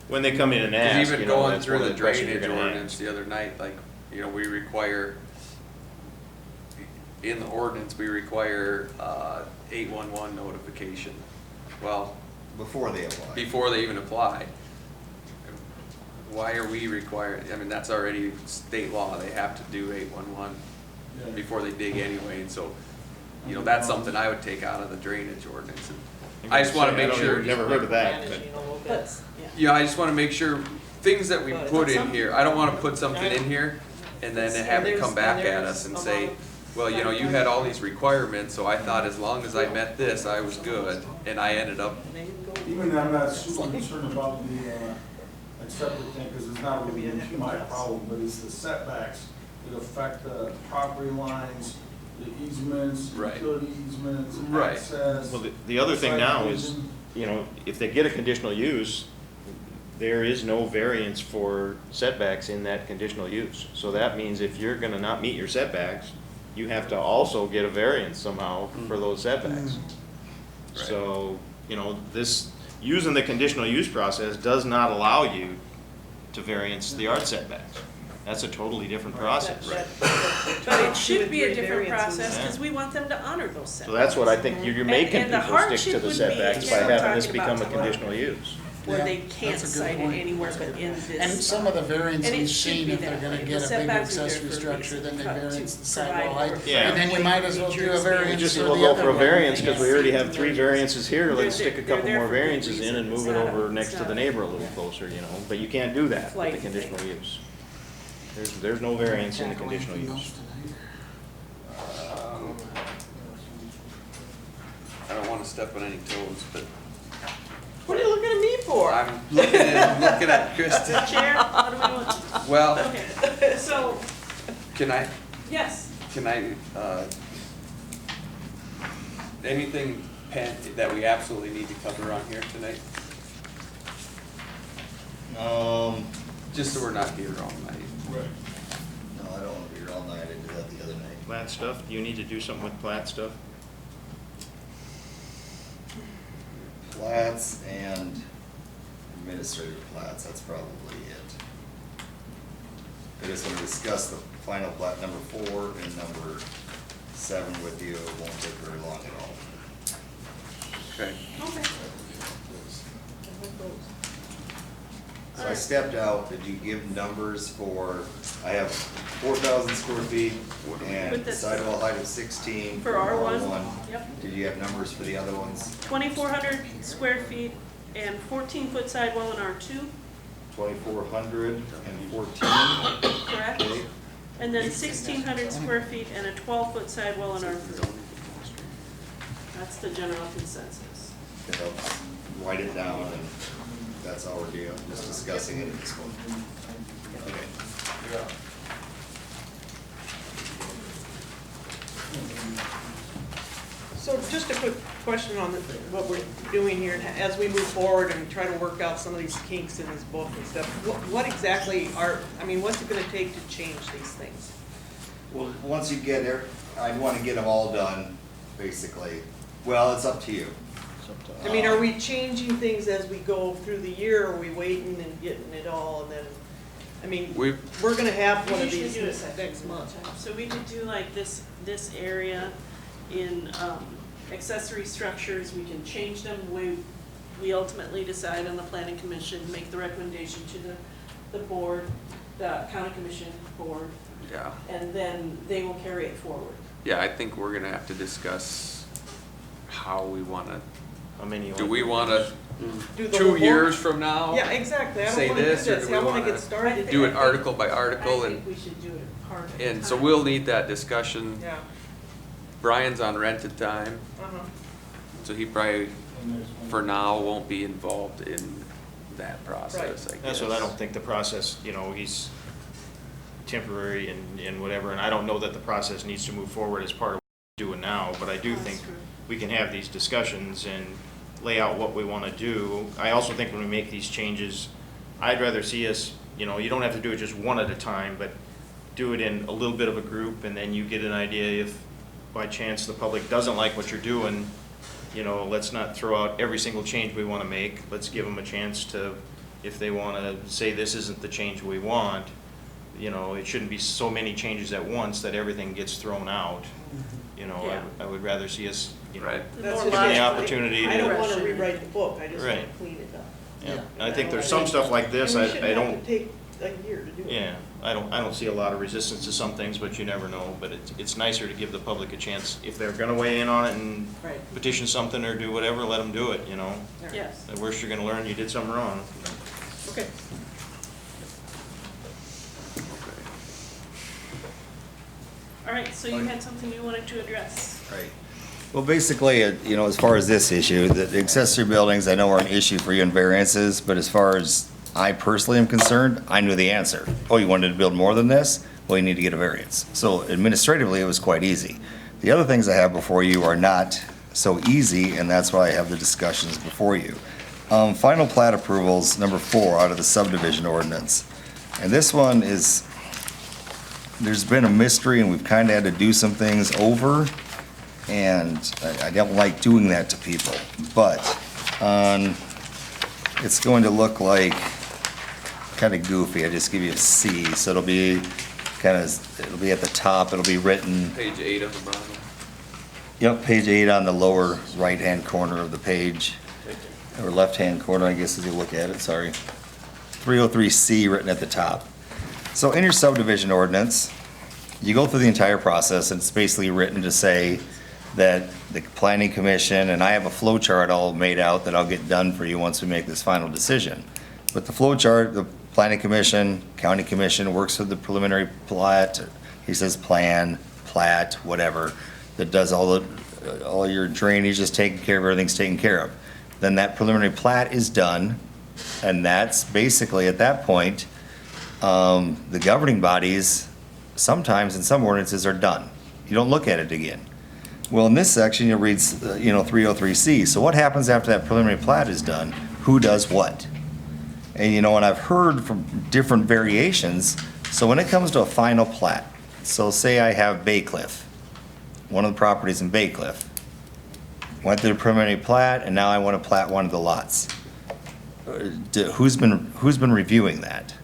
when they come in and Because ask, even you know, going that's through one of the the questions you're drainage gonna ordinance ask. the other night, like, we require, in the ordinance, we require, 811 notification. Well, Before they apply. before they even apply. Why are we required, I mean, that's already state law, they have to do 811 Yeah. before they dig anyway, and so, that's something I would take out of the drainage ordinance. And I just wanna make sure. Never heard of that, but. Managing a little bit, yeah. Yeah, I just wanna make sure, things that we But put in some- here, I don't wanna put something in here and then have it come back at us and say, well, you had all these requirements, so I thought as long as I met this, I was good, and I ended up, Even I'm not super concerned about the, septic tank, because it's not really my problem, but it's the setbacks that affect the property lines, the easements, Right. utility easements, Right. access. Well, the other thing now is, subdivision. if they get a conditional use, there is no variance for setbacks in that conditional use. So that means if you're gonna not meet your setbacks, you have to also get a variance somehow for those setbacks. Right. So, this, using the conditional use process does not allow you to variance the yard setbacks. That's a totally different process. But it should be a different Variances. process, because Yeah. we want them to honor those setbacks. So that's what I think, you're making And the people stick to hardship the would be, setbacks if by we're having this talking about become a tomorrow. conditional use. Where Yeah, they can't that's a good cite it point. anywhere but in this. And some of the variance And it we've should seen, be if they're that gonna way. The get a bigger setbacks are there accessory for a structure, reason, then they to variance the provide sidewall height. over- Yeah. And then you might as well do a We variance just for will the go other for a one. variance, because we already have 3 variances here, let's They're- stick a they're couple there more for a good variances in and reason. move it It's not over a- next it's to not the a neighbor a little closer, but you can't do that with the Flight conditional thing. use. There's no variance in the Tackle conditional anything use. else I don't wanna step on any toes, but What are you looking at me for? I'm looking at Kristen. Chair, what do we want? Well, Okay, so, can I, yes, anything, that we absolutely need to cover on here tonight? Just so we're not here all night. Right. No, I don't want to be here all night, I did that the other night. Plat stuff, do you need to do something with plat stuff? Plats and administrative plats, that's probably it. I just want to discuss the final plat number 4 and number 7 with you, it won't take very long at all. Okay. okay. So I stepped out, did you give numbers for, I have 4,000 square feet and Put this- sidewall height of 16 For R1? Yep. Did you have numbers for the other ones? 2,400 square feet and 14-foot sidewall in R2, 2,400 and 14? correct? Okay. And then 1,600 square feet and a 12-foot sidewall in R3. That's the general consensus. To help write it down, and that's all we're doing, just discussing it at this point. Okay. Yeah. So just a quick question on what we're doing here, as we move forward and try to work out some of these kinks in this book and stuff, what exactly what's it gonna take to change these things? Well, once you get there, I'd want to get them all done, basically. Well, it's up to you. I mean, are we changing things as we go through the year, or are we waiting and getting it all, and then, I mean, We've- we're gonna have one We of usually these do it next month. So we could do like this area in accessory structures, we can change them. We ultimately decide on the planning commission, make the recommendation to the board, the county commission board, Yeah. and then they will carry it forward. Yeah, I think we're gonna have to discuss how we wanna, How many? do we wanna, Do the whole 2 book? years from now? Yeah, exactly, I say don't wanna do this, or this, do I we wanna wanna get started. do it article by article? I And think we should do it part of the and so time. we'll need that discussion. Yeah, Brian's on rented time, uh-huh. so he probably, And there's one- for now, won't be involved in that process, I guess. That's what I don't think the process, he's temporary and whatever, and I don't know that the process needs to move forward as part of what we're doing now, but I do That's think true. we can have these discussions and lay out what we want to do. I also think when we make these changes, I'd rather see us, you don't have to do it just one at a time, but do it in a little bit of a group, and then you get an idea if by chance the public doesn't like what you're doing, let's not throw out every single change we want to make. Let's give them a chance to, if they want to say this isn't the change we want, it shouldn't be so many changes at once that everything gets thrown out. Yeah. I would rather see us, Right. That's More just the me. opportunity I don't to- wanna rewrite the book, I just wanna Right. clean it up. yeah. And I think there's some stuff like this, And we I shouldn't don't, have to take a year to do it. yeah, I don't see a lot of resistance to some things, but you never know. But it's nicer to give the public a chance, if they're gonna weigh in on it and Right. petition something or do whatever, let them do it, Yes. The worst you're gonna learn, you did something wrong. Okay. All right, so you had something you wanted to address. Right. Well, basically, as far as this issue, the accessory buildings, I know are an issue for you in variances, but as far as I personally am concerned, I knew the answer. Oh, you wanted to build more than this? Well, you need to get a variance. So administratively, it was quite easy. The other things I have before you are not so easy, and that's why I have the discussions before you. Final plat approvals, number 4 out of the subdivision ordinance. And this one is, there's been a mystery, and we've kind of had to do some things over, and I don't like doing that to people. But it's going to look kind of goofy. I just give you a C, so it'll be it'll be at the top, it'll be written, Page 8 of the bottom. yep, page 8 on the lower right-hand corner of the page, or left-hand corner, I guess, as you look at it, sorry. 303C written at the top. So in your subdivision ordinance, you go through the entire process, and it's basically written to say that the planning commission, and I have a flow chart all made out that I'll get done for you once we make this final decision. But the flow chart, the planning commission, county commission works with the preliminary plat, he says plan, plat, whatever, that does all your drainage is taken care of, everything's taken care of. Then that preliminary plat is done, and that's basically, at that point, the governing bodies, sometimes in some ordinances, are done. You don't look at it again. Well, in this section, you'll read, 303C. So what happens after that preliminary plat is done? Who does what? And and I've heard from different variations. So when it comes to a final plat, so say I have Bay Cliff, one of the properties in Bay Cliff, went through the preliminary plat, and now I want to plat one of the lots. Who's been reviewing that?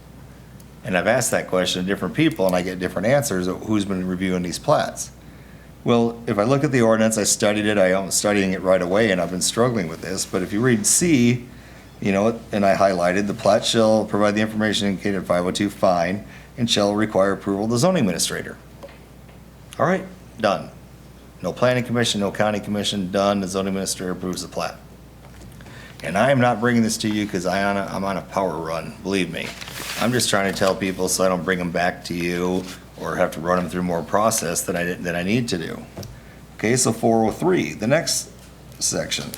And I've asked that question to different people, and I get different answers of who's been reviewing these plats. Well, if I look at the ordinance, I studied it, I'm studying it right away, and I've been struggling with this, but if you read C, and I highlighted, the plat shall provide the information indicated in 502, fine, and shall require approval of the zoning administrator. All right, done. No planning commission, no county commission, done, the zoning administrator approves the plat. And I am not bringing this to you because I'm on a power run, believe me. I'm just trying to tell people so I don't bring them back to you or have to run them through more process than I need to do. Okay, so 403, the next section.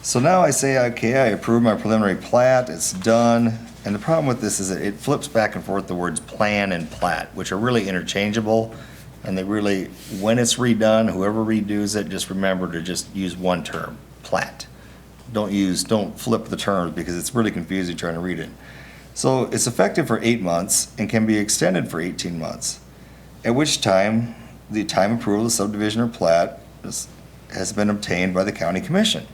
So now I say, okay, I approve my preliminary plat, it's done. And the problem with this is that it flips back and forth the words plan and plat, which are really interchangeable. And they really, when it's redone, whoever redoes it, just remember to just use one term, plat. Don't flip the terms because it's really confusing trying to read it. So it's effective for 8 months and can be extended for 18 months. at which time the time approval of subdivision or plat has been obtained by the county commission.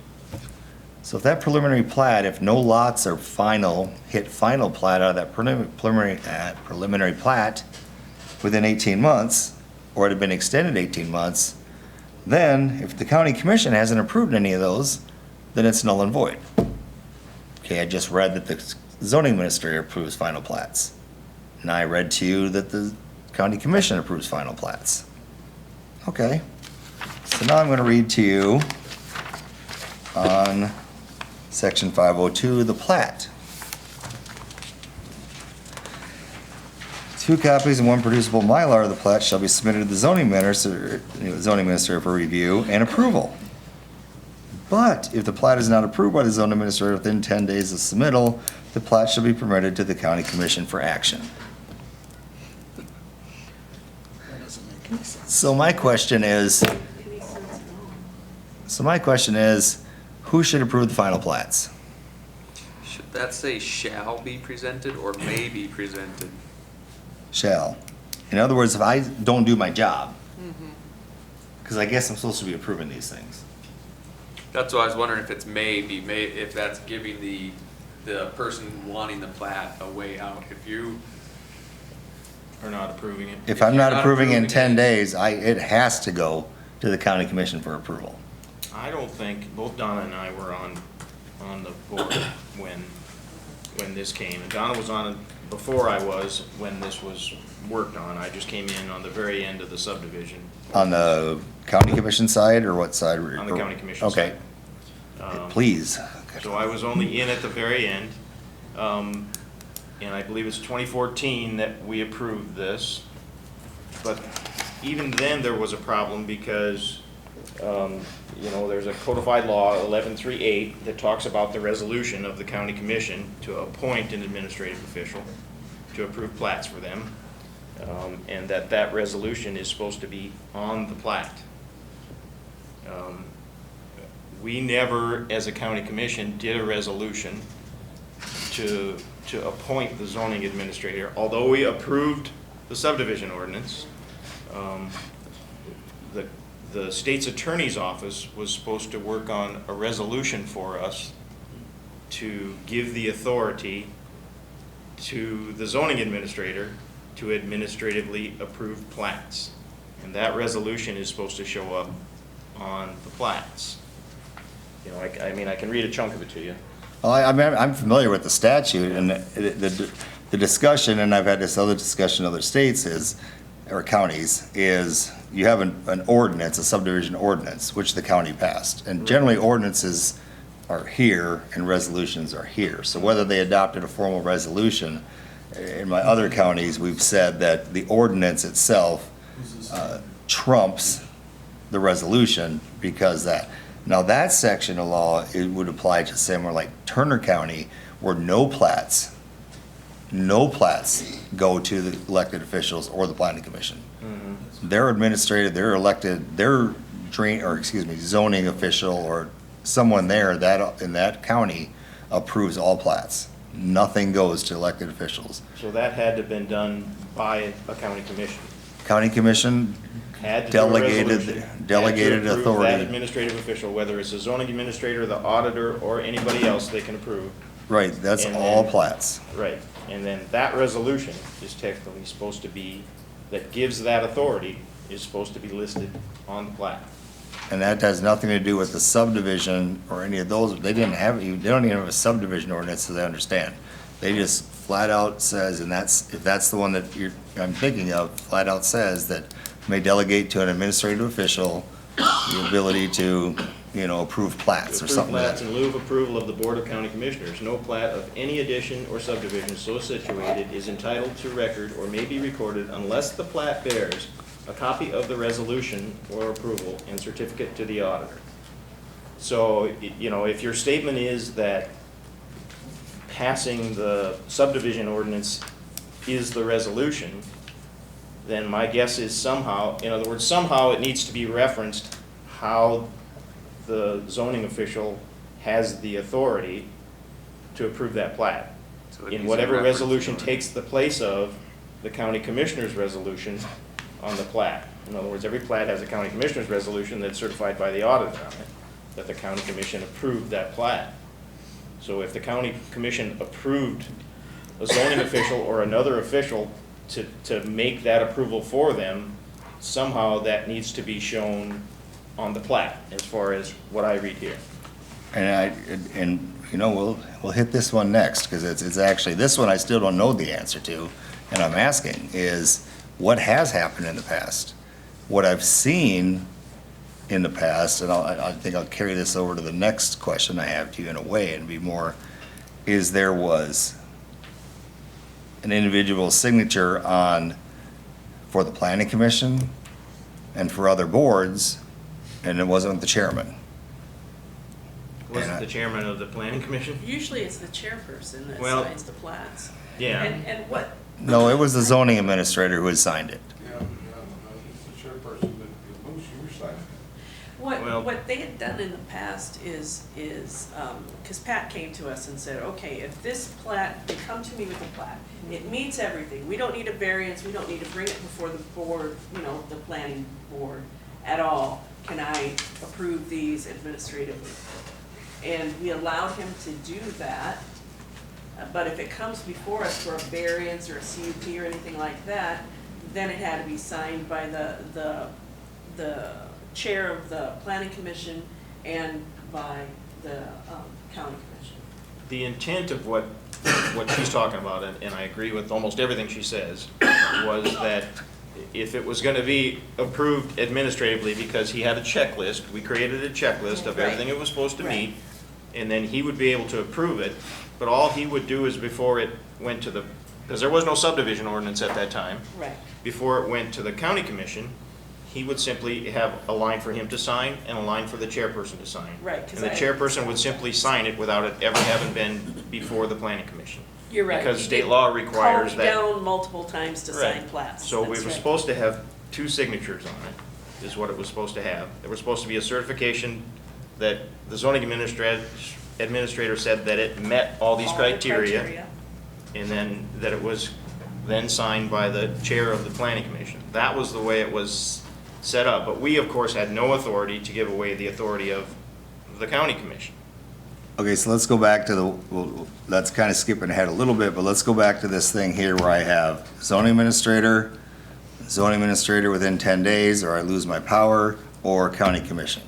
So if that preliminary plat, if no lots are hit final plat out of that preliminary plat within 18 months, or it had been extended 18 months, then if the county commission hasn't approved any of those, then it's null and void. Okay, I just read that the zoning administrator approves final plats. And I read to you that the county commission approves final plats. Okay, so now I'm gonna read to you on section 502, the plat. 2 copies and 1 producible Mylar of the plat shall be submitted to the zoning administrator for review and approval. But if the plat is not approved by the zoning administrator within 10 days of submittal, the plat shall be permitted to the county commission for action. That doesn't make any sense. So my question is, who should approve the final plats? Should that say shall be presented or may be presented? Shall. In other words, if I don't do my job, because I guess I'm supposed to be approving these things. That's why I was wondering if it's may, if that's giving the person wanting the plat a way out. If you, Or not approving it. If I'm not you're not approving in approving 10 it- days, it has to go to the county commission for approval. I don't think, both Donna and I were on the board when this came. And Donna was on it before I was, when this was worked on. I just came in on the very end of the subdivision. On the county commission side, or what side? On the county commission Okay, side. please. So I was only in at the very end. And I believe it's 2014 that we approved this. But even then, there was a problem because, there's a codified law, 1138, that talks about the resolution of the county commission to appoint an administrative official to approve plats for them. And that resolution is supposed to be on the plat. We never, as a county commission, did a resolution to appoint the zoning administrator, although we approved the subdivision ordinance. The state's attorney's office was supposed to work on a resolution for us to give the authority to the zoning administrator to administratively approve plats. And that resolution is supposed to show up on the plats. I can read a chunk of it to you. Well, I'm familiar with the statute and the discussion, and I've had this other discussion in other states or counties, is you have an ordinance, a subdivision ordinance, which the county passed. And generally ordinances are here and resolutions are here. So whether they adopted a formal resolution, in my other counties, we've said that the ordinance itself trumps the resolution because that. Now that section of law, it would apply to somewhere like Turner County, where no plats go to the elected officials or the planning commission. Their administrative, their elected, their zoning official or someone there that in that county approves all plats. Nothing goes to elected officials. So that had to have been done by a county commission. County commission Had to do a resolution, delegated had to approve that authority. administrative official, whether it's the zoning administrator, the auditor, or anybody else they can approve. Right, that's And all then- plats. Right, and then that resolution is technically supposed to be, that gives that authority, is supposed to be listed on the plat. And that has nothing to do with the subdivision or any of those. They don't even have a subdivision ordinance, so they understand. They just flat out says, and if that's the one that I'm thinking of, flat out says that may delegate to an administrative official the ability to, approve plats or To approve something like plats that. in lieu of approval of the Board of County Commissioners, no plat of any addition or subdivision so situated is entitled to record or may be recorded unless the plat bears a copy of the resolution or approval and certificate to the auditor. So, if your statement is that passing the subdivision ordinance is the resolution, then my guess is somehow, in other words, somehow it needs to be referenced how the zoning official has the authority to approve that plat. So it In needs whatever a reference resolution to it. takes the place of the county commissioner's resolution on the plat. In other words, every plat has a county commissioner's resolution that's certified by the auditor on it, that the county commission approved that plat. So if the county commission approved a zoning official or another official to make that approval for them, somehow that needs to be shown on the plat, as far as what I read here. And you know, we'll hit this one next, because it's actually, this one I still don't know the answer to, and I'm asking, is what has happened in the past? What I've seen in the past, and I think I'll carry this over to the next question I have to you in a way, and be more, is there was an individual signature on, for the planning commission and for other boards, and it wasn't the chairman. Wasn't the chairman of the planning commission? Usually it's the chairperson that Well, signs the plats. Yeah. And what, No, it was the zoning administrator who had signed it. Yeah, it's the chairperson that, Moose, you were signing it. Well- what they had done in the past is, because Pat came to us and said, okay, if this plat, they come to me with a plat, it meets everything, we don't need a variance, we don't need to bring it before the board, you know, the planning board at all, can I approve these administratively? And we allowed him to do that, but if it comes before us for a variance or a CUP or anything like that, then it had to be signed by the chair of the planning commission and by the county commission. The intent of what she's talking about, and I agree with almost everything she says, was that if it was gonna be approved administratively, because he had a checklist, we created a checklist of Right. everything it was supposed to Right. meet, and then he would be able to approve it, but all he would do is before it went to the, because there was no subdivision ordinance at that time, Right. before it went to the county commission, he would simply have a line for him to sign and a line for the chairperson to sign. Right, 'cause And the I- chairperson would simply sign it without it ever having been before the planning commission. You're right. Because He state did law requires call me that. down multiple times to sign Right. plats. So we That's were right. supposed to have 2 signatures on it, is what it was supposed to have. There was supposed to be a certification that the zoning administrator said that it met all these All the criteria, and then that it was then signed by the chair of the planning commission. That was the way it was set up, but we, of course, had no authority to give away the authority of the county commission. Okay, so let's go back to well, that's kind of skipping ahead a little bit, but let's go back to this thing here where I have zoning administrator within 10 days, or I lose my power, or county commission.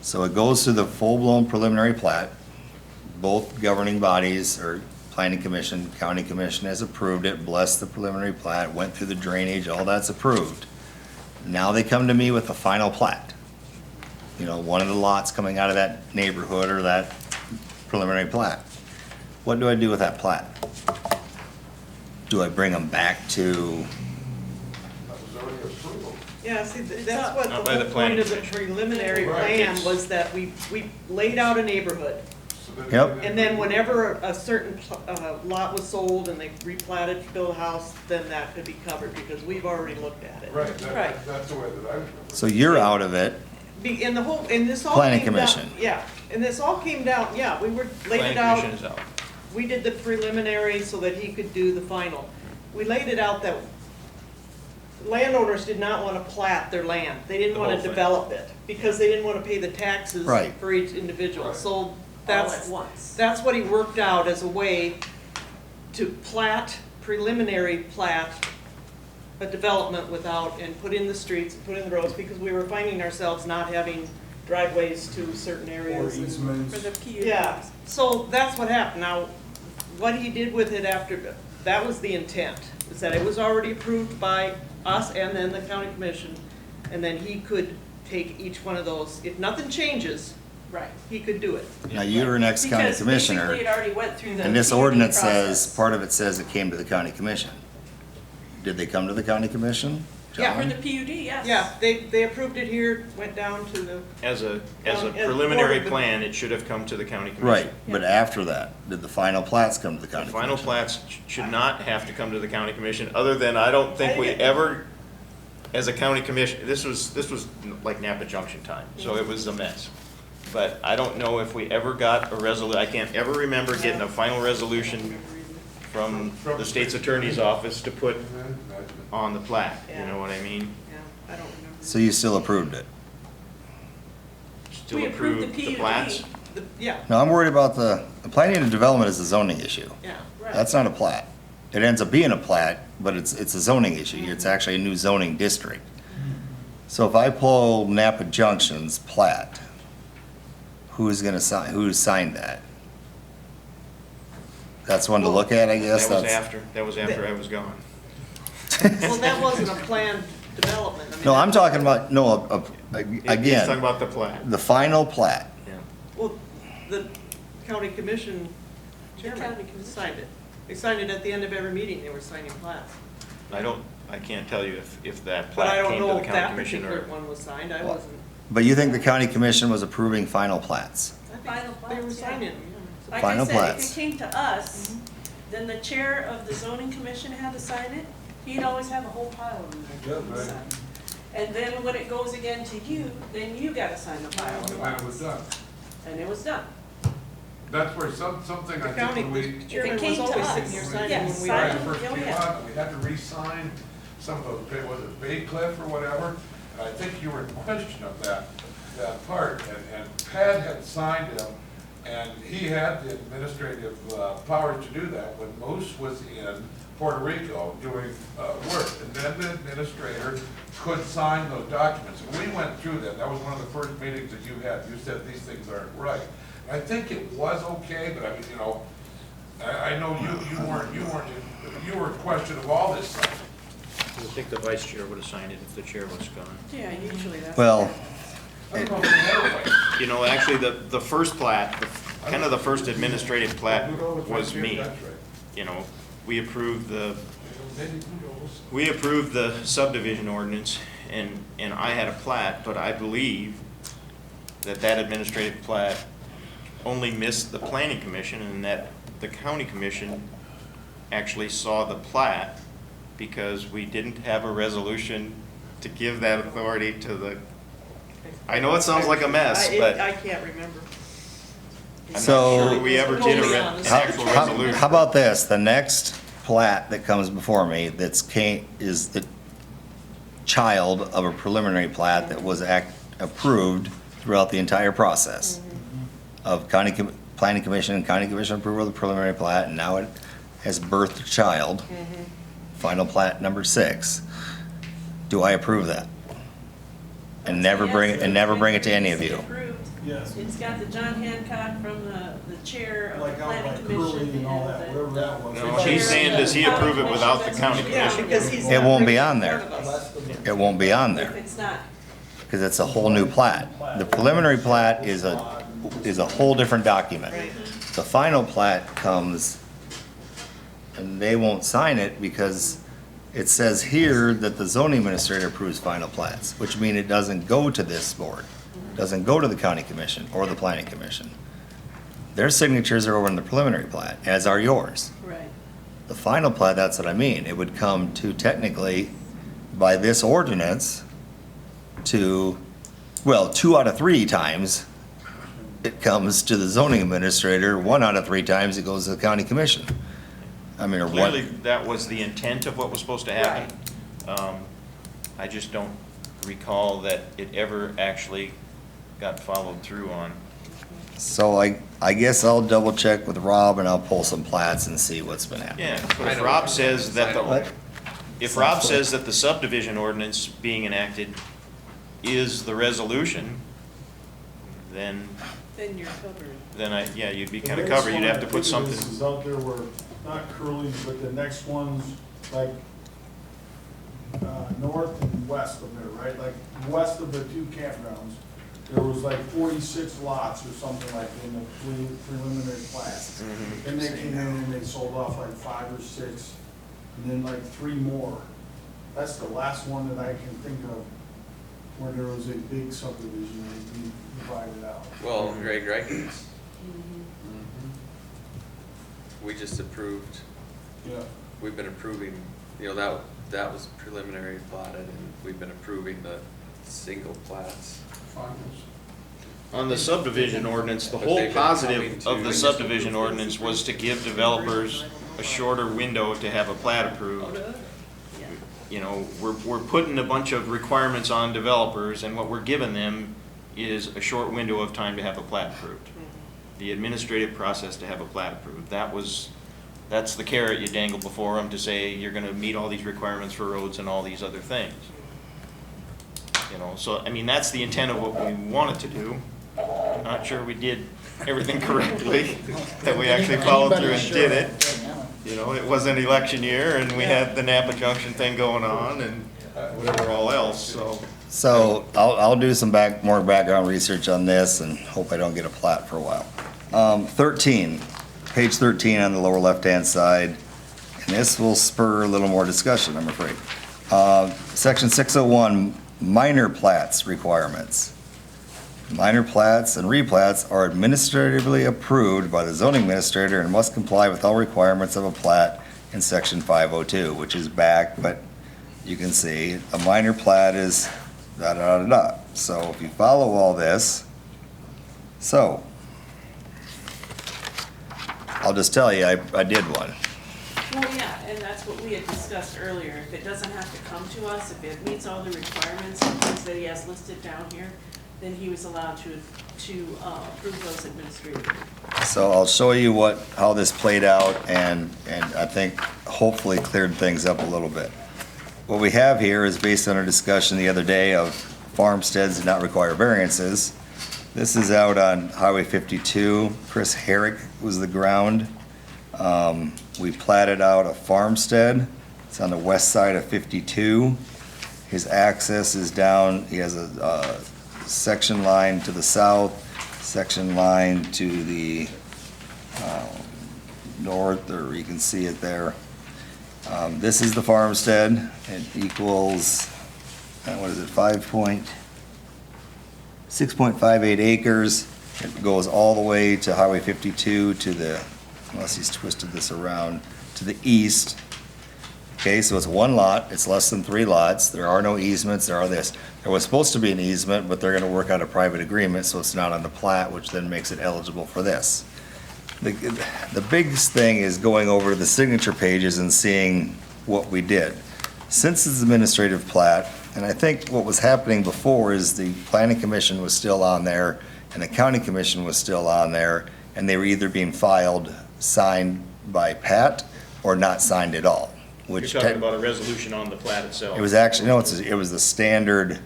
So it goes to the full-blown preliminary plat. Both governing bodies, or planning commission, county commission has approved it, blessed the preliminary plat, went through the drainage, all that's approved. Now they come to me with the final plat. You know, one of the lots coming out of that neighborhood or that preliminary plat. What do I do with that plat? Do I bring them back to, That was already approval. Yeah, see, that's what Not the by the whole planning point of the commission. preliminary Right. plan was, that we laid out a neighborhood. So then Yep. they didn't- And then whenever a certain lot was sold and they replatted to build a house, then that could be covered, because we've already looked at it. Right, Right. that's the way that I remember. so you're out of it, And the whole, and this all Planning came down. commission. Yeah, and this all came down, yeah, we were, laid it Planning out. commission is out. We did the preliminary so that he could do the final. We laid it out that landowners did not want to plat their land. They didn't The want whole to thing. develop it, because they didn't want to pay the taxes Right. for each individual. Right. So All that's, at once. that's what he worked out as a way to plat, preliminary plat a development without, and put in the streets, put in the roads, because we were finding ourselves not having driveways to certain Or areas. and- easements. For the PUDs. Yeah, so that's what happened. Now, what he did with it after, that was the intent, is that it was already approved by us and then the county commission, and then he could take each one of those. If nothing changes, Right. he could do it. now you're an ex-county Because commissioner, basically it already went through the and this PUD ordinance says, process. part of it says it came to the county commission. Did they come to the county commission? Yeah, For John? the PUD, yes. Yeah, they approved it here, went down to the, As a As preliminary part of the- plan, it should have come to the county commission. Right, but after that, did the final plats come to the The county final commission? plats should not have to come to the county commission, other than, I don't think we ever, as a county commission, this was like Napa Junction time, so it was a mess. But I don't know if we ever got a I can't ever remember getting a final resolution from the state's attorney's office to put on the plat, you know what I mean? Yeah, I don't remember. So you still approved it? Still We approved the approve the PUD. plats? Yeah, No, I'm worried about the planning and development is a zoning issue. yeah. Right. That's not a plat. It ends up being a plat, but it's a zoning issue. It's actually a new zoning district. So if I pull Napa Junction's plat, who's signed that? That's one to look at, I guess? That was That's- after I was gone. Well, that wasn't a planned development. I mean, No, I'm that talking about, no, He's talking again, about the plat. the final plat. Yeah. Well, the county commission chairman signed it. They signed it at the end of every meeting, they were signing plats. I can't tell you if that But I plat don't came to know the if county that commission particular or. one was signed, I wasn't. But you think the county commission was approving final plats? I think Final They were plats, yeah. signing, yeah. Like Final I said, plats. if it came to us, then the chair of the zoning commission had to sign it. He'd always have a whole pile of them Yeah, to right. sign. And then when it goes again to you, then you gotta sign the pile of And them. it was done. And it was done. That's where something The I county, think when the we. chairman came was to always us, sitting here signing yes, when we sign When were. I them. first Oh, came yeah. on, we had to re-sign some of those, was it Bay Cliff or whatever? And I think you were in question of that part, and Pat had signed them, and he had the administrative powers to do that when Moose was in Puerto Rico doing work. And then the administrator could sign those documents, and we went through them. That was one of the first meetings that you had. You said these things aren't right. I think it was okay, but I mean, you know, I know you were in question of all this stuff. I think the vice chair would have signed it if the chair was gone. Yeah, usually that's. Well, I don't know if we had a You know, actually, the first plat, kind of the first administrative plat was me. That's right. You know, we approved the Maybe who knows? We approved the subdivision ordinance, and I had a plat, but I believe that administrative plat only missed the planning commission, and that the county commission actually saw the plat because we didn't have a resolution to give that authority to the, I know it sounds like a mess, but I can't remember. I'm not So- sure we ever did an actual resolution. How about this, the next plat that comes before me is the child of a preliminary plat that was approved throughout the entire process of planning commission and county commission approval of the preliminary plat, and now it has birthed a child, final plat number 6. Do I approve that? And never bring it to any of you? Approved. Yes. It's got the John Hancock from the chair of the Like out planning by commission. Curly and all that, and whatever that was. No, he's saying, does he approve it without the county Yeah, commission? because he's. It not won't be bringing it on in there. front of us. It won't be on If there, it's not, because it's a whole new plat. The preliminary plat is a whole different document. Right. The final plat comes, and they won't sign it because it says here that the zoning administrator approves final plats, which means it doesn't go to this board, doesn't go to the county commission or the planning commission. Their signatures are over in the preliminary plat, as are yours. right. The final plat, that's what I mean, it would come to technically, by this ordinance, to, well, 2 out of 3 times, it comes to the zoning administrator, 1 out of 3 times it goes to the county commission. I mean, or what? Clearly, that was the intent of what was supposed to happen. I just don't recall that it ever actually got followed through on. So I guess I'll double check with Rob and I'll pull some plats and see what's been happening. Yeah, but if Rob says that What? if Rob says that the subdivision ordinance being enacted is the resolution, then Then you're covered. you'd be The kind of next covered. You'd one, have I to put think of something. this is out there where, not Curly's, but the next one's like, north and west of there, right? Like, west of the 2 campgrounds, there was like 46 lots or something like in the preliminary plat. Mm-hmm. And they came in and they sold off like 5 or 6, and then like 3 more. That's the last one that I can think of where there was a big subdivision that was being divided out. Well, Greg Reichen's, we just approved, Yeah. we've been approving, that was preliminary platted, and we've been approving the single plats. Finals. On the subdivision ordinance, the But whole they've been positive coming of the to- subdivision ordinance was to give developers a shorter window to have a plat approved. You know, we're putting a bunch of requirements on developers, and what we're giving them is a short window of time to have a plat approved. The administrative process to have a plat approved. That's the carrot you dangle before them to say you're gonna meet all these requirements for roads and all these other things. You know, so, I mean, that's the intent of what we wanted to do. I'm not sure we did everything correctly, that we actually followed through and did it. You know, it was an election year, and we had the Napa Junction thing going on, and whatever all else, so. So I'll do some more background research on this and hope I don't get a plat for a while. 13, page 13 on the lower left-hand side, and this will spur a little more discussion, I'm afraid. Section 601, minor plats requirements. Minor plats and replats are administratively approved by the zoning administrator and must comply with all requirements of a plat in section 502, which is back, but you can see a minor plat is da-da-da-da. So if you follow all this, so I'll just tell you, I did one. Well, yeah, and that's what we had discussed earlier. If it doesn't have to come to us, if it meets all the requirements and things that he has listed down here, then he was allowed to approve those administratively. So I'll show you how this played out, and I think hopefully cleared things up a little bit. What we have here is based on our discussion the other day of farmsteads do not require variances. This is out on Highway 52. Chris Herrick was the ground. We platted out a farmstead. It's on the west side of 52. His access is down, he has a section line to the south, section line to the north, or you can see it there. This is the farmstead. It equals, what is it, 6.58 acres. It goes all the way to Highway 52 to the, unless he's twisted this around, to the east. Okay, so it's one lot, it's less than 3 lots, there are no easements, there was supposed to be an easement, but they're gonna work out a private agreement, so it's not on the plat, which then makes it eligible for this. The biggest thing is going over to the signature pages and seeing what we did. Since it's administrative plat, and I think what was happening before is the planning commission was still on there, and the county commission was still on there, and they were either being filed, signed by Pat, or not signed at all. You're talking about a resolution on the plat itself. It was actually, no, it was the standard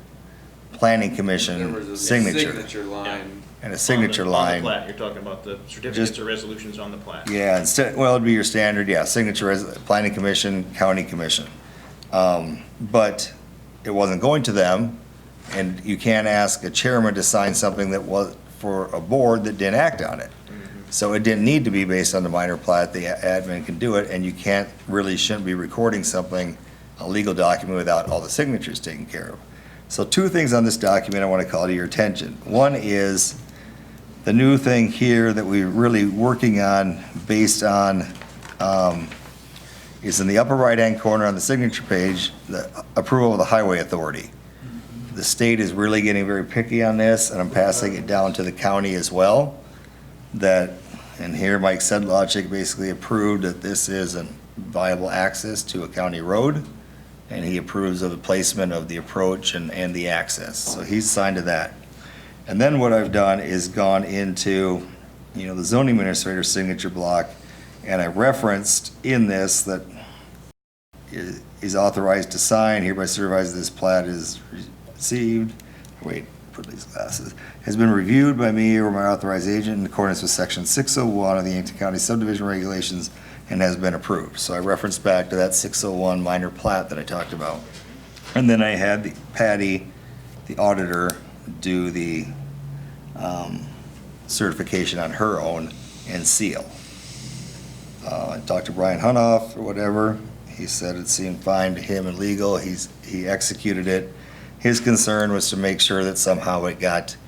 planning There commission was a signature. signature line. And a signature On line. the plat, you're talking about the certificates or resolutions on the plat. Yeah, instead, well, it'd be your standard, yeah, signature, planning commission, county commission. But it wasn't going to them, and you can't ask a chairman to sign something that was for a board that didn't act on it. So it didn't need to be based on the minor plat, the admin can do it, and you shouldn't be recording something, a legal document, without all the signatures taken care of. So 2 things on this document I want to call to your attention. One is the new thing here that we're really working on based on, is in the upper right-hand corner on the signature page, the approval of the highway authority. The state is really getting very picky on this, and I'm passing it down to the county as well. And here Mike Sedlogic basically approved that this is a viable access to a county road, and he approves of the placement of the approach and the access. So he's signed to that. And then what I've done is gone into, the zoning administrator's signature block, and I referenced in this that is authorized to sign, hereby certifies this plat is received, put these glasses, has been reviewed by me or my authorized agent in accordance with section 601 of the Yankton County subdivision regulations and has been approved. So I referenced back to that 601 minor plat that I talked about. And then I had Patty, the auditor, do the certification on her own and seal. I talked to Brian Hunoff or whatever. He said it seemed fine to him and legal. He executed it. His concern was to make sure that somehow it got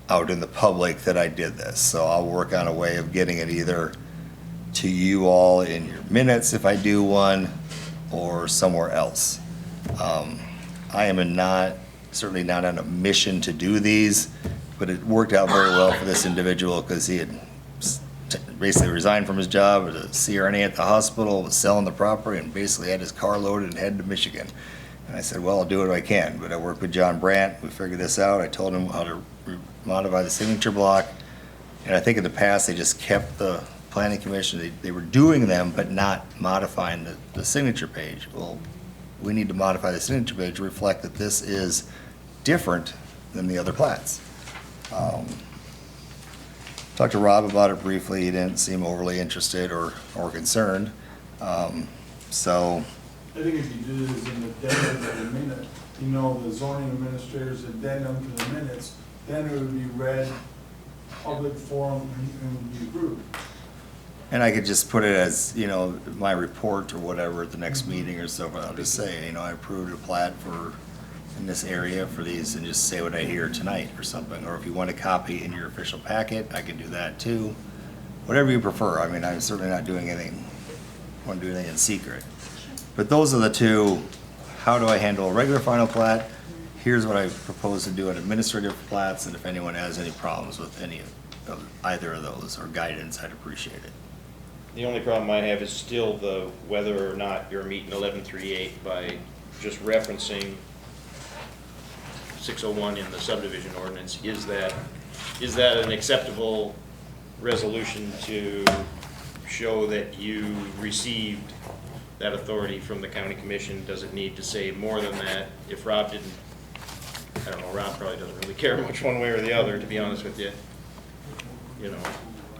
out in the public that I did this. So I'll work on a way of getting it either to you all in your minutes if I do one, or somewhere else. I am certainly not on a mission to do these, but it worked out very well for this individual because he had basically resigned from his job as a CRNA at the hospital, was selling the property, and basically had his car loaded and headed to Michigan. And I said, well, I'll do what I can, but I worked with John Brandt, we figured this out, I told him how to modify the signature block, and I think in the past, they just kept the planning commission, they were doing them, but not modifying the signature page. Well, we need to modify the signature page to reflect that this is different than the other plats. Talked to Rob about it briefly, he didn't seem overly interested or concerned. So, I think if you do this in the addendum to the minute, you know, the zoning administrator's addendum to the minutes, then it would be read, public forum, and would be approved. and I could just put it as, you know, my report or whatever at the next meeting or so, but I'll just say, you know, I approved a plat for, in this area for these, and just say what I hear tonight or something. Or if you want a copy in your official packet, I can do that too. Whatever you prefer. I mean, I'm certainly not doing anything, want to do anything in secret. But those are the two, how do I handle a regular final plat? Here's what I propose to do on administrative plats, and if anyone has any problems with any of either of those or guidance, I'd appreciate it. The only problem I have is still the whether or not you're meeting 1138 by just referencing 601 in the subdivision ordinance. Is that an acceptable resolution to show that you received that authority from the county commission? Does it need to say more than that? If Rob didn't, I don't know, Rob probably doesn't really care much one way or the other, to be honest with you. You know.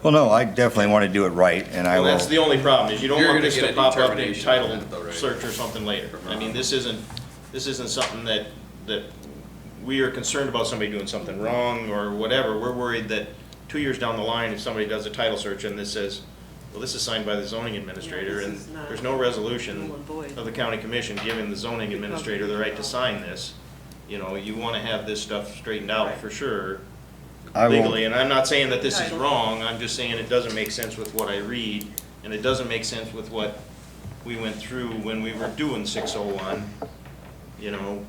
Well, no, I definitely want to do it right, and I Well, will. that's the only problem, is you don't You're want gonna this get to a pop up in determination title on it though, right? search or something later. I mean, this isn't something that we are concerned about somebody doing something wrong or whatever. We're worried that 2 years down the line, if somebody does a title search and this says, well, this is signed by the zoning administrator, Yeah, and this is not there's no resolution null and void. of the county commission giving the zoning administrator the right to sign this, you know, you want to have this stuff straightened out Right. for sure I will- legally. And I'm not saying that this is Title. wrong, I'm just saying it doesn't make sense with what I read, and it doesn't make sense with what we went through when we were doing 601, you know.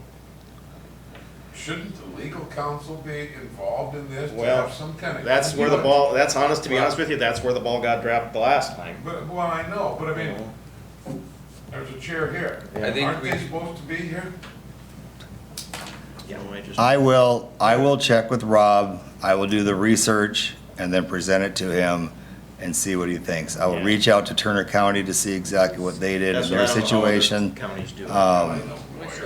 Shouldn't the legal counsel be involved in this to Well, have some kind of? that's where the input? ball, that's honest, to be honest with you, that's where the ball got dropped the last time. But, well, I know, but I mean, there's a chair here. I think Aren't we- they supposed to be here? You know, I will check with Rob, I will do the research and then present it to him and see what he thinks. I will Yeah. reach out to Turner County to see exactly what they did in That's their what I don't know how other situation. counties do it.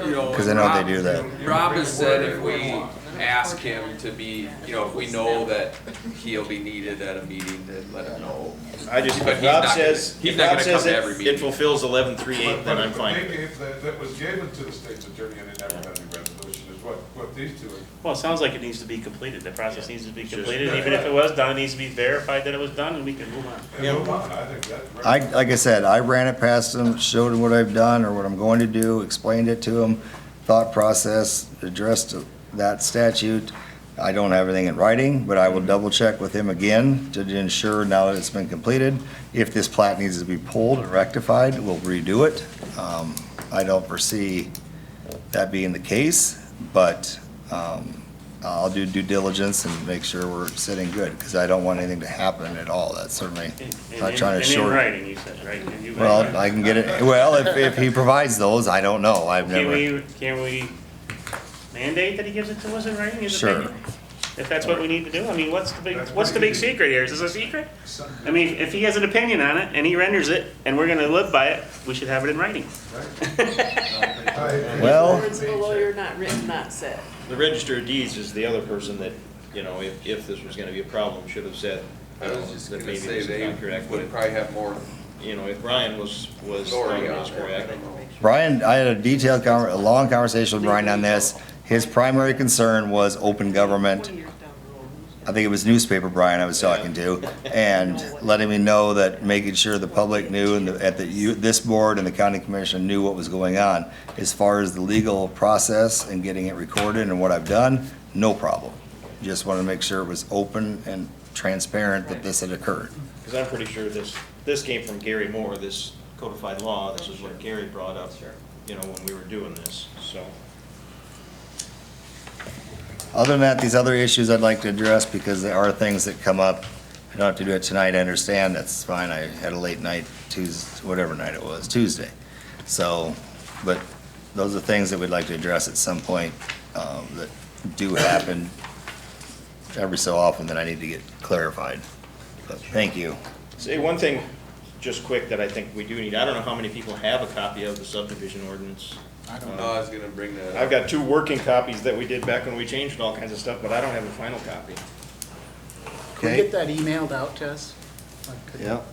You know, 'Cause I know they do that. Rob has said if we ask him to be, you know, if we know that he'll be needed at a meeting, then let him know. I just, But if he's Rob not says, gonna- he's if not Rob gonna come says to every it meeting. fulfills 1138, then I'm But fine. they gave, that was given to the state's attorney and it never had any resolution, is what these two are. Well, it sounds like it needs to be completed, the process Yeah. needs to be Just- completed, even if it was done, it needs to be verified that it was done, and we can move on. And move on, I think that's. very- Like I said, I ran it past him, showed him what I've done or what I'm going to do, explained it to him, thought process, addressed that statute. I don't have anything in writing, but I will double check with him again to ensure now that it's been completed. If this plat needs to be pulled or rectified, we'll redo it. I don't foresee that being the case, but I'll do due diligence and make sure we're sitting good, because I don't want anything to happen at all. That's certainly not trying to And short. in writing, you said, right? And you- Well, I can get it, well, if he provides those, I don't know, I've never. Can we mandate that he gives it to us in writing, his Sure. opinion? If that's what we need to do, I mean, what's the big secret here? Is this a secret? I mean, if he has an opinion on it and he renders it and we're gonna live by it, we should have it in writing. Well- Words of a lawyer, not written, not said. The register of deeds is the other person that, you know, if this was gonna be a problem, should have said, I was just that gonna maybe say this is they not correct. would probably have more You know, if Brian was authority on correct. it. Brian, I had a long conversation with Brian on this. His primary concern was open government. I think it was newspaper Brian I was talking to, and letting me know that making sure the public knew and this board and the county commission knew what was going on. As far as the legal process and getting it recorded and what I've done, no problem. Just want to make sure it was open and transparent that this had occurred. Because I'm pretty sure this came from Gary Moore, this codified law, this is what Gary brought up, you know, when we were doing this, so. Other than that, these other issues I'd like to address, because there are things that come up I don't have to do it tonight, I understand, that's fine, I had a late night Tuesday, whatever night it was, Tuesday. So, but those are things that we'd like to address at some point, that do happen every so often that I need to get clarified. But thank you. Say one thing, just quick, that I think we do need. I don't know how many people have a copy of the subdivision ordinance. I don't No, I was gonna bring that up. I've got 2 working copies that we did back when we changed all kinds of stuff, but I don't have a final copy. Can we Okay. get that emailed out to us? Yep.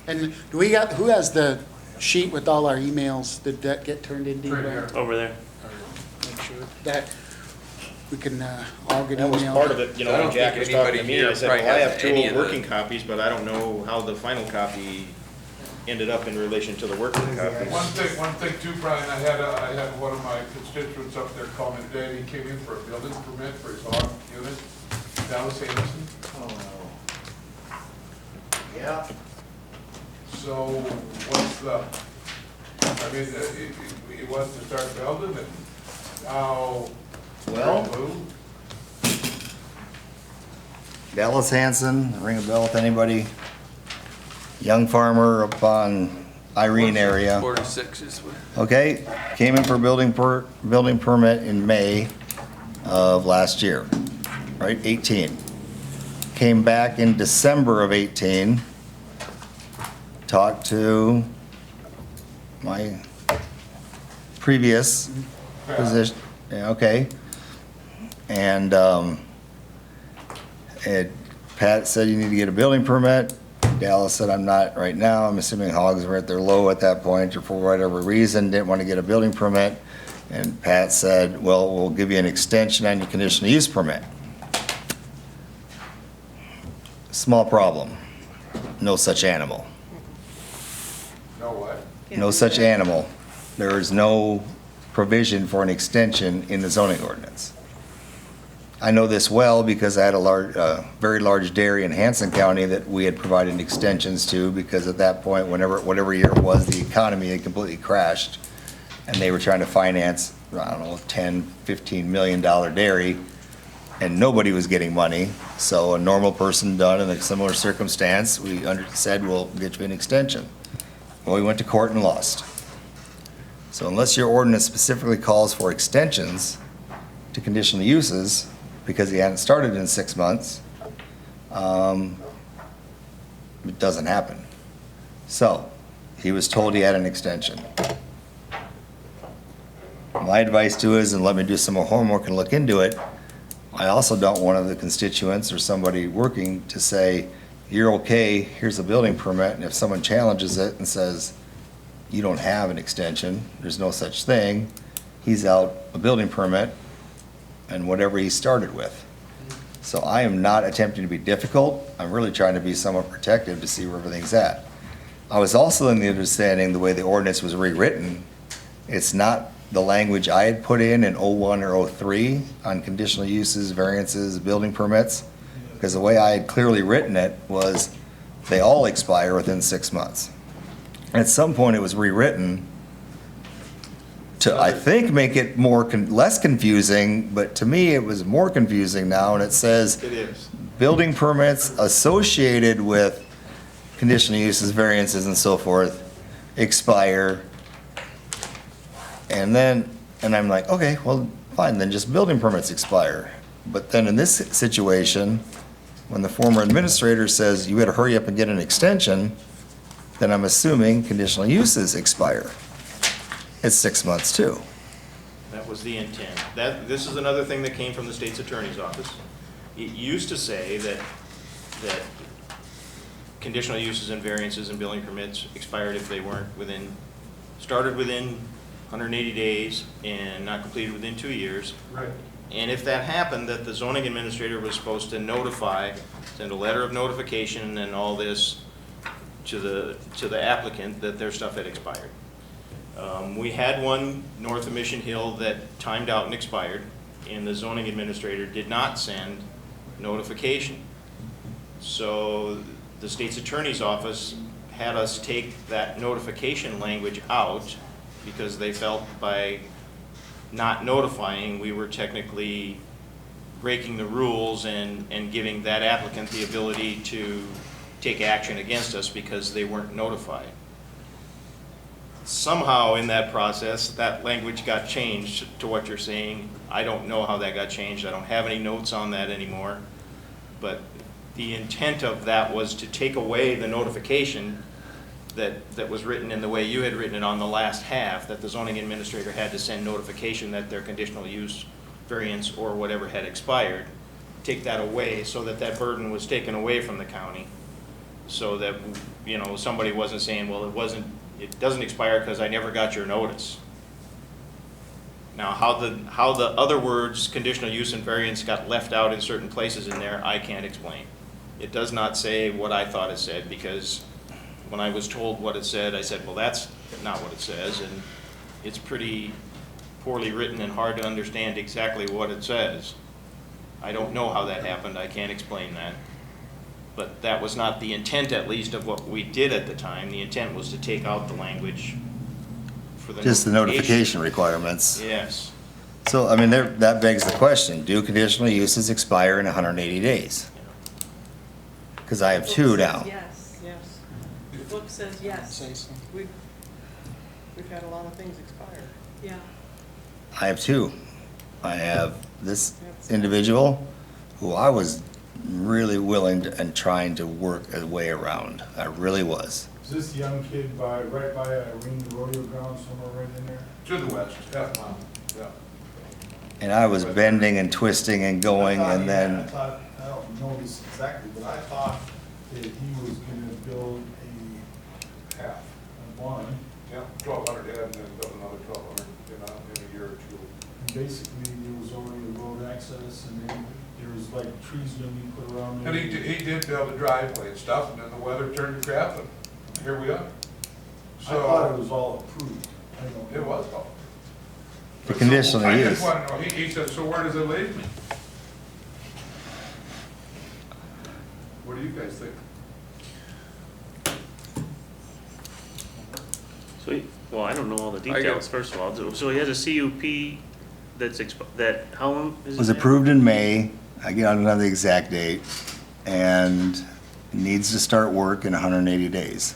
And do we got, who has the sheet with all our emails? Did that get turned into you? Right Brad? here. Over there. Make sure that we can all get That was emailed. part of it, you know, I when don't Jack think was talking to anybody me, here I said, probably well, I has have 2 any old of the- working copies, but I don't know how the final copy ended up in relation to the working copies. One thing too, Brian, I had one of my constituents up there call me today, he came in for a building permit for his hog unit, Dallas Anderson. Yeah. So what's the, I mean, he wants to start building and how? Well, Dallas Hanson, ring a bell with anybody? Young farmer up on Irene area. 46 is what? Okay, came in for a building permit in May of last year, right, 18. Came back in December of 18, talked to my previous position, yeah, okay. And, Pat said you need to get a building permit. Dallas said, I'm not right now. I'm assuming hogs were at their low at that point or for whatever reason, didn't want to get a building permit. And Pat said, well, we'll give you an extension on your conditional use permit. Small problem. No such animal. No what? No such animal. There is no provision for an extension in the zoning ordinance. I know this well because I had a very large dairy in Hanson County that we had provided extensions to because at that point, whatever year it was, the economy had completely crashed. And they were trying to finance, I don't know, $10, $15 million dairy, and nobody was getting money. So a normal person done in a similar circumstance, we said, we'll get you an extension. Well, we went to court and lost. So unless your ordinance specifically calls for extensions to conditional uses, because he hadn't started in 6 months, it doesn't happen. So, he was told he had an extension. My advice to is, and let me do some more homework and look into it, I also don't want one of the constituents or somebody working to say, you're okay, here's a building permit, and if someone challenges it and says, you don't have an extension, there's no such thing, he's out a building permit and whatever he started with. So I am not attempting to be difficult, I'm really trying to be somewhat protective to see where everything's at. I was also in the understanding the way the ordinance was rewritten, it's not the language I had put in 01 or 03 on conditional uses, variances, building permits, because the way I had clearly written it was they all expire within 6 months. At some point, it was rewritten to, I think, make it less confusing, but to me, it was more confusing now, and it says It is. building permits associated with conditional uses, variances, and so forth expire. And I'm like, okay, well, fine, then just building permits expire. But then in this situation, when the former administrator says you better hurry up and get an extension, then I'm assuming conditional uses expire. It's 6 months too. That was the intent. This is another thing that came from the state's attorney's office. It used to say that conditional uses and variances and building permits expired if they weren't started within 180 days and not completed within 2 years. Right. And if that happened, that the zoning administrator was supposed to send a letter of notification and all this to the applicant that their stuff had expired. We had one north of Mission Hill that timed out and expired, and the zoning administrator did not send notification. So the state's attorney's office had us take that notification language out because they felt by not notifying, we were technically breaking the rules and giving that applicant the ability to take action against us because they weren't notified. Somehow in that process, that language got changed to what you're saying. I don't know how that got changed. I don't have any notes on that anymore. But the intent of that was to take away the notification that was written in the way you had written it on the last half, that the zoning administrator had to send notification that their conditional use variance or whatever had expired. Take that away so that that burden was taken away from the county. So that, you know, somebody wasn't saying, well, it doesn't expire because I never got your notice. Now, how the other words, conditional use and variance, got left out in certain places in there, I can't explain. It does not say what I thought it said, because when I was told what it said, I said, well, that's not what it says, and it's pretty poorly written and hard to understand exactly what it says. I don't know how that happened, I can't explain that. But that was not the intent, at least, of what we did at the time. The intent was to take out the language for the Just the notification requirements. Yes. So, I mean, that begs the question, do conditional uses expire in 180 days? Because I have two now. Yes, yes. The book says yes. Say so. We've had a lot of things expire. Yeah. I have two. I have this individual who I was really willing to, and trying to work a way around. I really was. Is this young kid right by Irene Rodeo Ground, somewhere right in there? To the west, half mile, yeah. And I was bending and twisting and going, and then, I don't know this exactly, but I thought that he was gonna build Half, a barn, yeah, 1,200 head and then build another 1,200 in a year or two. and basically there was already a road access, and then there was like trees gonna be put around there. And he did build a driveway and stuff, and then the weather turned to crap, and here we are. I thought it was all approved. I don't know. It was all. The conditional I use. just want to know, he said, so where does it leave me? What do you guys think? So, well, I don't know all the details, first of all. So he has a CUP that, how long is it? was approved in May. I don't know the exact date, and needs to start work in 180 days.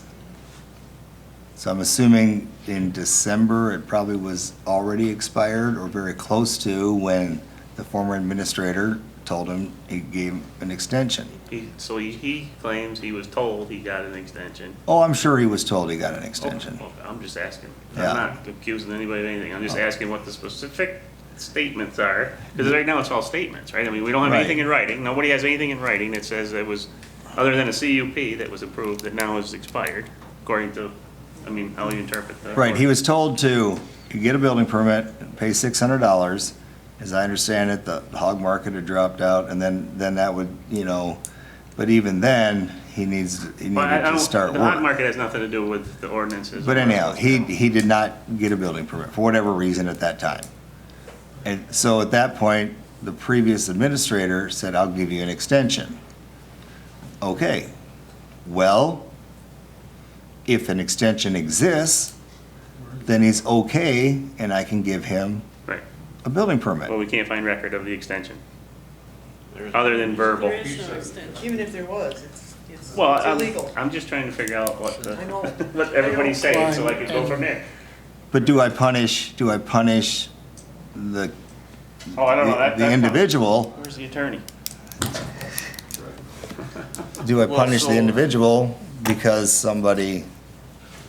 So I'm assuming in December, it probably was already expired or very close to when the former administrator told him he gave an extension. So he claims he was told he got an extension. Oh, I'm sure he was told he got an extension. Oh, I'm just asking. Yeah. I'm not accusing anybody of anything. I'm just asking what the specific statements are. Because right now it's all statements, right? I mean, we don't have Right. anything in writing. Nobody has anything in writing that says it was, other than a CUP that was approved that now is expired, according to, I mean, how you interpret that. Right, he was told to get a building permit, pay $600. As I understand it, the hog market had dropped out, and then that would, you know, but even then, he needed to start The hog work. market has nothing to do with the ordinances. But anyhow, he did not get a building permit for whatever reason at that time. And so at that point, the previous administrator said, I'll give you an extension. Okay, well, if an extension exists, then he's okay, and I can give him Right. a building permit. Well, we can't find record of the extension, other than verbal. There is no extension. Even if there was, it's Well, illegal. I'm just trying to figure out what I know. what everybody's saying, so I could go from there. But do I punish the Oh, I don't know, that. the individual? Where's the attorney? Do I Well, punish the so- individual because somebody,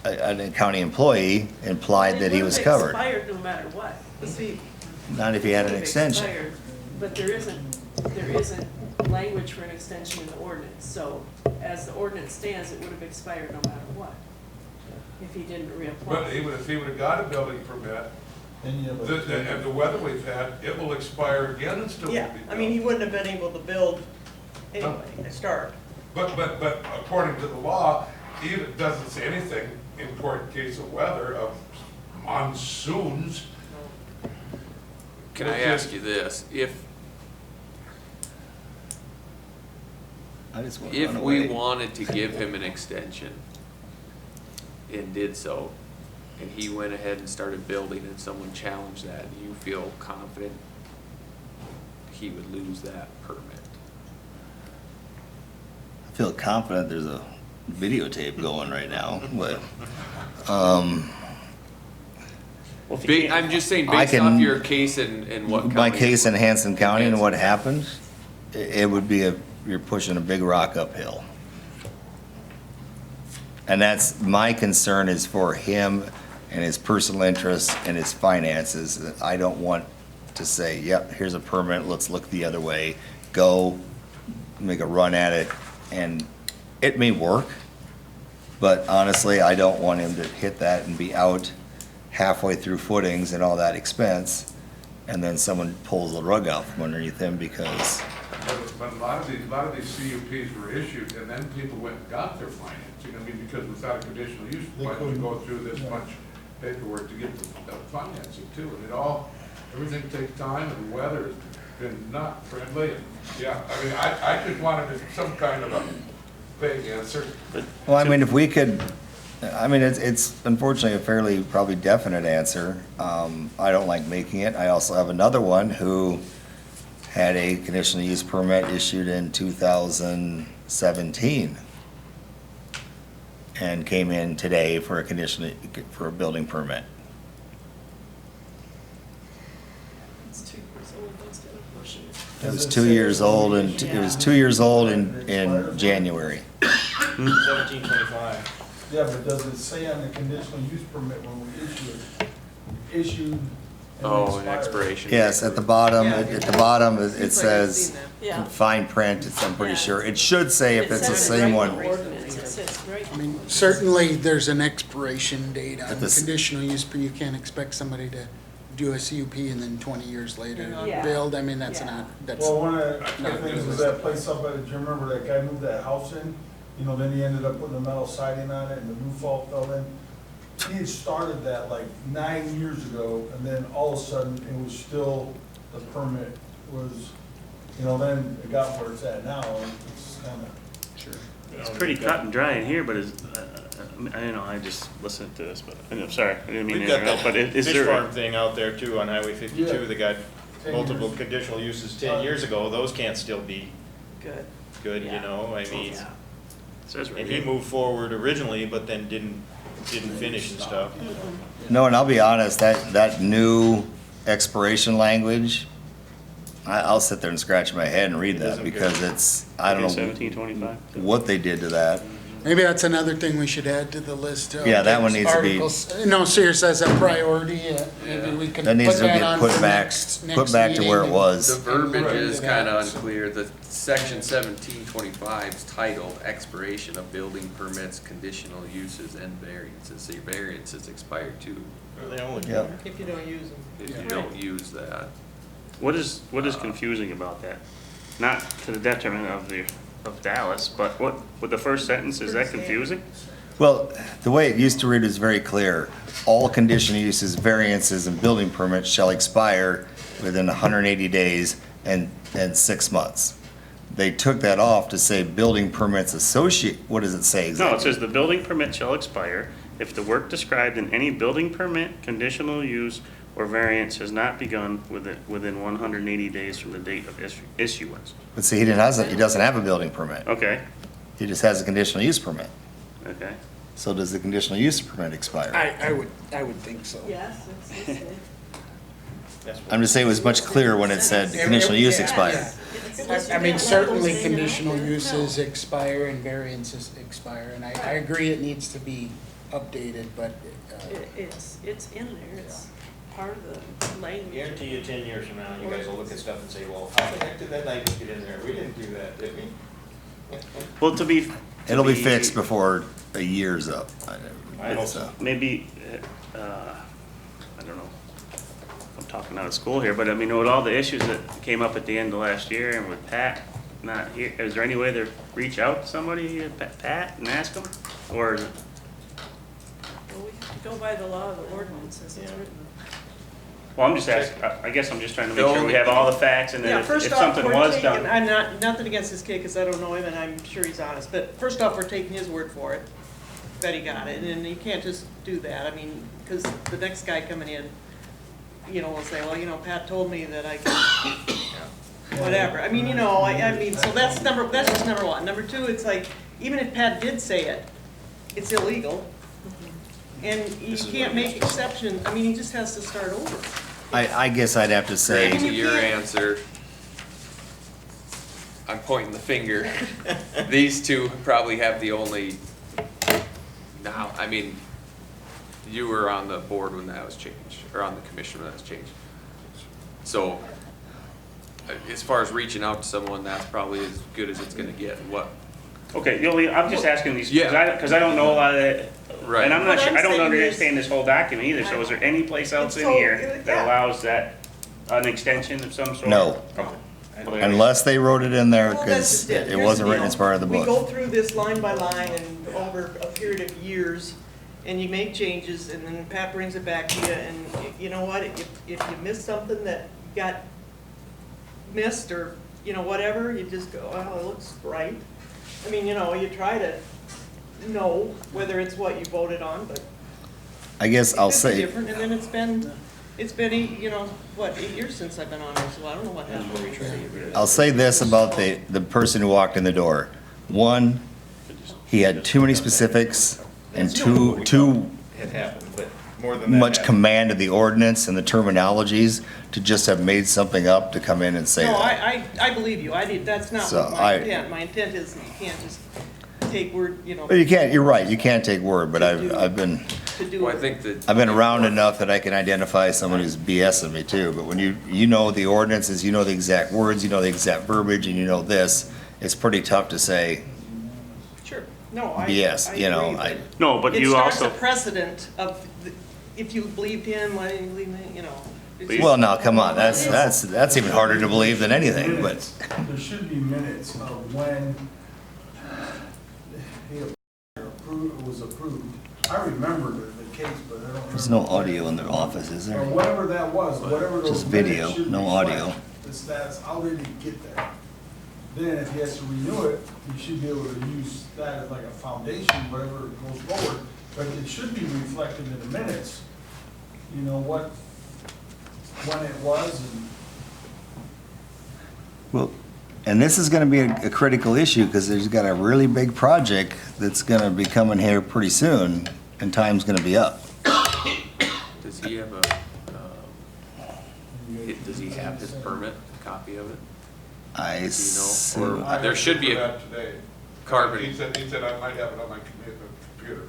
a county employee, implied that he was covered? It would have expired no matter what. See, Not if he had an It would have extension. expired, but there isn't language for an extension in the ordinance. So as the ordinance stands, it would have expired no matter what, if he didn't But reapply. even if he would've got a building permit, And you have a- and the weather we've had, it will expire again and still yeah, won't be built. I mean, he wouldn't have been able to build anyway, to start. But according to the law, even, it doesn't say anything in case of weather, of monsoons. Can I ask you this? I just want to If run we away. wanted to give him an extension and did so, and he went ahead and started building and someone challenged that, do you feel confident he would lose that permit. I feel confident there's a videotape going right now, but, Well, if you can't- I'm just saying, I based off can- your case and what county. my case in Hanson County and what happened, it would be you're pushing a big rock uphill. And that's, my concern is for him and his personal interests and his finances. I don't want to say, yep, here's a permit, let's look the other way, go, make a run at it, and it may work, but honestly, I don't want him to hit that and be out halfway through footings and all that expense, and then someone pulls the rug out from underneath him because, But a lot of these CUPs were issued, and then people went and got their financing. I mean, because without a conditional use, why don't you go through this much paperwork to get the financing too? And everything takes time, and the weather has been not friendly. And, yeah, I mean, I just wanted some kind of a vague answer. well, I mean, if we could, I mean, it's unfortunately a fairly probably definite answer. I don't like making it. I also have another one who had a conditional use permit issued in 2017 and came in today for a building permit. It's 2 years old, that's kind of pushing it. It was 2 years old and it was 2 years old in January. 1725. Yeah, but does it say on the conditional use permit when we issued and Oh, an expired? expiration. Yes, at the bottom, Yeah. it Seems like I've says, seen that. Yeah. fine print, I'm pretty Yeah. sure. It should say if It it's the says it same right in one. the ordinance. It says right. I mean, certainly, there's an expiration date on At this- conditional use, but you can't expect somebody to do a CUP and then 20 years later Yeah. build. I mean, that's Yeah. not, that's, Well, one of the things was that place up at, do you remember that guy moved that house in? You know, then he ended up putting a metal siding on it and the roof all fell in. He had started that like 9 years ago, and then all of a sudden, it was still, the permit was, you know, then it got where it's at now, and it's kind of. sure. It's pretty cut and dry in here, but is, I don't know, I just listened to this, but, I'm sorry, I didn't mean We've to got interrupt, but that is fish there? farm thing out there too on Highway 52 Yeah. that got 10 multiple years. conditional uses 10 years ago. Those can't still be Good. good, you Yeah. know, I mean, Yeah. It says right and he here. moved forward originally, but then didn't finish and stuff. No, and I'll be honest, that new expiration language, I'll sit there and scratch my head and read that Isn't good. because it's, I don't know 1725. what they did to that. Maybe that's another thing we should add to the list. Yeah, that one needs to be- Articles. No, serious, as a priority, maybe we can That put needs to that get on put for back, next put back to where it meeting. The was. verbiage Right. is kind of Yeah. unclear. The section 1725 is titled Expiration of Building Permits, Conditional Uses, and Variances. So your variances expired too, They only Yep. If you don't use them. if you don't use that. What is confusing about that? Not to the detriment of Dallas, but with the first sentence, is that confusing? Well, the way it used to read is very clear. All conditional uses, variances, and building permits shall expire within 180 days and 6 months. They took that off to say building permits what does it say No, exactly? it says the building permit shall expire if the work described in any building permit, conditional use, or variance has not begun within 180 days from the date of issuance. But see, he doesn't have a building permit. Okay, He just has a conditional use permit. okay. So does the conditional use permit expire? I would think so. Yes, it's. That's what- I'm just saying it was much clearer when it said conditional use expired. I mean, certainly conditional uses expire and variances expire, and I agree it needs to be updated, but, It's in there, it's part of the language. Guarantee you 10 years from now, you guys will look at stuff and say, well, how the heck did that language get in there? We didn't do that, did we? Well, to be. It'll be fixed before a year's up. I hope so. Maybe, I don't know, I'm talking out of school here, but I mean, with all the issues that came up at the end of last year and with Pat not here, is there any way to reach out to somebody, Pat, and ask them? Or, Well, we have to go by the law of the ordinance as it's written. well, I'm just asking, I guess I'm just trying to make sure we have all the facts and Yeah, then if first off, something we're was taking, done. I'm nothing against this kid, because I don't know him, and I'm sure he's honest, but first off, we're taking his word for it, that he got it, and you can't just do that, I mean, because the next guy coming in, you know, will say, well, you know, Pat told me that I could. whatever. I mean, you know, I mean, so that's just number one. Number two, it's like, even if Pat did say it, it's illegal. And you can't make exception, I mean, he just has to start over. I guess I'd have to say. To your answer, I'm pointing the finger. These two probably have the only, now, I mean, you were on the board when that was changed, or on the commission when that was changed. So, as far as reaching out to someone, that's probably as good as it's gonna get. What? Okay, I'm just asking these, Yeah. because I don't know a lot of that. Right. And I'm not What sure, I'm I don't saying is- understand this whole document either, so is there any place else in So, here that yeah. allows that, an extension of some sort? No. Okay. Unless they wrote it in there, Well, that's because just it Here's wasn't the written deal. as part of the We go book. through this line by line and over a period of years, and you make changes, and then Pat brings it back to you, and you know what? If you miss something that got missed, or, you know, whatever, you just go, well, it looks right. I mean, you know, you try to know whether it's what you voted on, but I guess I'll it could be say, different, and then it's been, you know, what, 8 years since I've been on there, so I don't know what happened. I'll say this about the person who walked in the door. One, he had too many specifics and too It happened, but more than that. much happened. command of the ordinance and the terminologies to just have made something up to come in and say No, that. I believe you, that's not So what my intent, my intent is you can't just take word, you know, But you can't, you're right, you can't take word, but I've been to do Well, I it. think that. I've been around enough that I can identify someone who's BSing me too, but when you know the ordinances, you know the exact words, you know the exact verbiage, and you know this, it's pretty tough to say Sure, no, I BS, you know, agree, I, No, but It you starts a also, precedent of, if you believed him, why didn't you believe me, you know. it's just- well, now, come on, that's even harder to believe than anything, but, Minutes. There should be minutes of when it was approved. I remember the case, but I don't remember. there's no audio in the office, is Or there? whatever that was, whatever those Just video, minutes should no reflect. audio. The stats, how did he get there? Then if he has to renew it, he should be able to use that as like a foundation, whatever goes forward. But it should be reflected in the minutes, you know, when it was and. Well, and this is gonna be a critical issue, because there's got a really big project that's gonna be coming here pretty soon, and time's gonna be up. Does he have does he have his permit, a copy of it? I Do you know? assume, Or there should be a That today. carbon. He said I might have it on my computer.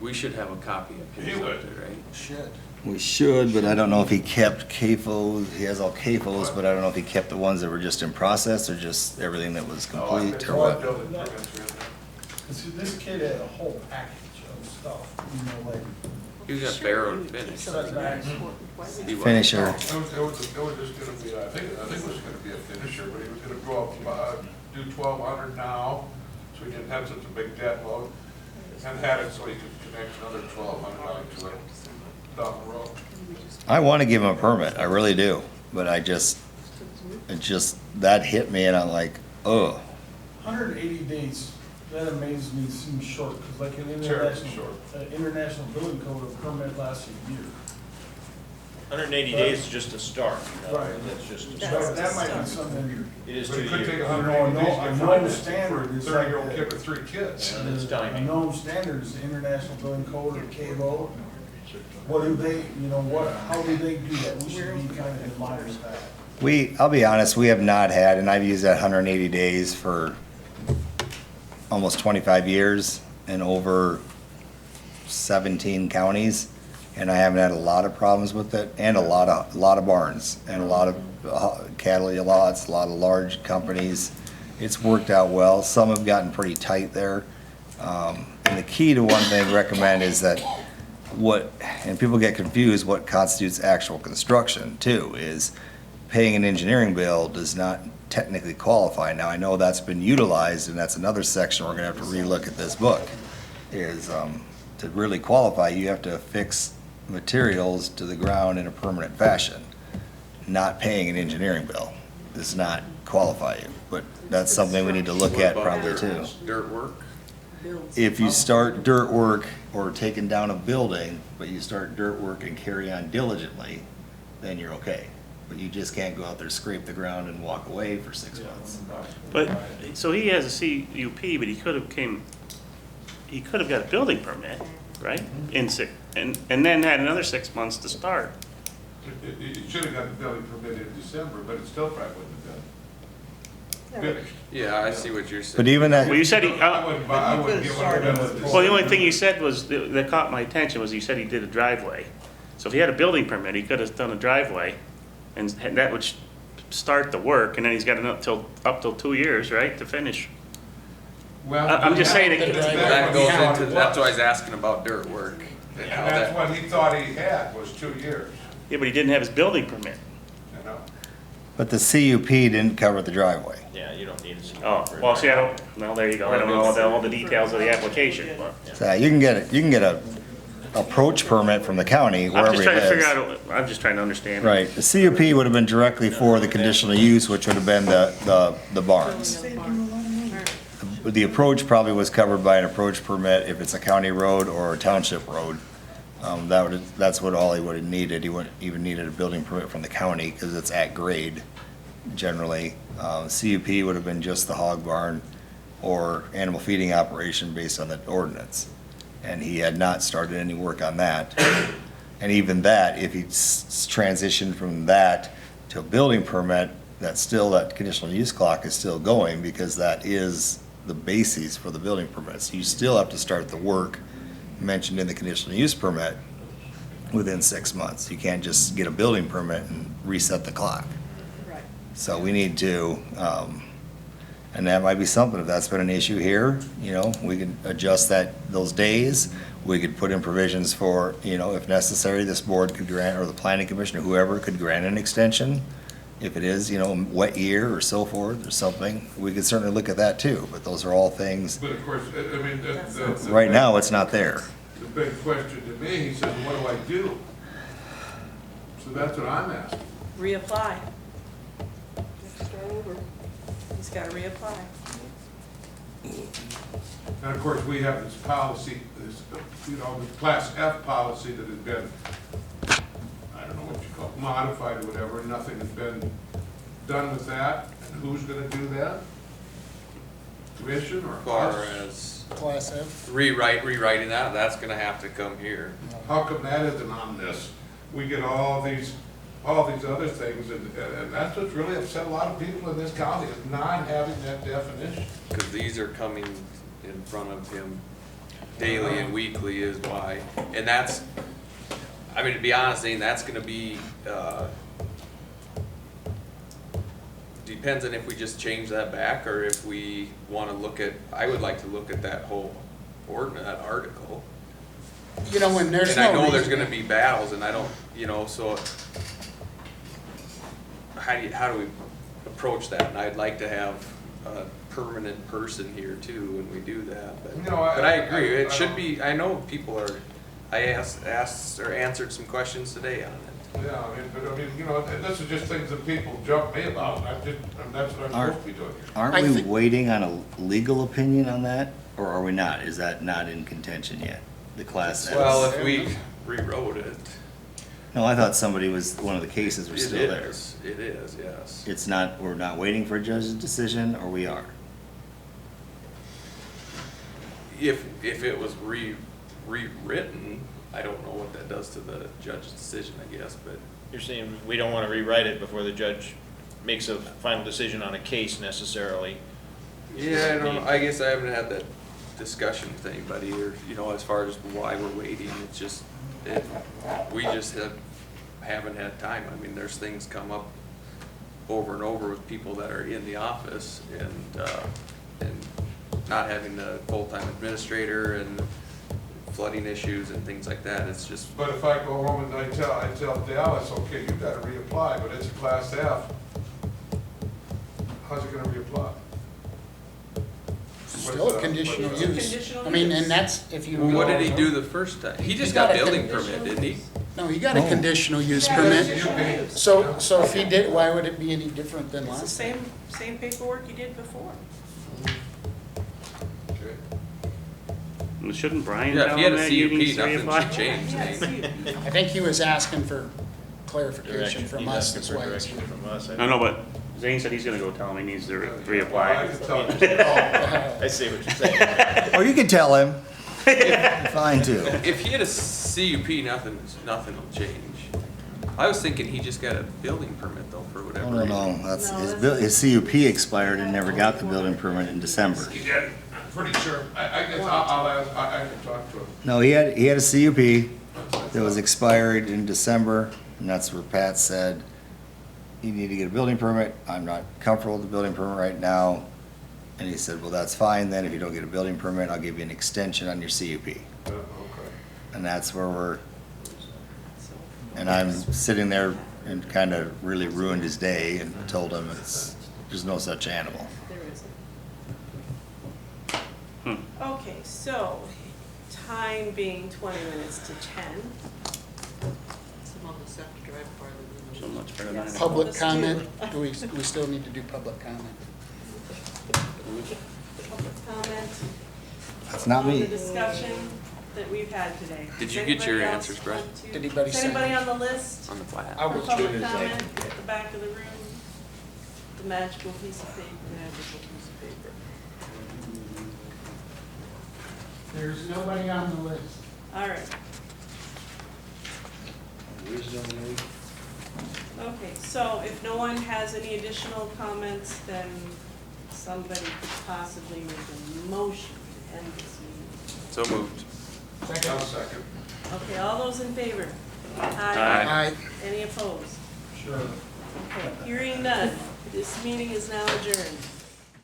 We should have a copy of his He up would. there, right? Should. we should, but I don't know if he kept CAFOs, he has all CAFOs, but I don't know if he kept the ones that were just in process, or just everything that was complete, or what. Building permits are in there. See, this kid had a whole package of stuff, you know, like He got barrel and finish. setbacks. He was. Finisher, It was just gonna be, I think it was gonna be a finisher, but he was gonna go up, do 1,200 now, so he didn't have such a big debt load, and had it so he could connect another 1,200 onto it down the road. I wanna give him a permit, I really do, but it just, that hit me, and I'm like, oh. 180 days, that amazes me, seems short, because like an Terribly international building code, a permit lasts a year. 180 days is just a start. Right. That's just a That's- start. That might be something, It is But 2 it could take years. 180 days to a get known financing standard for a is like 30-year-old that. kid with 3 kids. And it's a timing. known standard is the international building code or KBO. What do they, you know, how do they do that? We should be kind of in line with that. I'll be honest, we have not had, and I've used that 180 days for almost 25 years in over 17 counties, and I haven't had a lot of problems with it, and a lot of barns, and a lot of cattle lots, a lot of large companies. It's worked out well. Some have gotten pretty tight there. And the key to one thing recommend is that and people get confused, what constitutes actual construction too, is paying an engineering bill does not technically qualify. Now, I know that's been utilized, and that's another section we're gonna have to relook at this book, is to really qualify, you have to affix materials to the ground in a permanent fashion. Not paying an engineering bill does not qualify you, but that's something we need to look at probably too. Dirt work? If you start dirt work or taking down a building, but you start dirt work and carry on diligently, then you're okay. but you just can't go out there, scrape the ground and walk away for 6 months. But, so he has a CUP, but he could have got a building permit, right? And then had another 6 months to start. You should have got the building permit in December, but it still probably wouldn't have been finished. Yeah, I see what you're saying. But even that, Well, you said he, I wouldn't get one of them with well, the only thing you said was, that caught my attention was you said he did a driveway. So if he had a building permit, he could have done a driveway, and that would start the work, and then he's got up till 2 years, right, to finish. Well, I'm just saying it- That goes into, that's why I was asking about dirt work. And how And that's that, what he thought he had, was 2 years, Yeah, but he didn't have his building permit. you know? but the CUP didn't cover the driveway. Yeah, you don't need a. Oh, well, see, well, there you go, I don't know all the details of the application, but. So you can get a approach permit from the county I'm wherever just he trying to figure lives. out, I'm just trying to understand. Right, the CUP would have been directly for the conditional use, which would have been the barns. The approach probably was covered by an approach permit if it's a county road or a township road. That's what all he would have needed. He wouldn't even needed a building permit from the county because it's at grade generally. CUP would have been just the hog barn or animal feeding operation based on the ordinance. And he had not started any work on that. And even that, if he transitioned from that to a building permit, that conditional use clock is still going because that is the basis for the building permits. You still have to start the work mentioned in the conditional use permit within 6 months. You can't just get a building permit and reset the clock. Right. So we need to, and that might be something, if that's been an issue here, we could adjust those days. We could put in provisions for, if necessary, this board could grant, or the planning commission, or whoever could grant an extension. If it is, wet year or so forth or something, we could certainly look at that too, but those are all things, But of course, I mean, the. right now, it's not there. The big question to me, he says, what do I do? So that's what I'm asking. Reapply. Start over. He's got to reapply. And of course, we have this policy, this Class F policy that has been, I don't know what you call it, modified or whatever, and nothing has been done with that. And who's gonna do that? Commission or as far us? as Class F. rewriting that, that's gonna have to come here. How come that isn't on this? We get all these other things, and that's what's really upset a lot of people in this county, is not having that definition. Because these are coming in front of him daily and weekly is why. And that's, I mean, to be honest, Zane, that's gonna be, depends on if we just change that back or if we wanna look at, I would like to look at that whole that article. When there's And I no know there's reason. gonna be battles and I don't, so how do we approach that? And I'd like to have a permanent person here too when we do that, but, No, I- but I agree, I it should don't- be, I know people are, I asked or answered some questions today on it. Yeah, this is just things that people joke me about, and that's what I'm supposed to be doing here. I Aren't we think- waiting on a legal opinion on that, or are we not? Is that not in contention yet, the Class F? Well, if we rewrote it, No, I thought one of the cases was it still there. is, yes. It's not, we're not waiting for a judge's decision, or we are? If it was rewritten, I don't know what that does to the judge's decision, I guess, but You're saying we don't want to rewrite it before the judge makes a final decision on a case necessarily? yeah, I don't know, I guess I haven't had that discussion with anybody, or, as far as why we're waiting, it's just, we just haven't had time. I mean, there's things come up over and over with people that are in the office, and not having the full-time administrator, and flooding issues and things like that, it's just, But if I go home and I tell Dallas, okay, you gotta reapply, but it's a Class F, how's it gonna reapply? Still a conditional What is use. Conditional I mean, use. and that's if you. well, what go- did he do the first time? He just got got a building conditional permit, didn't he? No, he got a conditional use Yeah, permit. conditional use. So if he did, why would it be any different than It's the last time? same paperwork you did before. Okay. Shouldn't Brian Yeah, tell if he had him a that you CUP, need to nothing reapply? should change, Yeah, Zane. see, I think he was asking for clarification from us, that's why it's here. From us. I know, but Zane said he's gonna go tell him he needs to Well, I reapply. can tell you. I see what you're saying. Or you can tell him. Fine too. If he had a CUP, nothing will change. I was thinking he just got a building permit though, for whatever No, reason. no, that's, No, his CUP expired and never got the building permit in December. He did, I'm pretty sure. I guess I'll ask, I can talk to him. No, he had a CUP that was expired in December, and that's where Pat said, you need to get a building permit. I'm not comfortable with the building permit right now. And he said, well, that's fine then. If you don't get a building permit, I'll give you an extension on your CUP. Okay. And that's where and I'm sitting there and kind of really ruined his day and told him there's no such animal. There isn't. Okay, so, time being 20 minutes to 10. So much better than I know. Public Let's comment, do we still need to do public comment? Public comment. That's not On the me. discussion that we've had today. Did you Does get your anybody else answers, Brett? want to- Did anybody Is send anybody it? on the list? On the plat. I For was public good as comment at the back of the room? The magical piece of paper. Magical piece of paper. There's nobody on the list. All right. Okay, so if no one has any additional comments, then somebody could possibly make a motion to end this meeting. So moved. I'll second. Okay, all those in favor? Aye. Aye. Any opposed? Sure. Okay, hearing none, this meeting is now adjourned.